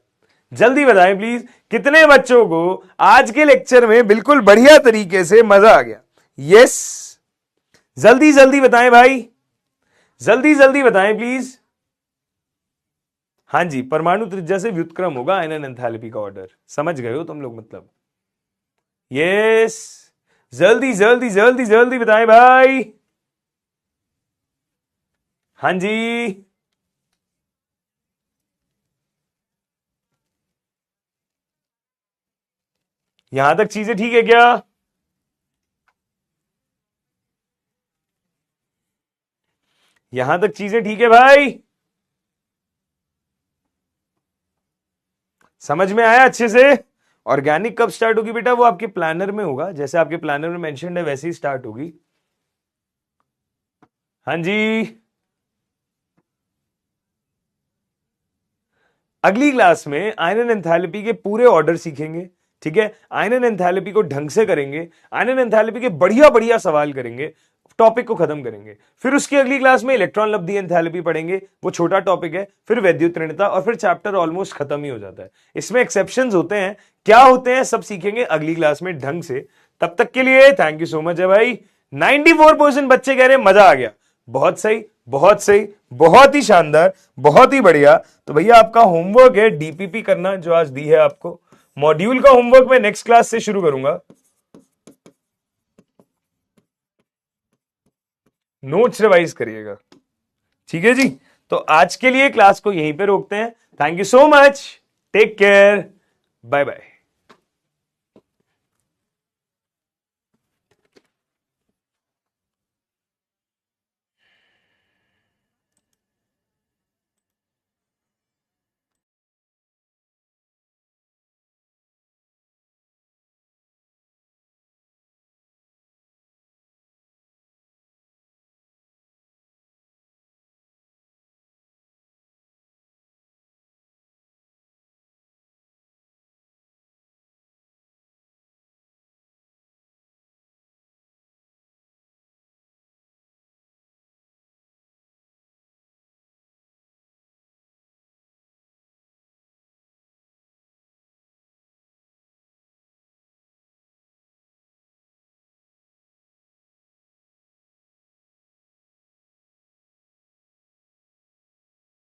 जल्दी बताएं प्लीज, कितने बच्चों को आज के लेक्चर में बिल्कुल बढ़िया तरीके से मजा आ गया। यस, जल्दी जल्दी बताएं भाई, जल्दी जल्दी बताएं प्लीज। हाँ जी, परमाणु त्रिज्या से व्युत्क्रम होगा आयनन एंथैल्पी का ऑर्डर, समझ गए हो तुम लोग मतलब। यस, जल्दी जल्दी जल्दी जल्दी बताएं भाई। हाँ जी, यहां तक चीजें ठीक है क्या, यहां तक चीजें ठीक है भाई? समझ में आया अच्छे से? ऑर्गेनिक कब स्टार्ट होगी बेटा? वो आपके प्लानर में होगा, जैसे आपके प्लानर में मेंशन्ड है वैसे ही स्टार्ट होगी। हाँ जी। अगली क्लास में आयनन एंथैल्पी के पूरे ऑर्डर सीखेंगे, ठीक है? आयनन एंथैल्पी को ढंग से करेंगे, आयनन एंथैल्पी के बढ़िया बढ़िया सवाल करेंगे, टॉपिक को खत्म करेंगे। फिर उसकी अगली क्लास में इलेक्ट्रॉन लब्धि एंथैल्पी पढ़ेंगे, वो छोटा टॉपिक है। फिर वैद्युत ऋणता, और फिर चैप्टर ऑलमोस्ट खत्म ही हो जाता है। इसमें एक्सेप्शंस होते हैं, क्या होते हैं सब सीखेंगे अगली क्लास में ढंग से। तब तक के लिए थैंक यू सो मच है भाई। 94% बच्चे कह रहे हैं मजा आ गया। बहुत सही, बहुत सही, बहुत ही शानदार, बहुत ही बढ़िया। तो भैया आपका होमवर्क है डीपीपी करना, जो आज दी है आपको। मॉड्यूल का होमवर्क मैं नेक्स्ट क्लास से शुरू करूंगा। नोट्स रिवाइज करिएगा, ठीक है जी? तो आज के लिए क्लास को यहीं पे रोकते हैं। Thank you so much, take care, bye bye.